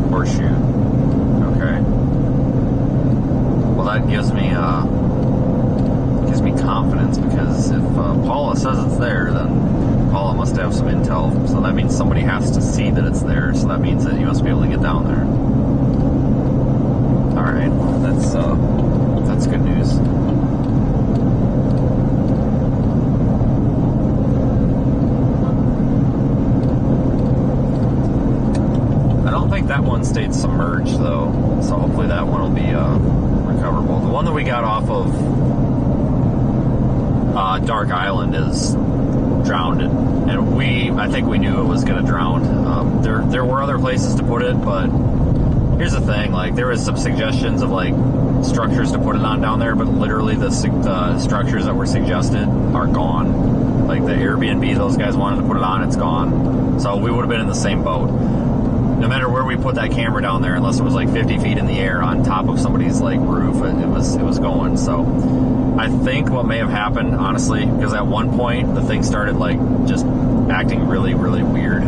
Horseshoe. Okay. Well, that gives me confidence, because if Paula says it's there, then Paula must have some intel, so that means somebody has to see that it's there. so that means that you must be able to get down there. All right, well, that's good news. I don't think that one stayed submerged though, so hopefully that one will be recoverable. The one that we got off of Dark Island is drowned, and I think we knew it was going to drown. There were other places to put it, but here's the thing: like there was some suggestions of like structures to put it on down there, but literally the structures that were suggested are gone. Like the Airbnb those guys wanted to put it on, it's gone. So we would have been in the same boat. No matter where we put that camera down there, unless it was like 50 feet in the air on top of somebody's like roof, it was going. So I think what may have happened, honestly, because at one point the thing started like just acting really, really weird.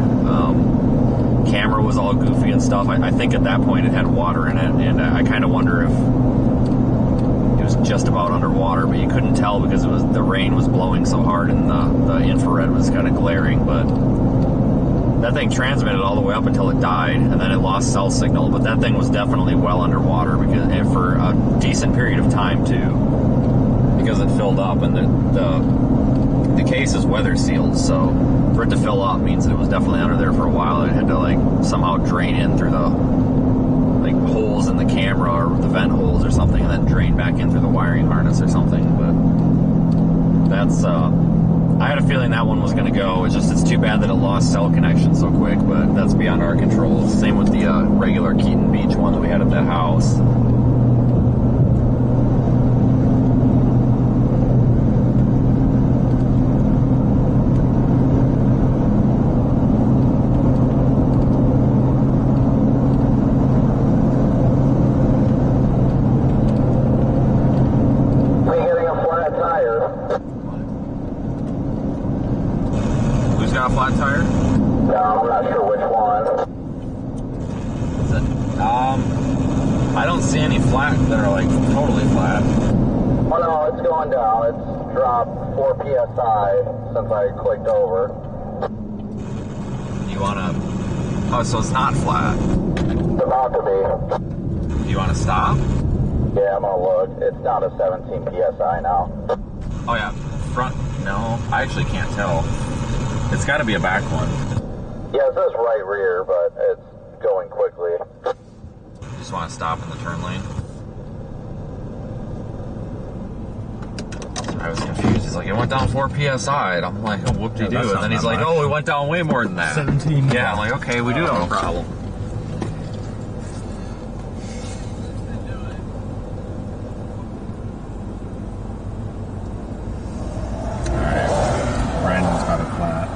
Camera was all goofy and stuff. I think at that point it had water in it, and I kind of wonder if it was just about underwater, but you couldn't tell because the rain was blowing so hard and the infrared was kind of glaring. But that thing transmitted all the way up until it died, and then it lost cell signal. But that thing was definitely well underwater and for a decent period of time too, because it filled up, and the case is weather sealed. So for it to fill up means that it was definitely under there for a while. It had to like somehow drain in through the like holes in the camera or the vent holes or something, and then drain back in through the wiring harness or something. But that's I had a feeling that one was going to go. It's too bad that it lost cell connection so quick, but that's beyond our control. Same with the regular Keaton Beach one that we had at that house. Flat tire? No, I'm not sure which one. Is it? I don't see any flat that are like totally flat. Oh no, it's going down. It's dropped 4 psi since I clicked over. You wanna? Oh, so it's not flat. It's about to be. Do you want to stop? Yeah, I'm gonna look. It's down to 17 psi now. Oh yeah, front. No, I actually can't tell. It's got to be a back one. Yeah, it says right rear, but it's going quickly. You just want to stop in the turn lane. So I was confused. He's like, it went down 4 psi. And I'm like, oh, whoop-de-doo. Yeah, and then he's like, much. oh, it went down way more than that. 17. Yeah, I'm like, okay, we do have a problem. Brandon's got it flat.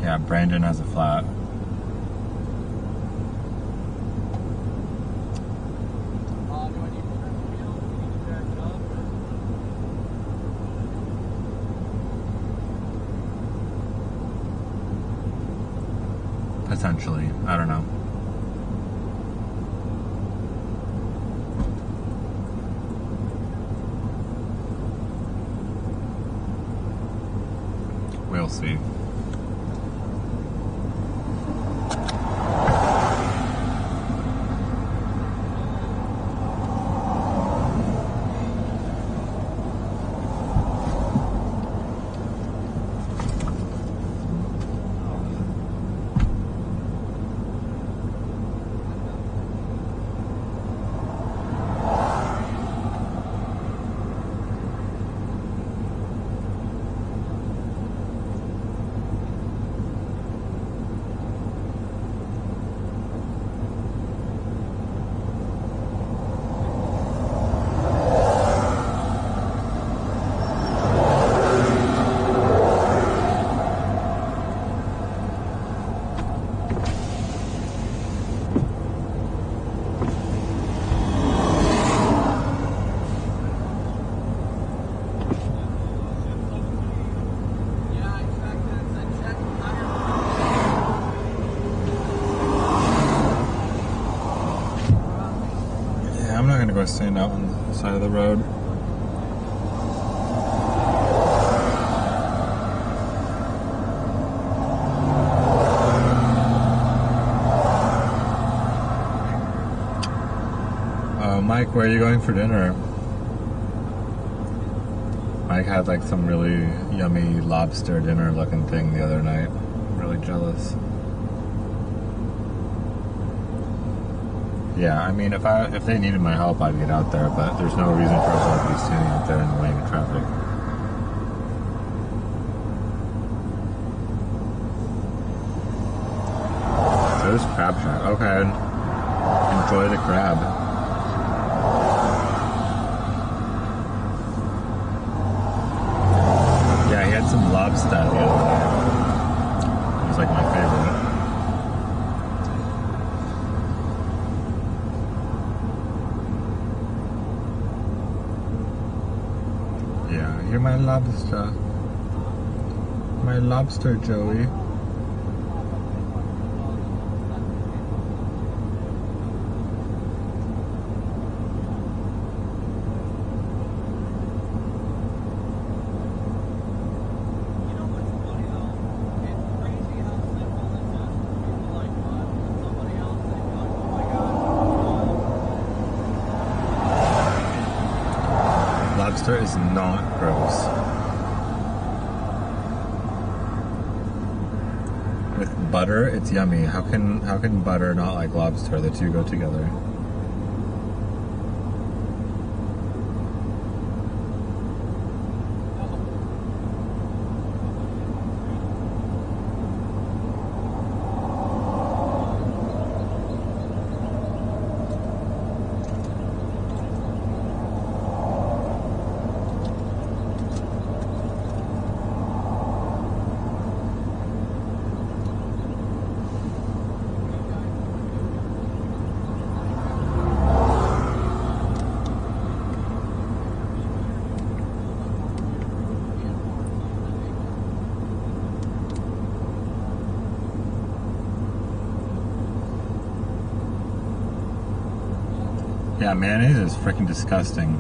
Yeah, Brandon has a flat. Do I need to turn the wheel? Do we need to jack it up? Potentially. I don't know. We'll see. people are sitting out on the side of the road. Mike, where are you going for dinner? Mike had like some really yummy lobster dinner looking thing the other night. I'm really jealous. Yeah, I mean, if they needed my help, I'd get out there, but there's no reason for us all to be standing out there in the lane of traffic. So this crab shack. Okay. Enjoy the crab. Yeah, he had some lobster the other day. It was like my favorite. Yeah, you're my lobster. My lobster, Joey. Lobster is not gross. With butter, it's yummy. How can butter not like lobster? The two go together. Yeah, mayonnaise is freaking disgusting.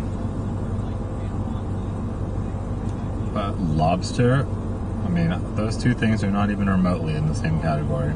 But lobster, I mean, those two things are not even remotely in the same category.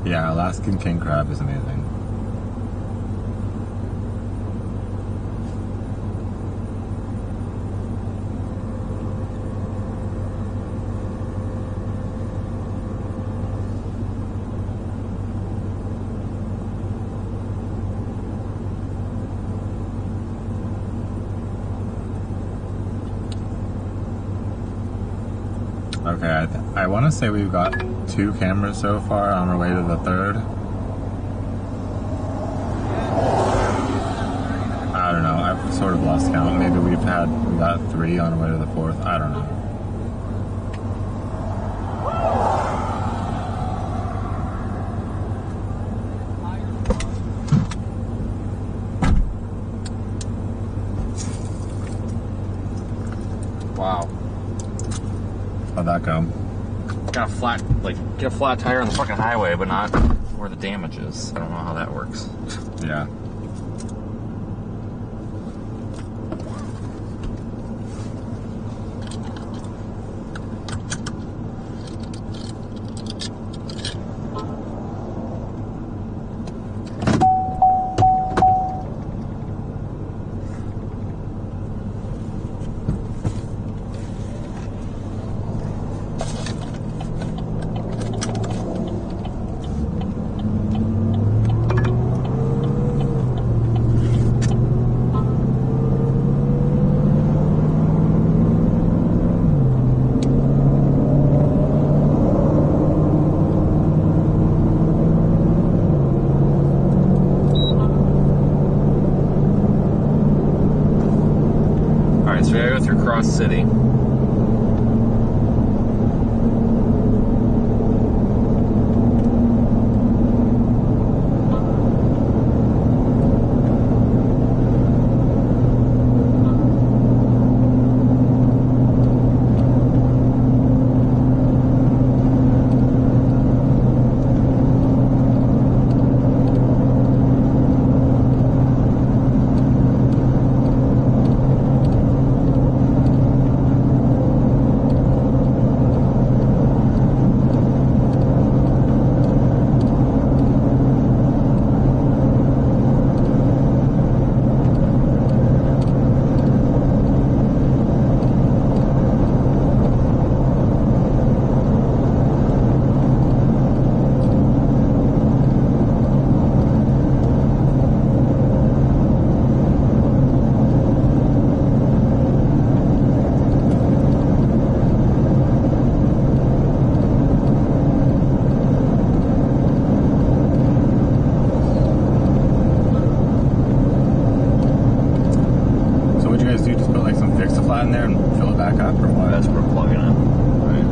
Yeah, Alaskan king crab is amazing. Okay, I want to say we've got 2 cameras so far on our way to the 3rd. I don't know, I've sort of lost count. Maybe we got 3 on our way to the 4th. I don't know. Wow. How'd that go? Got get a flat tire on the fucking highway, but not where the damage is. I don't know how that works. Yeah. fill it back up or what? That's for plugging in. Right.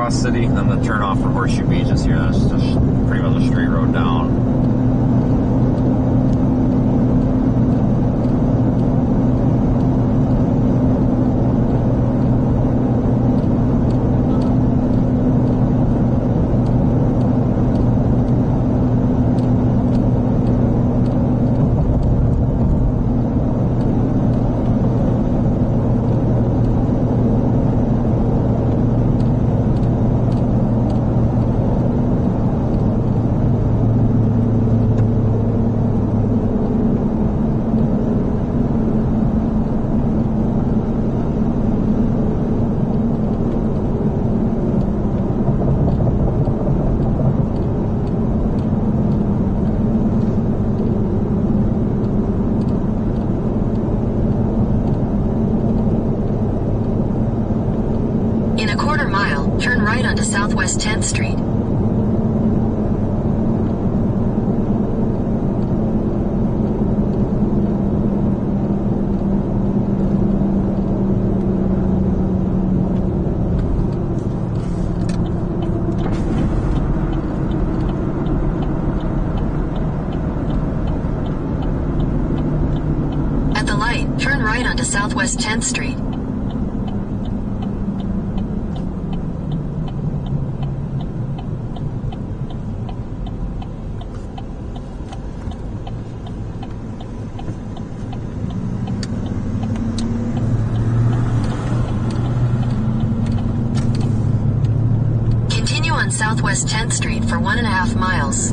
City, then the turn off for Horseshoe Beach is here. That's just pretty much a straight road down. Turn right onto Southwest 10th Street. At the light, turn right onto Southwest 10th Street. On Southwest 10th Street for 1.5 miles.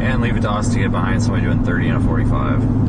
And leave it to us to get behind somebody doing 30 and a 45.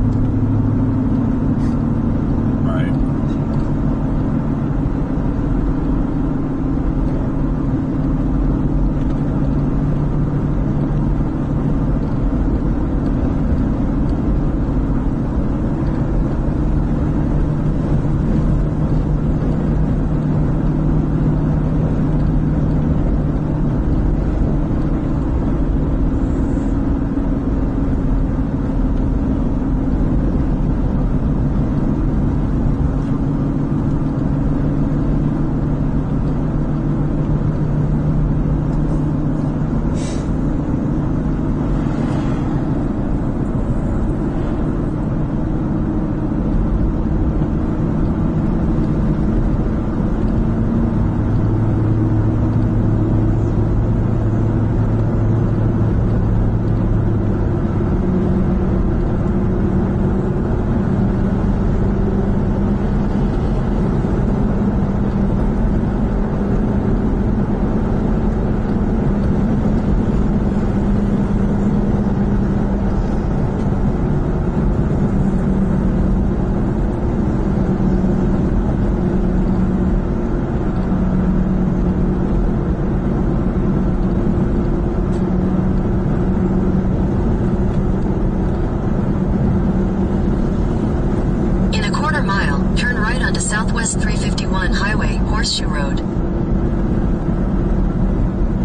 Southwest 351 Highway, Horseshoe Road.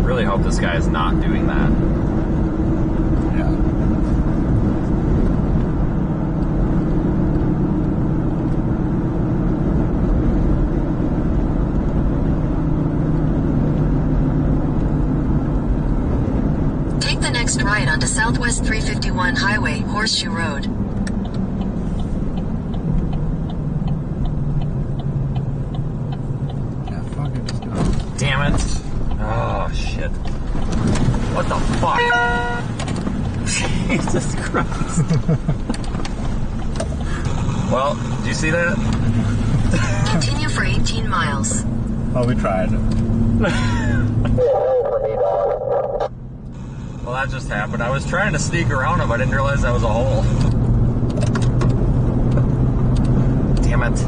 Really hope this guy is not doing that. Yeah. Take the next right onto Southwest 351 Highway, Horseshoe Road. Yeah, fuck it, just go. Damn it. Oh, shit. What the fuck? Jesus Christ. Well, did you see that? Continue for 18 miles. Oh, we tried. Well, that just happened. I was trying to sneak around him, I didn't realize that was a hole. Damn it.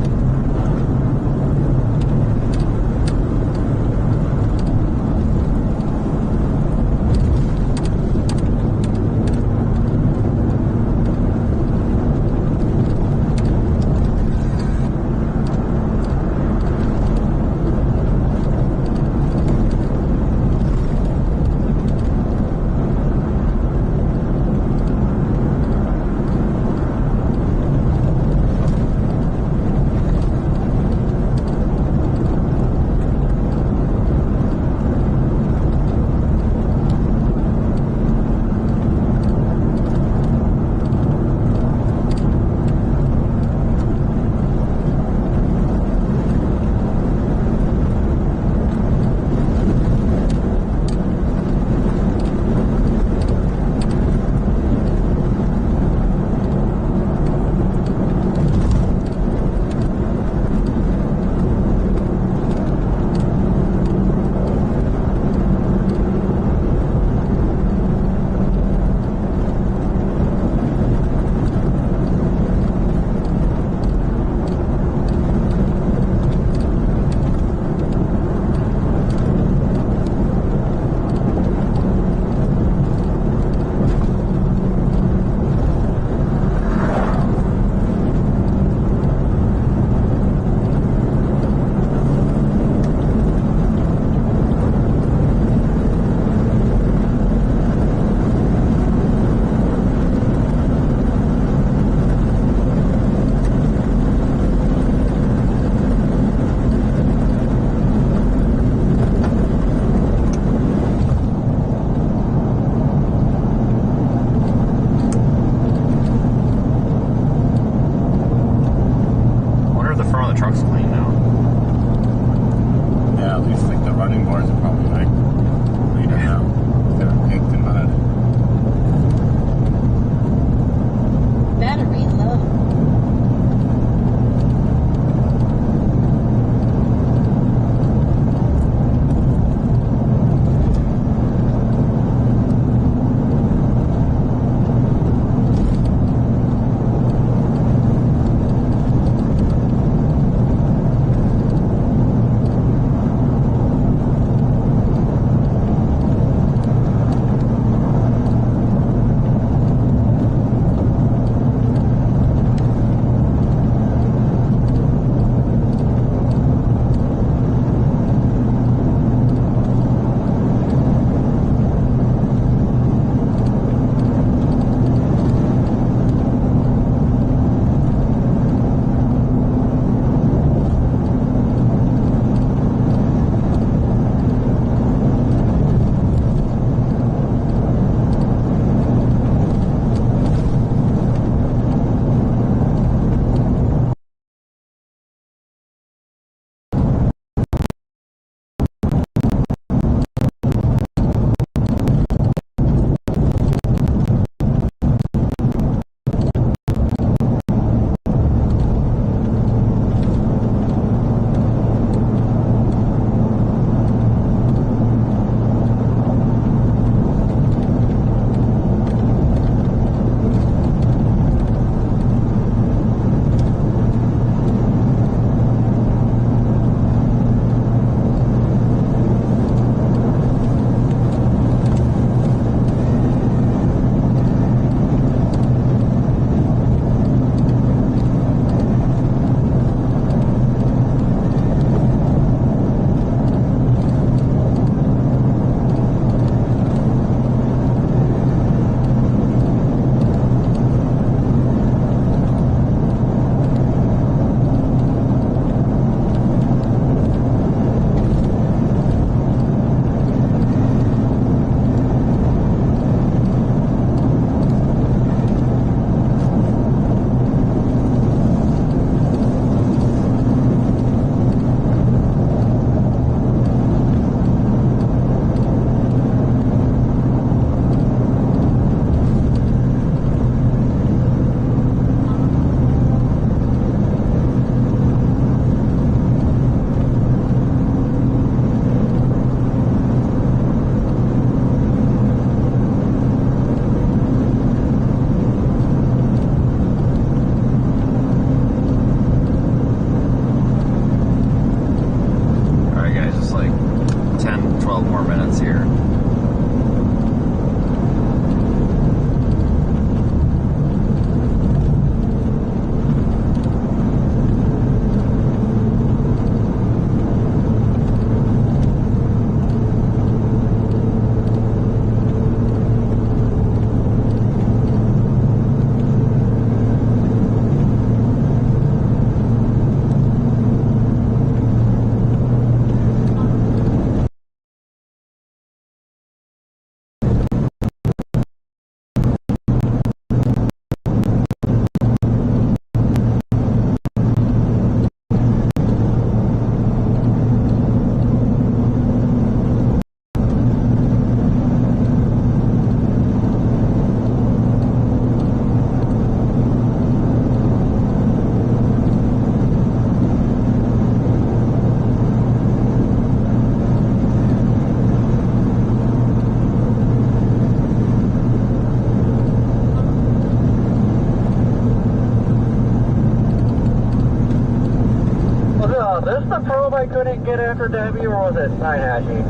get after Debbie, or was it Naihashi?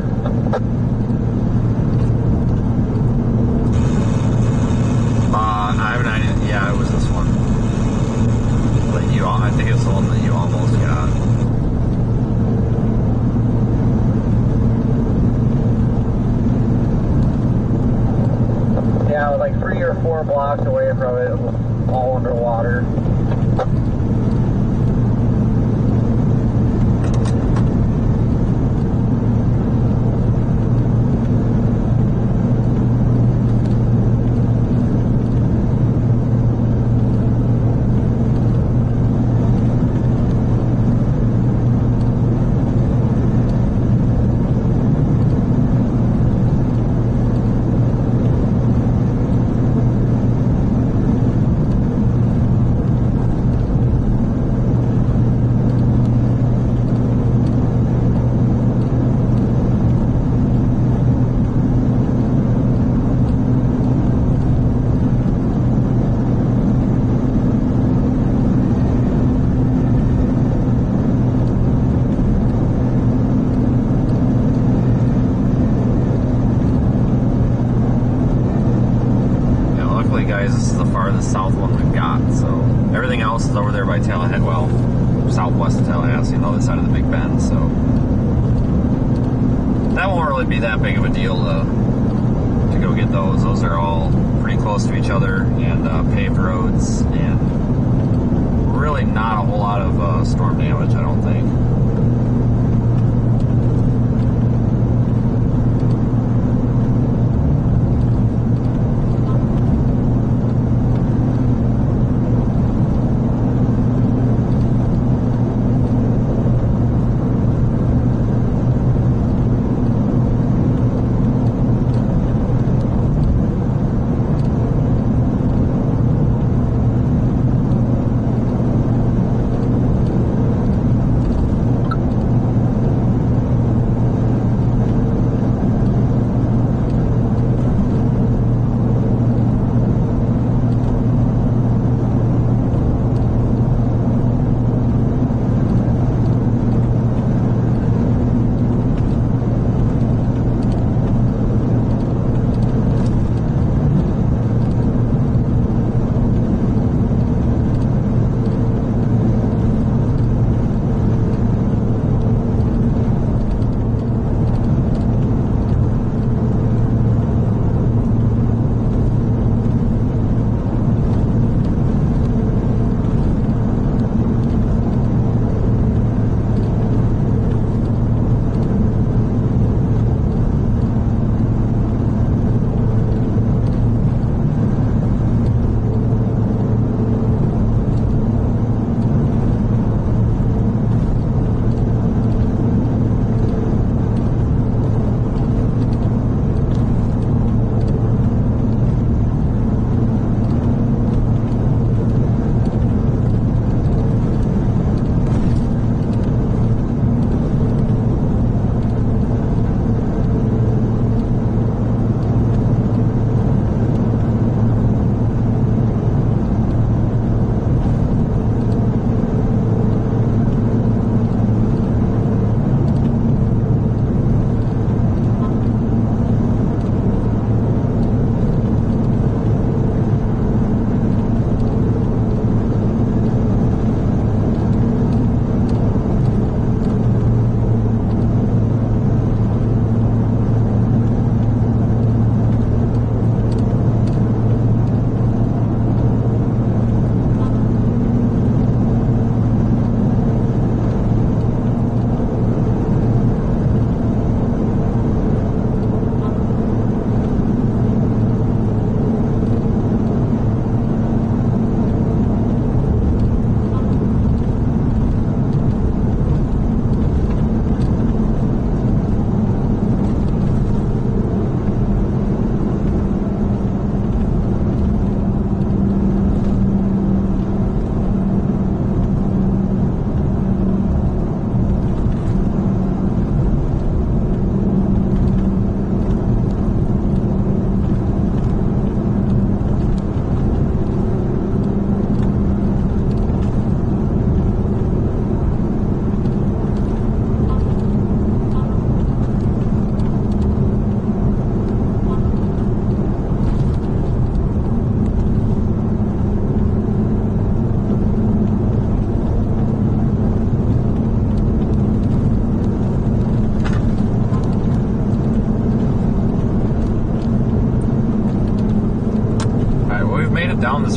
I have an idea. Yeah, it was this one. But you, I think it's the one that you almost got. Yeah, I was like 3 or 4 blocks away from it. It was all underwater. Guys, this is the farthest south one we've got, so everything else is over there by Tallahassee, well, southwest of Tallahassee, on the other side of the Big Bend, so that won't really be that big of a deal to go get those. Those are all pretty close to each other and paved roads, and really not a whole lot of storm damage, I don't think.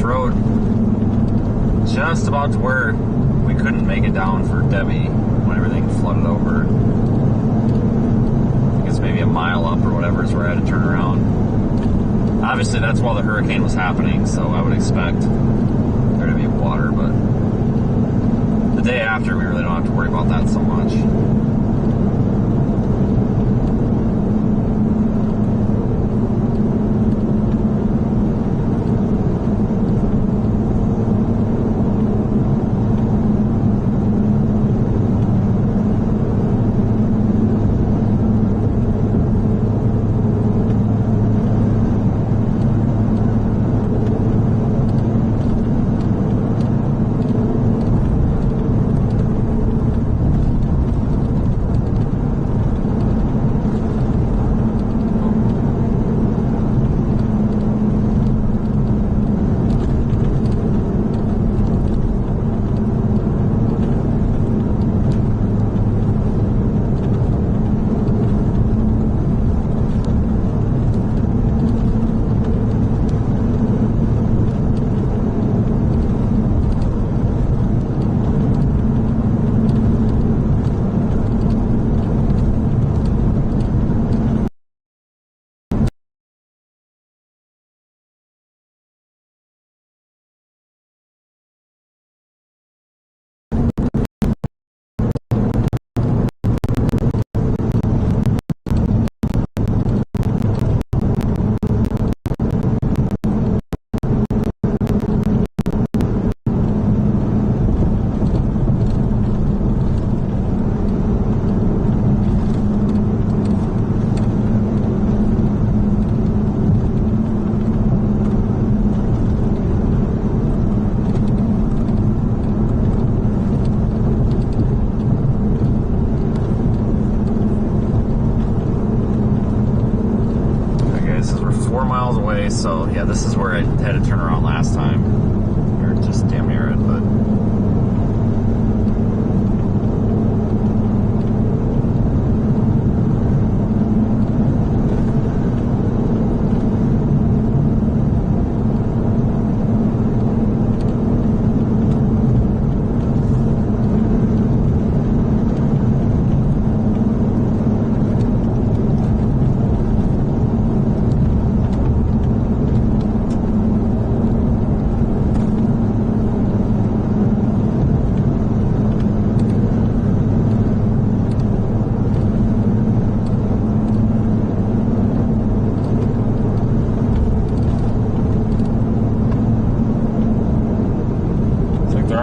road just about to where we couldn't make it down for Debbie when everything flooded over. I think it's maybe a mile up or whatever is where I had to turn around. Obviously, that's while the hurricane was happening, so I would expect there to be water, but the day after, we really don't have to worry about that so much. So yeah, this is where I had to turn around last time. Or just damn near it, but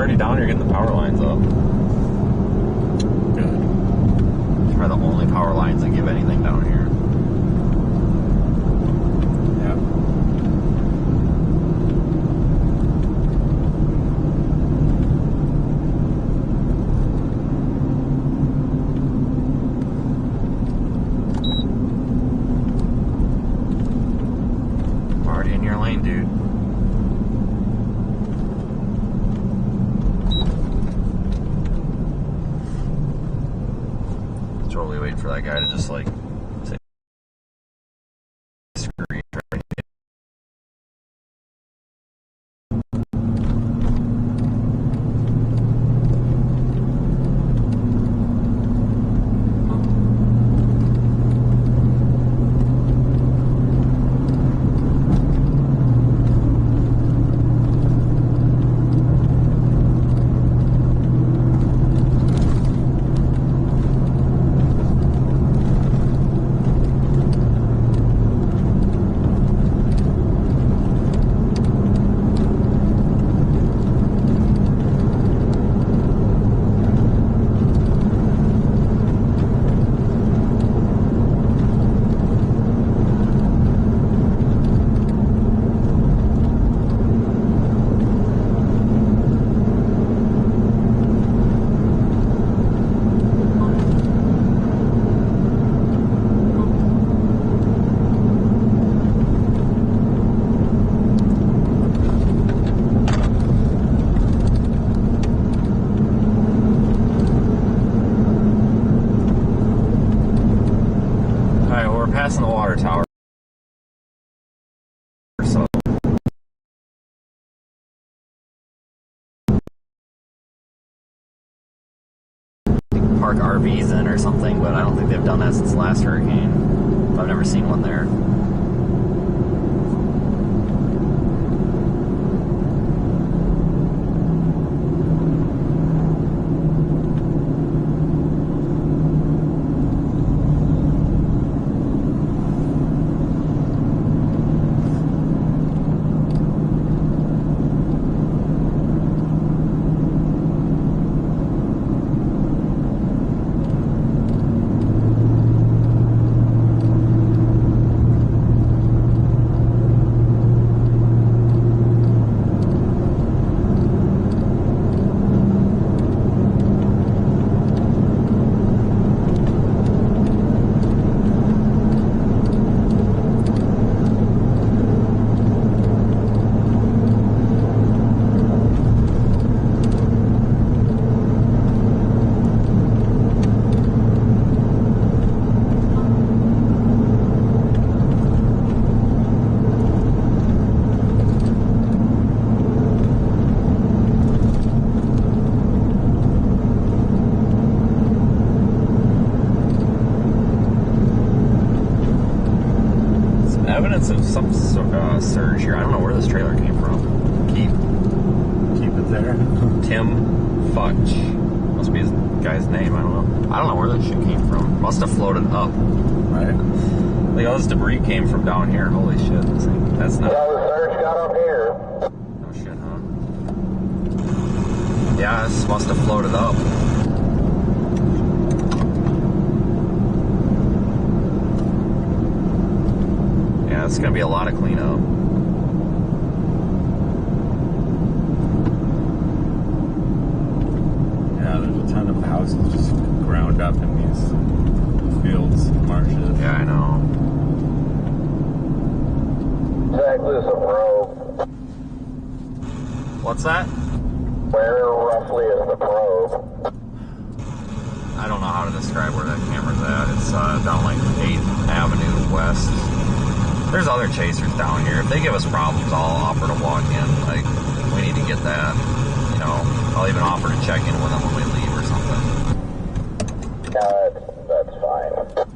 already down here getting the power lines up. Good. These are the only power lines that give anything down here. Yeah. I'm already in your lane, dude. Totally waiting for that guy to just like say scream. Passing the water tower. park RVs in or something, but I don't think they've done that since the last hurricane. I've never seen one there. Evidence of some surge here. I don't know where this trailer came from. Keep it there. Tim Fudge. Must be his guy's name. I don't know where this shit came from. Must have floated up. Right. Like all this debris came from down here. Holy shit. That's not. Yeah, the surge got up here. Oh shit, huh? Yeah, this must have floated up. Yeah, it's gonna be a lot of cleanup. Yeah, there's a ton of houses just ground up in these fields, marshes. Yeah, I know. Exactly some probe. What's that? Where roughly is the probe? I don't know how to describe where that camera's at. It's down like 8th Avenue West. There's other chasers down here. If they give us problems, I'll offer to walk in. Like, we need to get that. You know, I'll even offer to check in with them when we leave or something. That's fine.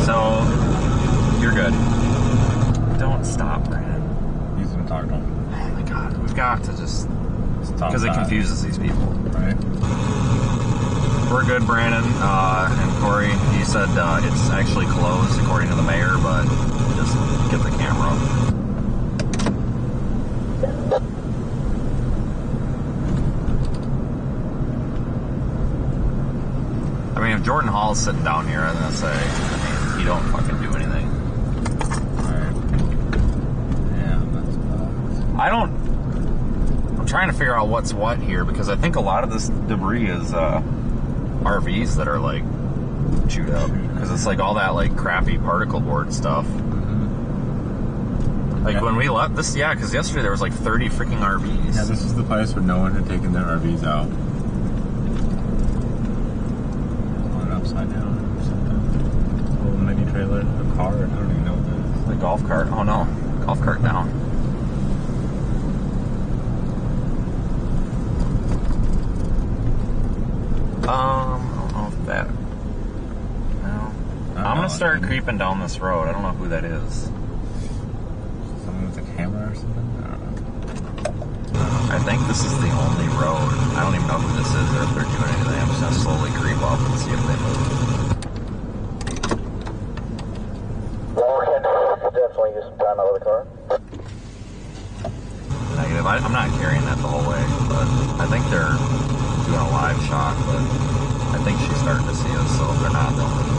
So, you're good. Don't stop, Brandon. He's been talking. Oh my god, we've got to just... Stop Because it that. confuses these people. Right. We're good, Brandon. And Corey, he said it's actually closed according to the mayor, but just get the camera up. I mean, if Jordan Hall's sitting down here, I'm gonna say, I mean, he don't fucking do anything. Right. Yeah, that's bugs. I'm trying to figure out what's what here, because I think a lot of this debris is RVs that are like chewed up, because it's like all that like crappy particle board stuff. Like when we left this, yeah, because yesterday there was like 30 freaking RVs. Yeah, this is the place where no one had taken their RVs out. One upside down or something. A little mini trailer, a car, I don't even know what it is. The golf cart. Oh no, golf cart down. I don't know if that. No. I'm gonna start creeping down this road. I don't know who that is. Someone with a camera or something? I don't know. I think this is the only road. I don't even know who this is or if they're doing anything. I'm just gonna slowly creep up and see if they move. Well, we can definitely use some time out of the car. Negative. I'm not carrying that the whole way, but I think they're doing a live shot, but I think she's starting to see us, so if they're not, they'll move.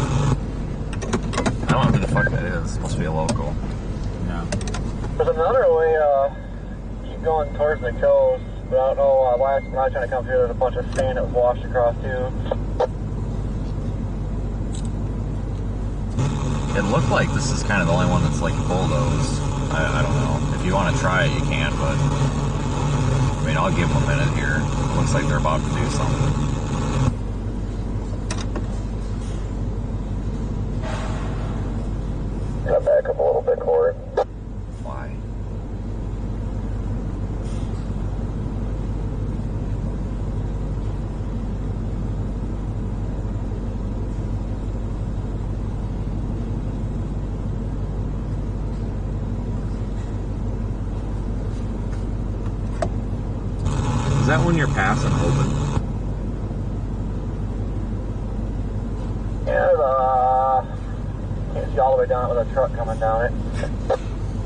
I don't know who the fuck that is. It's supposed to be a local. Yeah. There's another way, keep going towards the coast, but I don't know, last when I was trying to come through, there's a bunch of sand that was washed across too. It looked like this is kind of the only one that's like bulldozed. I don't know. If you want to try it, you can, but I mean, I'll give them a minute here. It looks like they're about to do something. Gotta back up a little bit, Corey. Why? Is that when you're passing open? Yeah, can't see all the way down it with a truck coming down it.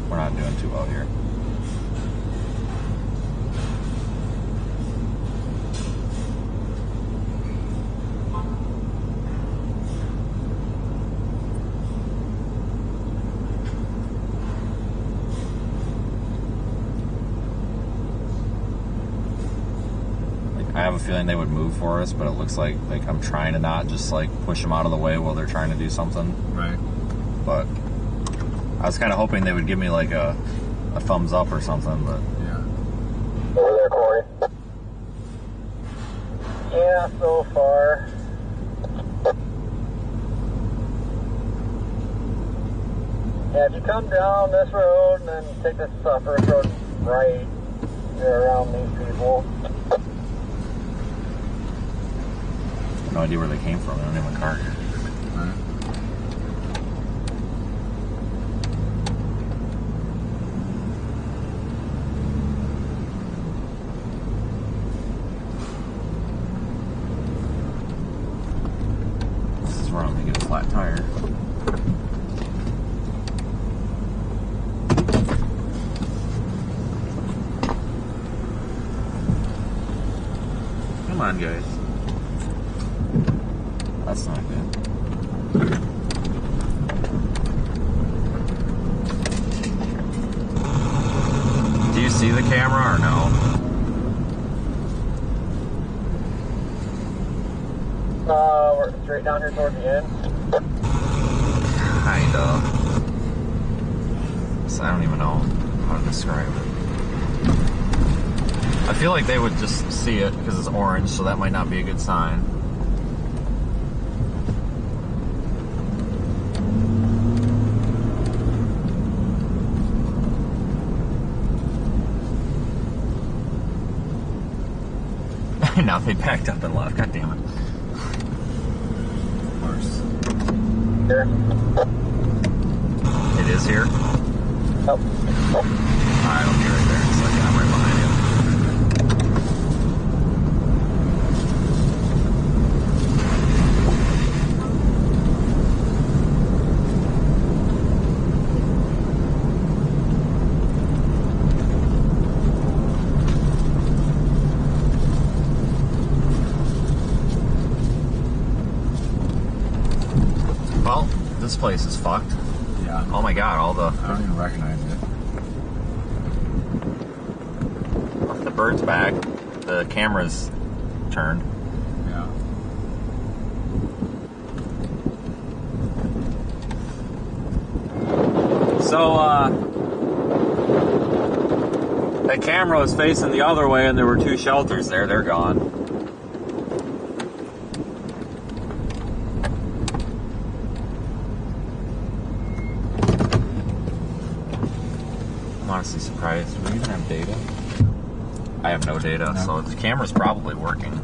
We're not doing too well here. I have a feeling they would move for us, but it looks like I'm trying to not just like push them out of the way while they're trying to do something. Right. But I was kind of hoping they would give me like a thumbs up or something, but Yeah. Over there, Corey. Yeah, so far. Yeah, if you come down this road and then take this first road right, you're around these people. no idea where they came from. They don't have a car here. Right. This is where I'm gonna get a flat tire. Come on, guys. That's not good. Do you see the camera or no? We're straight down here towards the end. Kinda. So I don't even know how to describe it. I feel like they would just see it because it's orange, so that might not be a good sign. Now they backed up and left. God damn it. Of course. Here. It is here? Oh. Alright, I'll be right there in a second. I'm right behind you. Well, this place is fucked. Yeah. Oh my god, all the I don't even recognize it. bird's back. The camera's turned. Yeah. So, that camera was facing the other way and there were two shelters there. They're gone. I'm honestly surprised. Do we even have data? I have no data, No. so the camera's probably working.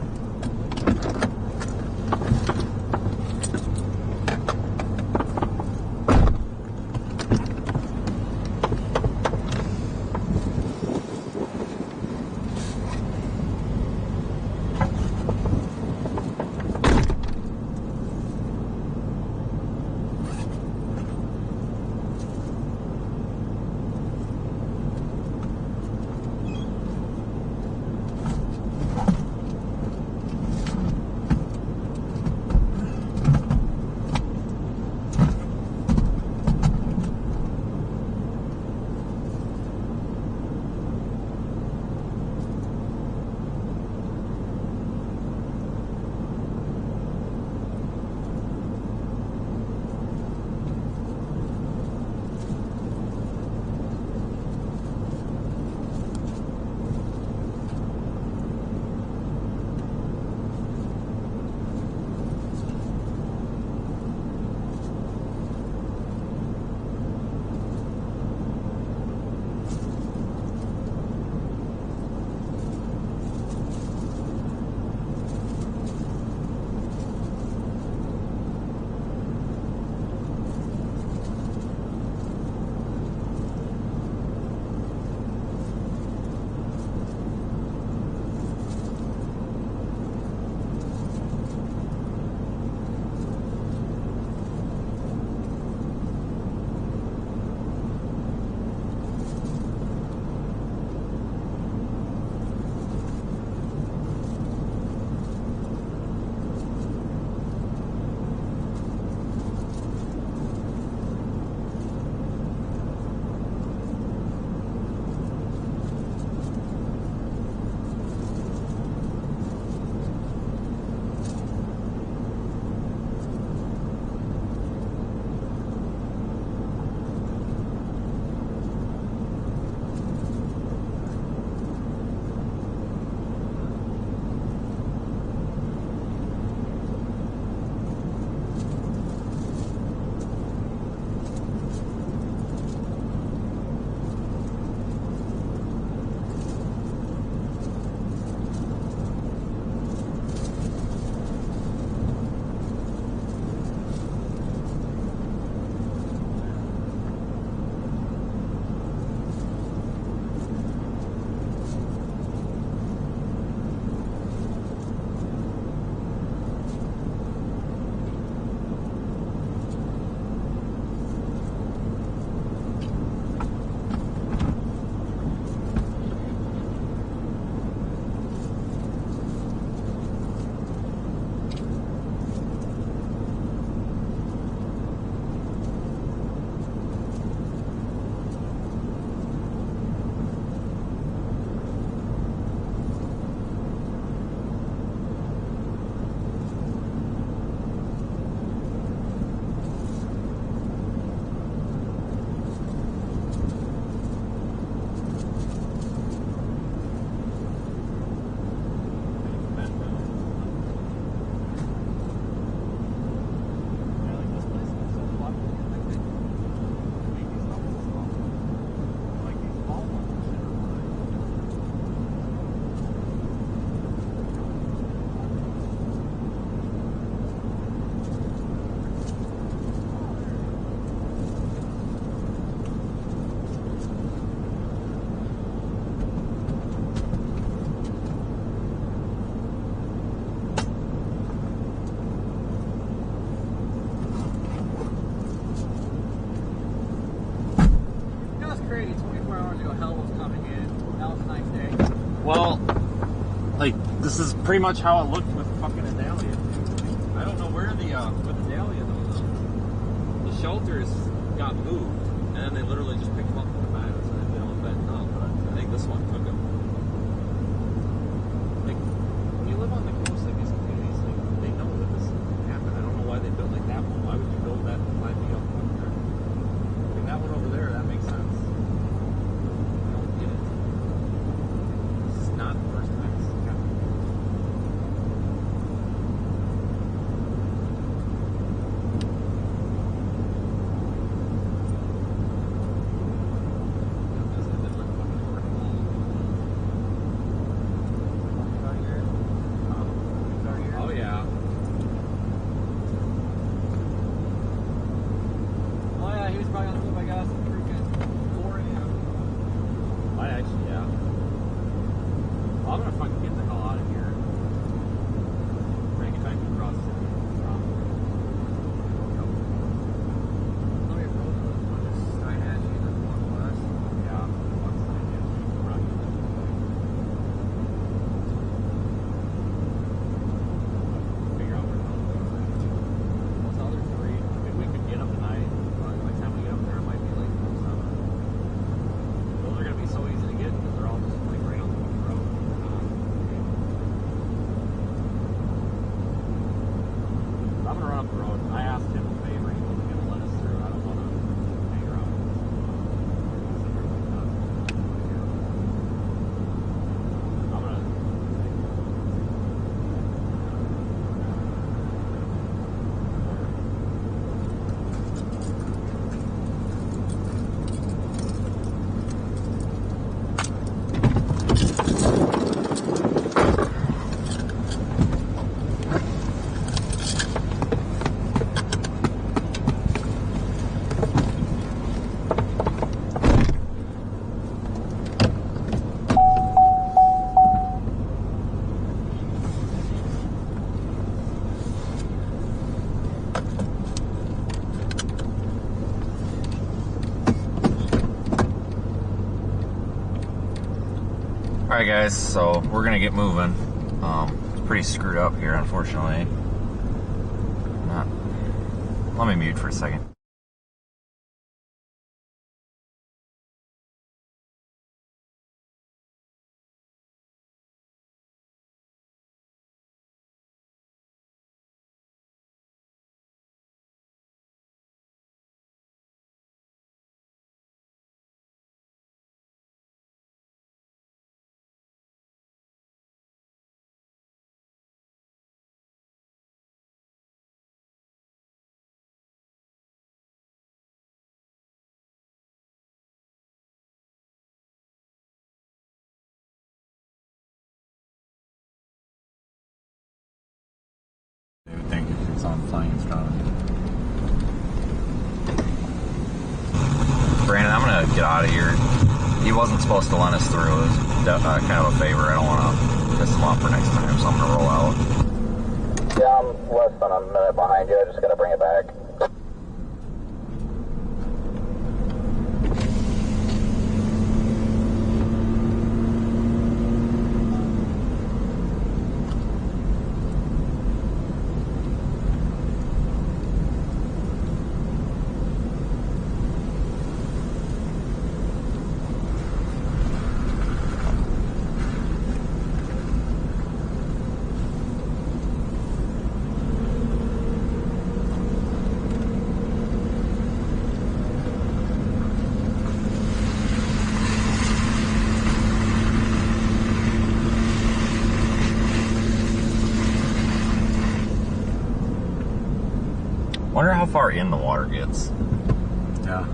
Well, like, this is pretty much how it looked with fucking a dahlia. I don't know where the dahlia though. The shelters got moved, and then they literally just picked them up from the back, so they don't bend up. But I think this one took them. Like, when you live on the coast, like these communities, like they know that this happened. I don't know why they built like that one. Why would you build that and find me up there? Like that one over there, that makes sense. I don't get it. This is not the first time this has happened. Oh yeah. Oh yeah, he was probably on the move, I guess, at freaking 4 a.m. I actually, yeah. Well, I'm gonna fucking get the hell out of here. Bring it back across the Let me roll with a bunch of Steinhatchee and then one west. yeah. Figure out where the hell to go. What's the other three? If we could get them tonight, by the time we get up there, it might be like 7. Those are gonna be so easy to get because they're all just like right on the road. I'm gonna run up the road. I asked him a favor. He wasn't gonna let us through. I don't want to hang around. I'm gonna. Alright guys, so we're gonna get moving. It's pretty screwed up here, unfortunately. Let me mute for a second. David, thank you. It's on flying astronomy. Brandon, I'm gonna get out of here. He wasn't supposed to let us through. It was kind of a favor. I don't want to piss him off for next time, so I'm gonna roll out. Yeah, I'm less than a minute behind you. I just gotta bring it back. Wonder how far in the water gets. Yeah.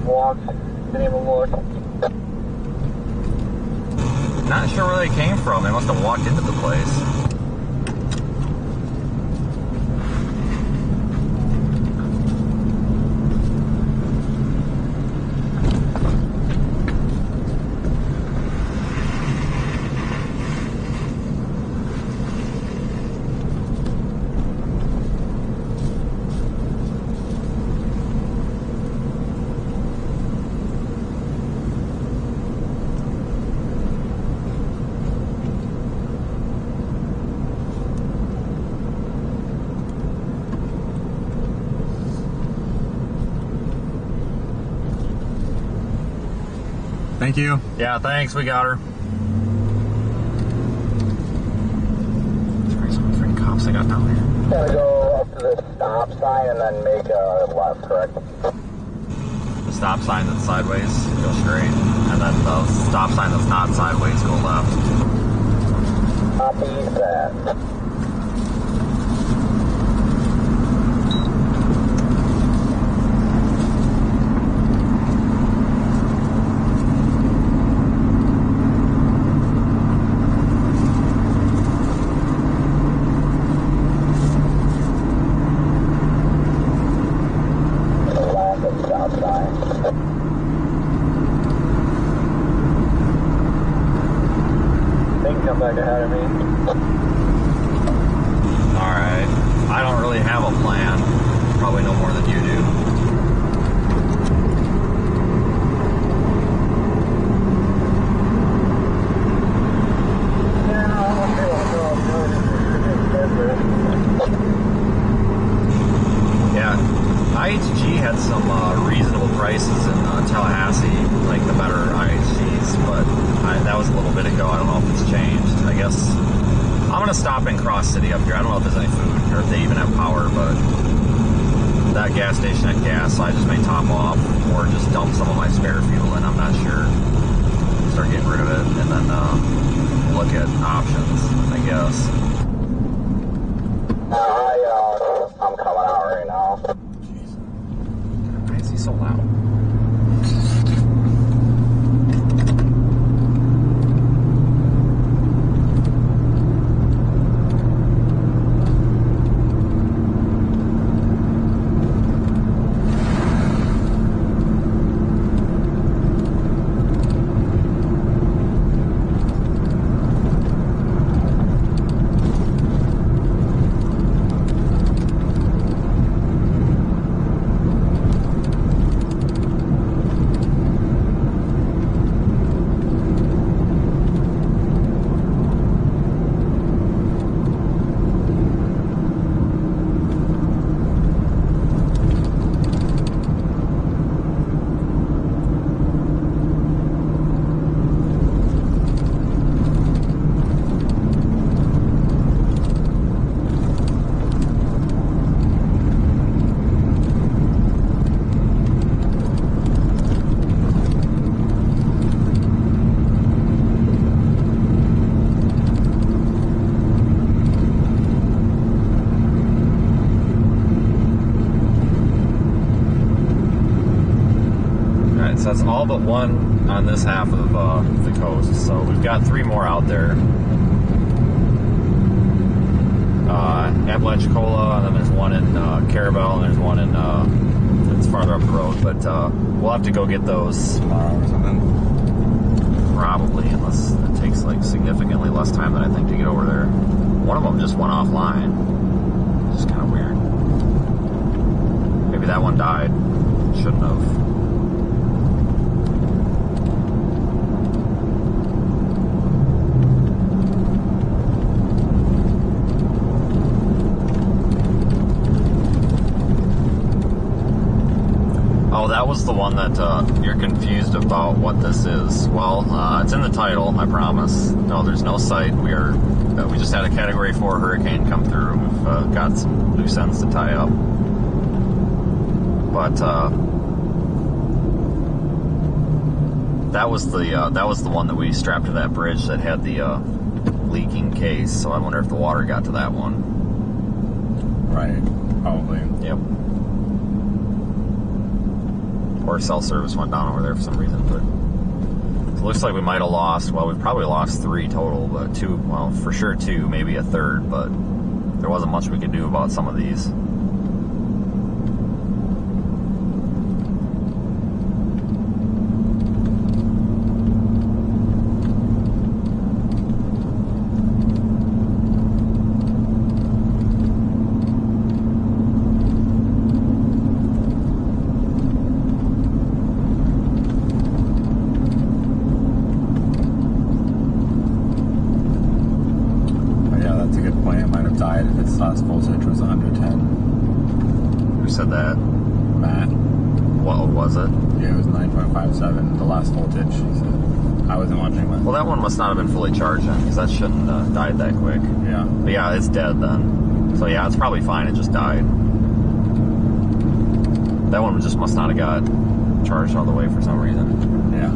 just walked. Didn't even look. Not sure where they came from. They must have walked into the place. Thank you. Yeah, thanks. We got her. There's some freaking cops I got down here. Gotta go up to the stop sign and then make a left, correct? The stop sign that's sideways, go straight. And then the stop sign that's not sideways, go left. Copy that. Come back ahead of me. Alright. I don't really have a plan. Probably no more than you do. Yeah. IHG had some reasonable prices in Tallahassee, like the better IHGs, but that was a little bit ago. I don't know if it's changed. I guess I'm gonna stop in Cross City up here. I don't know if there's any food or if they even have power, but that gas station had gas, so I just may top off or just dump some of my spare fuel in. I'm not sure. Start getting rid of it and then look at options, I guess. I'm coming out right now. Jeez. Why is he so loud? So that's all but one on this half of the coast. So we've got 3 more out there. Apalachicola, and then there's one in Carabel, and there's one in it's farther up the road. But we'll have to go get those Tomorrow or something. probably, unless it takes like significantly less time than I think to get over there. One of them just went offline. It's kind of weird. Maybe that one died. Shouldn't have. Oh, that was the one that you're confused about what this is. Well, it's in the title, I promise. No, there's no site. We just had a Category 4 hurricane come through. We've got some loose ends to tie up. But that was the one that we strapped to that bridge that had the leaking case. So I wonder if the water got to that one. Right. Probably. Yep. or cell service went down over there for some reason. But it looks like we might have lost. Well, we've probably lost 3 total, but 2. Well, for sure 2, maybe a third. But there wasn't much we could do about some of these. If its last voltage was under 10. Who said that? Matt. What was it? Yeah, it was 9.57, the last voltage, he said. I wasn't watching that. Well, that one must not have been fully charged then, because that shouldn't have died that quick. Yeah. But yeah, it's dead then. So yeah, it's probably fine, it just died. That one just must not have got charged all the way for some reason. Yeah.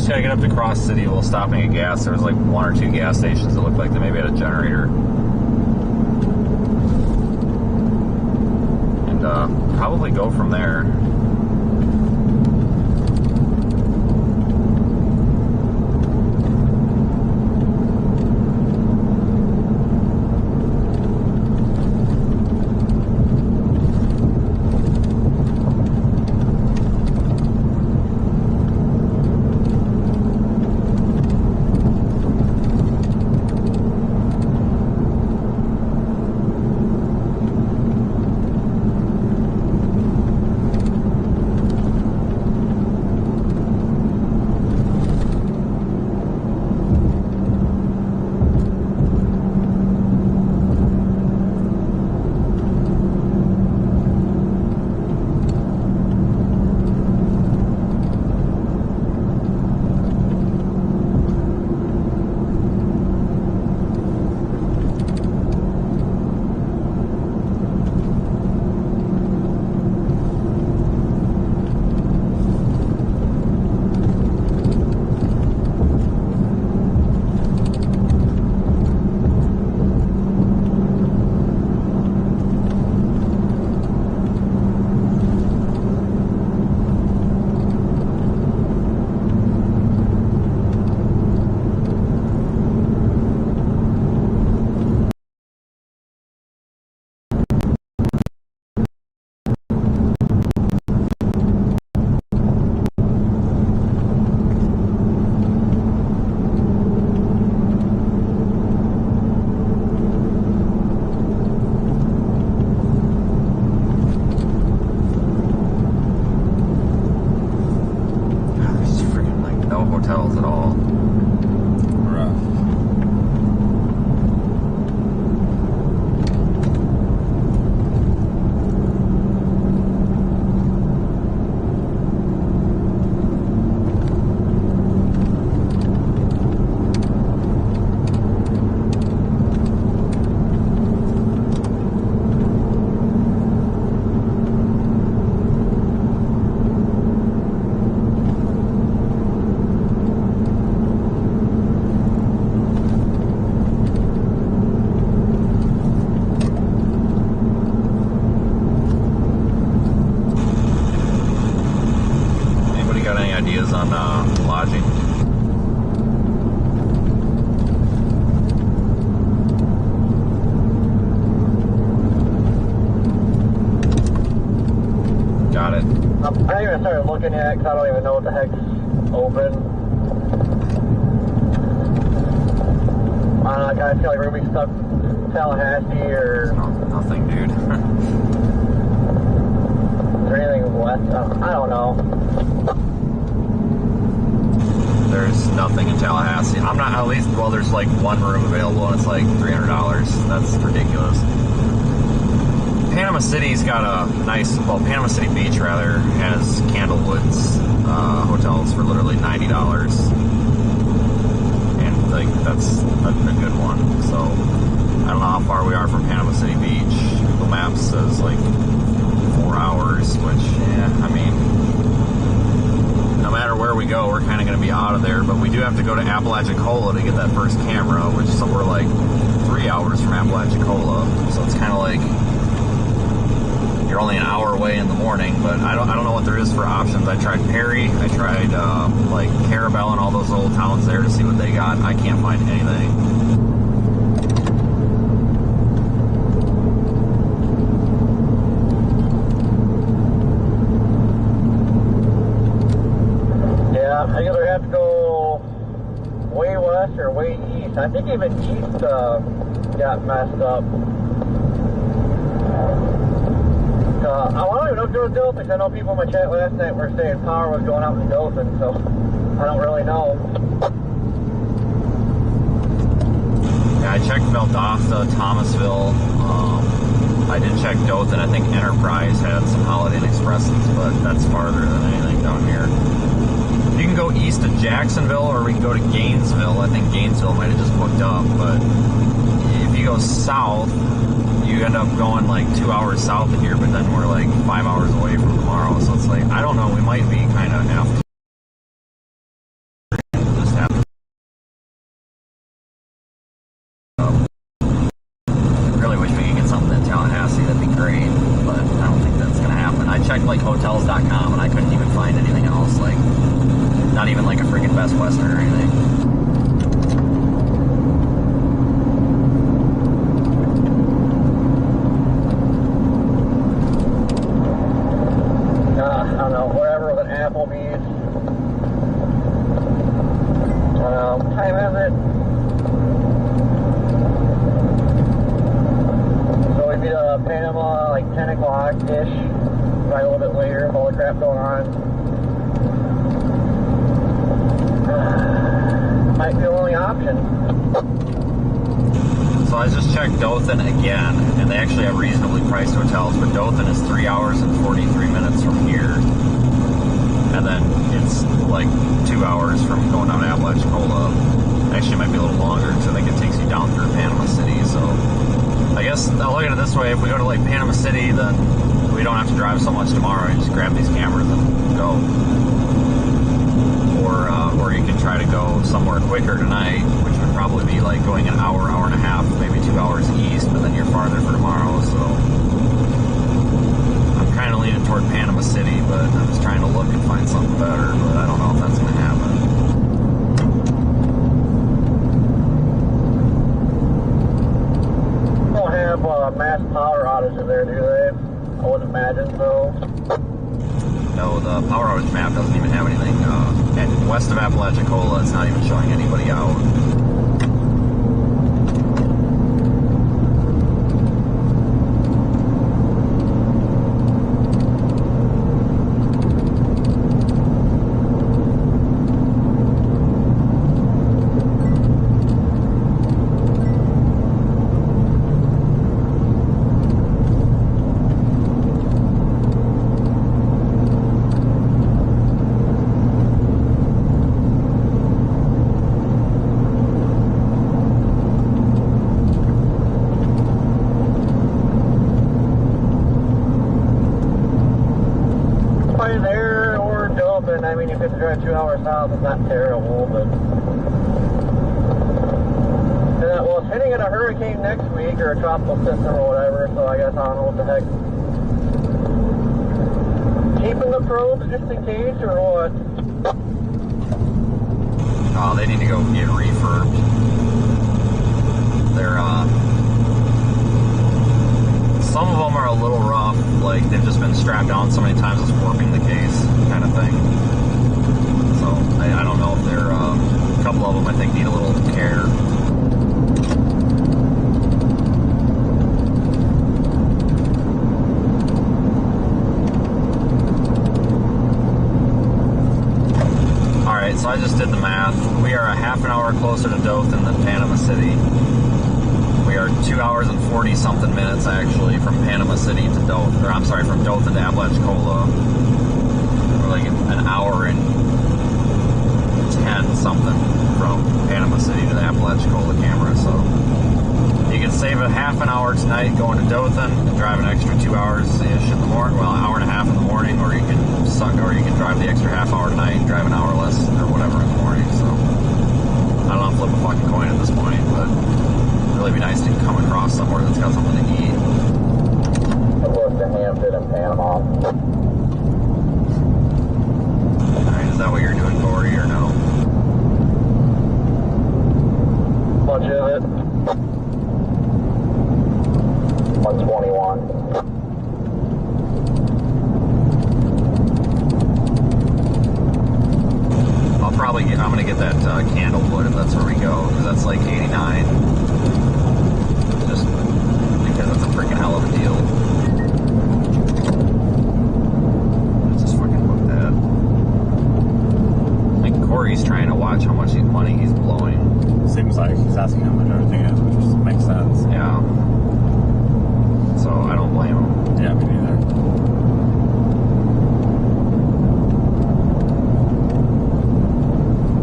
Gotta get up to Cross City. We'll stop and get gas. There was like 1 or 2 gas stations that looked like they maybe had a generator. And probably go from there. all. Rough. Anybody got any ideas on lodging? Got it. I haven't even started looking yet because I don't even know what the heck's open. I don't know, I kind of feel like we're going to be stuck in Tallahassee or Nothing, dude. is there anything west? I don't know. There's nothing in Tallahassee. I'm not, at least, well, there's like one room available and it's like $300. That's ridiculous. Panama City's got a nice, well, Panama City Beach, rather, has Candlewoods hotels for literally $90. And, like, that's a good one. So, I don't know how far we are from Panama City Beach. Google Maps says, like, 4 hours, which, yeah, I mean, no matter where we go, we're kind of going to be out of there. But we do have to go to Apalachicola to get that first camera, which so we're, like, 3 hours from Apalachicola. So it's kind of like you're only an hour away in the morning, but I don't know what there is for options. I tried Perry, I tried like Carabel and all those little towns there to see what they got. I can't find anything. Yeah, I either have to go way west or way east. I think even east got messed up. I don't even know if there was Dothan, because I know people in my chat last night were saying power was going out in Dothan, so I don't really know. Yeah, I checked Valdosta, Thomasville. I did check Dothan. I think Enterprise had some Holiday Inn Expresses, but that's farther than anything down here. You can go east to Jacksonville, or we can go to Gainesville. I think Gainesville might have just booked up, but if you go south, you end up going like 2 hours south of here, but then we're like 5 hours away from tomorrow. So it's like, I don't know, we might be kind of have to just have to. Really wish we could get something in Tallahassee, that'd be great, but I don't think that's going to happen. I checked like hotels.com and I couldn't even find anything else, like not even like a freaking Best Western or anything. Applebee's. What time is it? So we'd be to Panama like 10 o'clock-ish, probably a little bit later with all the crap going on. Might be the only option. So I just checked Dothan again, and they actually have reasonably priced hotels, but Dothan is 3 hours and 43 minutes from here. And then it's like 2 hours from going down to Apalachicola. Actually, it might be a little longer because I think it takes you down through Panama City. So I guess I'll look at it this way. If we go to like Panama City, then we don't have to drive so much tomorrow. You just grab these cameras and go. Or you can try to go somewhere quicker tonight, which would probably be like going an hour, hour and a half, maybe 2 hours east, but then you're farther for tomorrow. So I'm kind of leaning toward Panama City, but I'm just trying to look and find something better, but I don't know if that's going to happen. Don't have mass power outages there, do they? I wouldn't imagine so. No, the power outage map doesn't even have anything. And west of Apalachicola, it's not even showing anybody out. 2 hours south is not terrible, but well, it's hitting at a hurricane next week or a tropical system or whatever. So I guess I don't know what the heck. Keeping the probes just in case or what? Oh, they need to go get refurbed. They're some of them are a little rough, like they've just been strapped down so many times it's warping the case, kind of thing. So I don't know if they're a couple of them I think need a little care. Alright, so I just did the math. We are a half an hour closer to Dothan than Panama City. We are 2 hours and 40 something minutes actually from Panama City to Dothan, or I'm sorry, from Dothan to Apalachicola. We're like an hour and 10 something from Panama City to the Apalachicola camera, so you can save a half an hour tonight going to Dothan and drive an extra 2 hours-ish in the morning, well, an hour and a half in the morning, or you can drive the extra half hour tonight and drive an hour less or whatever in the morning, so I don't know, flip a fucking coin at this point, but it'd really be nice to come across somewhere that's got something to eat. I worked in Hampton and Panama. Alright, is that what you're doing, Corey, or no? Much of it. 121. I'm gonna get that Candlewood if that's where we go, because that's like 89. Just because that's a freaking hell of a deal. Let's just fucking book that. I think Corey's trying to watch how much money he's blowing. Seems like he's asking how much everything is, which just makes sense. Yeah. So I don't blame him. Yeah, me neither.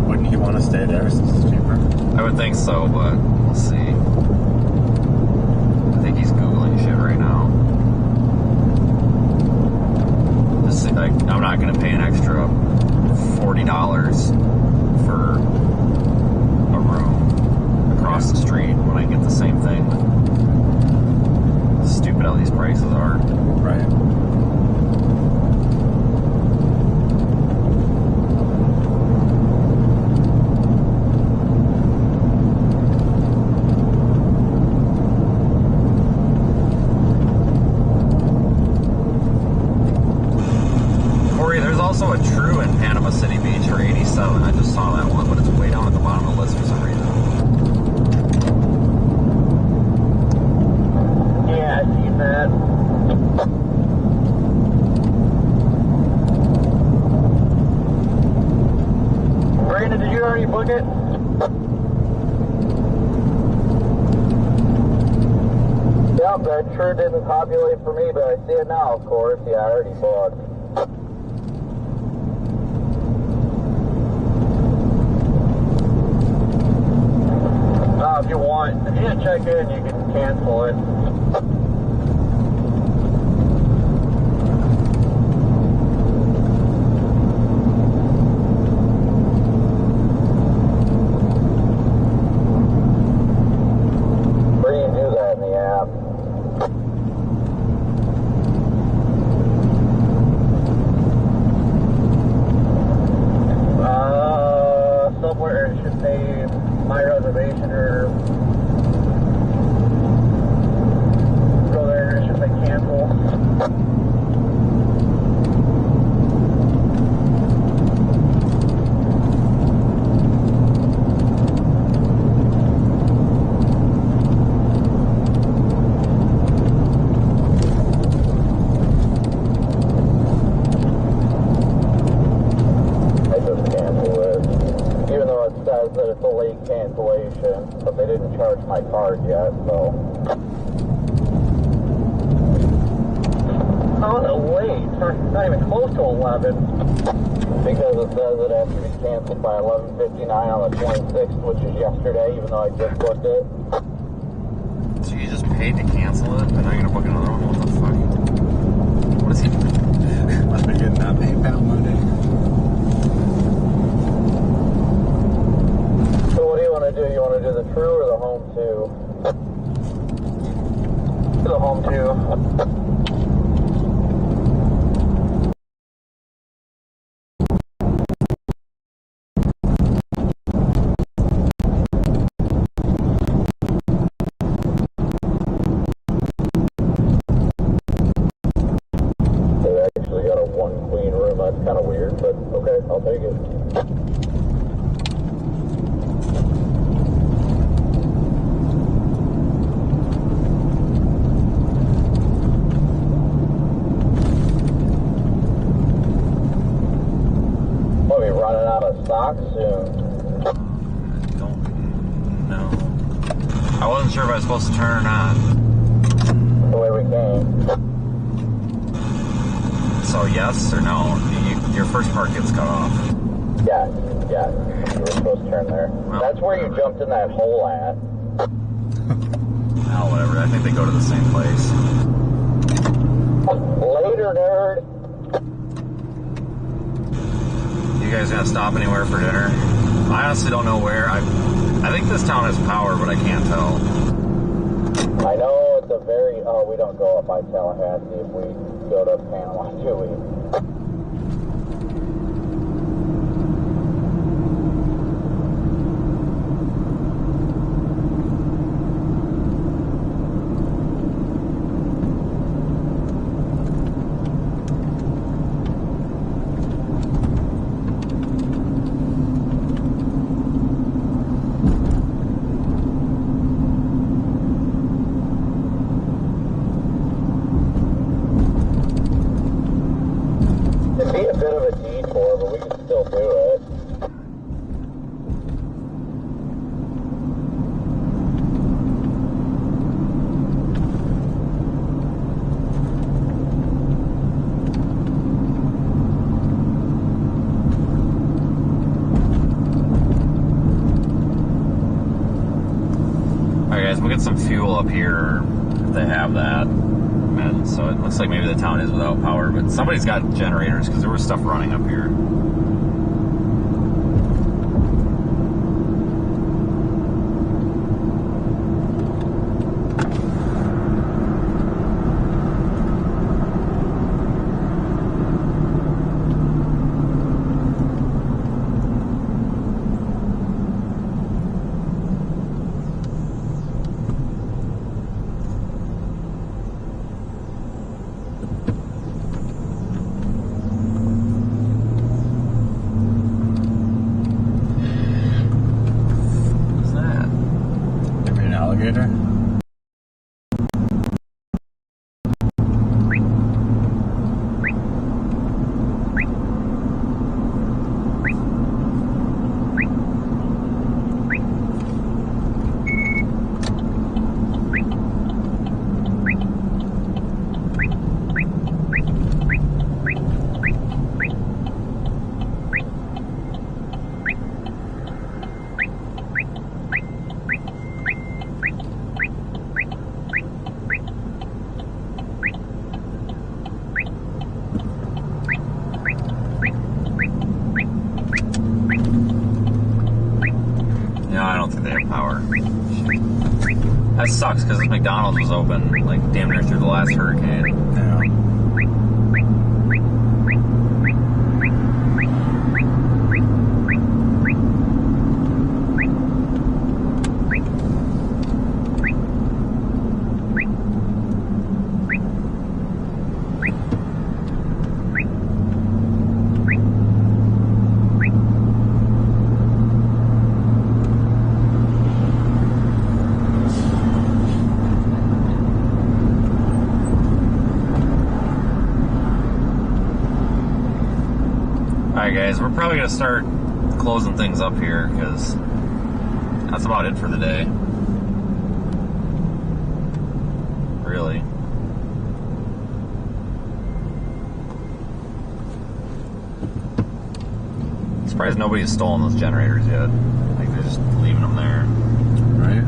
Wouldn't he want to stay there since it's cheaper? I would think so, but we'll see. I think he's Googling shit right now. Just like, I'm not going to pay an extra $40 for a room across the street when I get the same thing. Stupid how these prices are. Right. Also a True in Panama City Beach for 87. I just saw that one, but it's way down at the bottom of the list for some reason. Yeah, I seen that. Brandon, did you already book it? Yep, that sure didn't populate for me, but I see it now, of course. Yeah, I already booked. If you want, if you didn't check in, you can cancel it. Where do you do that in the app? Somewhere it should say my reservation or go there and it should say cancel. I just cancel it. Even though it says that it's a late cancellation, but they didn't charge my card yet, so. Oh, no, wait. It's not even close to 11. Because it says it has to be canceled by 11:59 on the 26th, which is yesterday, even though I just booked it. So you just paid to cancel it, and now you're gonna book another one? What the fuck? What is he doing? Must be getting that PayPal money. to the true or the home two? To the home two. That's kind of weird, but okay, I'll take it. We'll be running out of stock soon. Don't know. I wasn't sure if I was supposed to turn or not. The way we came. So yes or no? Your first part gets cut off. Yeah. You were supposed to turn there. Well, that's where you jumped in that hole at. Oh, whatever. I think they go to the same place. Later, nerd. You guys gonna stop anywhere for dinner? I honestly don't know where. I think this town has power, but I can't tell. I know it's a very... Oh, we don't go up by Tallahassee if we go to Panama, do we? It'd be a bit of a detour, but we can still do it. Alright guys, we'll get some fuel up here if they have that. And so it looks like maybe the town is without power, but somebody's got generators because there was stuff running up here. Alligator? That sucks because this McDonald's was open like damn near through the last hurricane. Yeah. Alright guys, we're probably going to start closing things up here because that's about it for the day. Really. I'm surprised nobody has stolen those generators yet. Like they're just leaving them there. Right?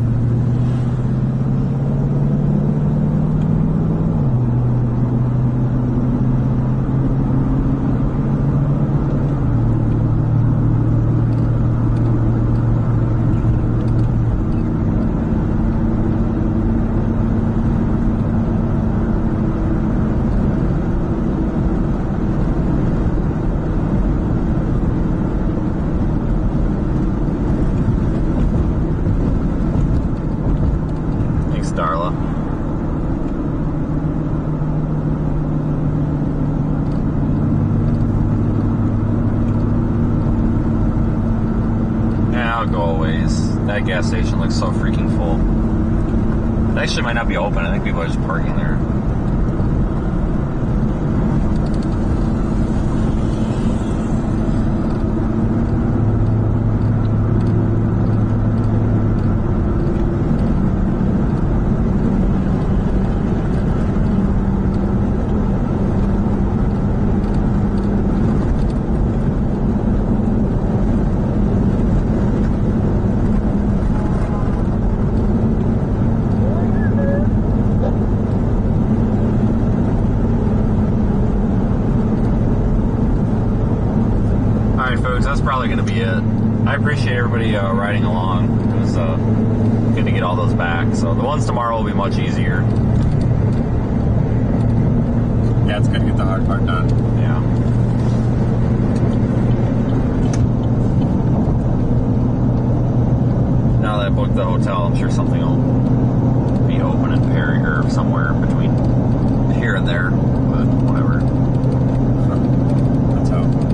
anyways. That gas station looks so freaking full. It actually might not be open. I think people are just parking there. That's probably going to be it. I appreciate everybody riding along. It was good to get all those back. So the ones tomorrow will be much easier. Yeah, it's good to get the hard part done. Yeah. Now that I booked the hotel, I'm sure something will be open in Perry or somewhere between here and there. But whatever. Let's hope.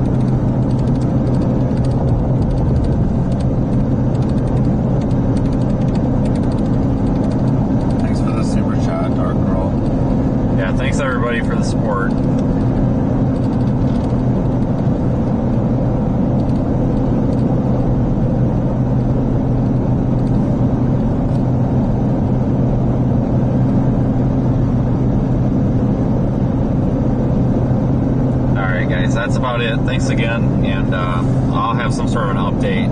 Thanks everybody for the support. Alright guys, that's about it. Thanks again, and I'll have some sort of an update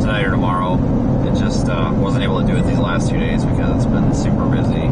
tonight or tomorrow. It just wasn't able to do it these last 2 days because it's been super busy.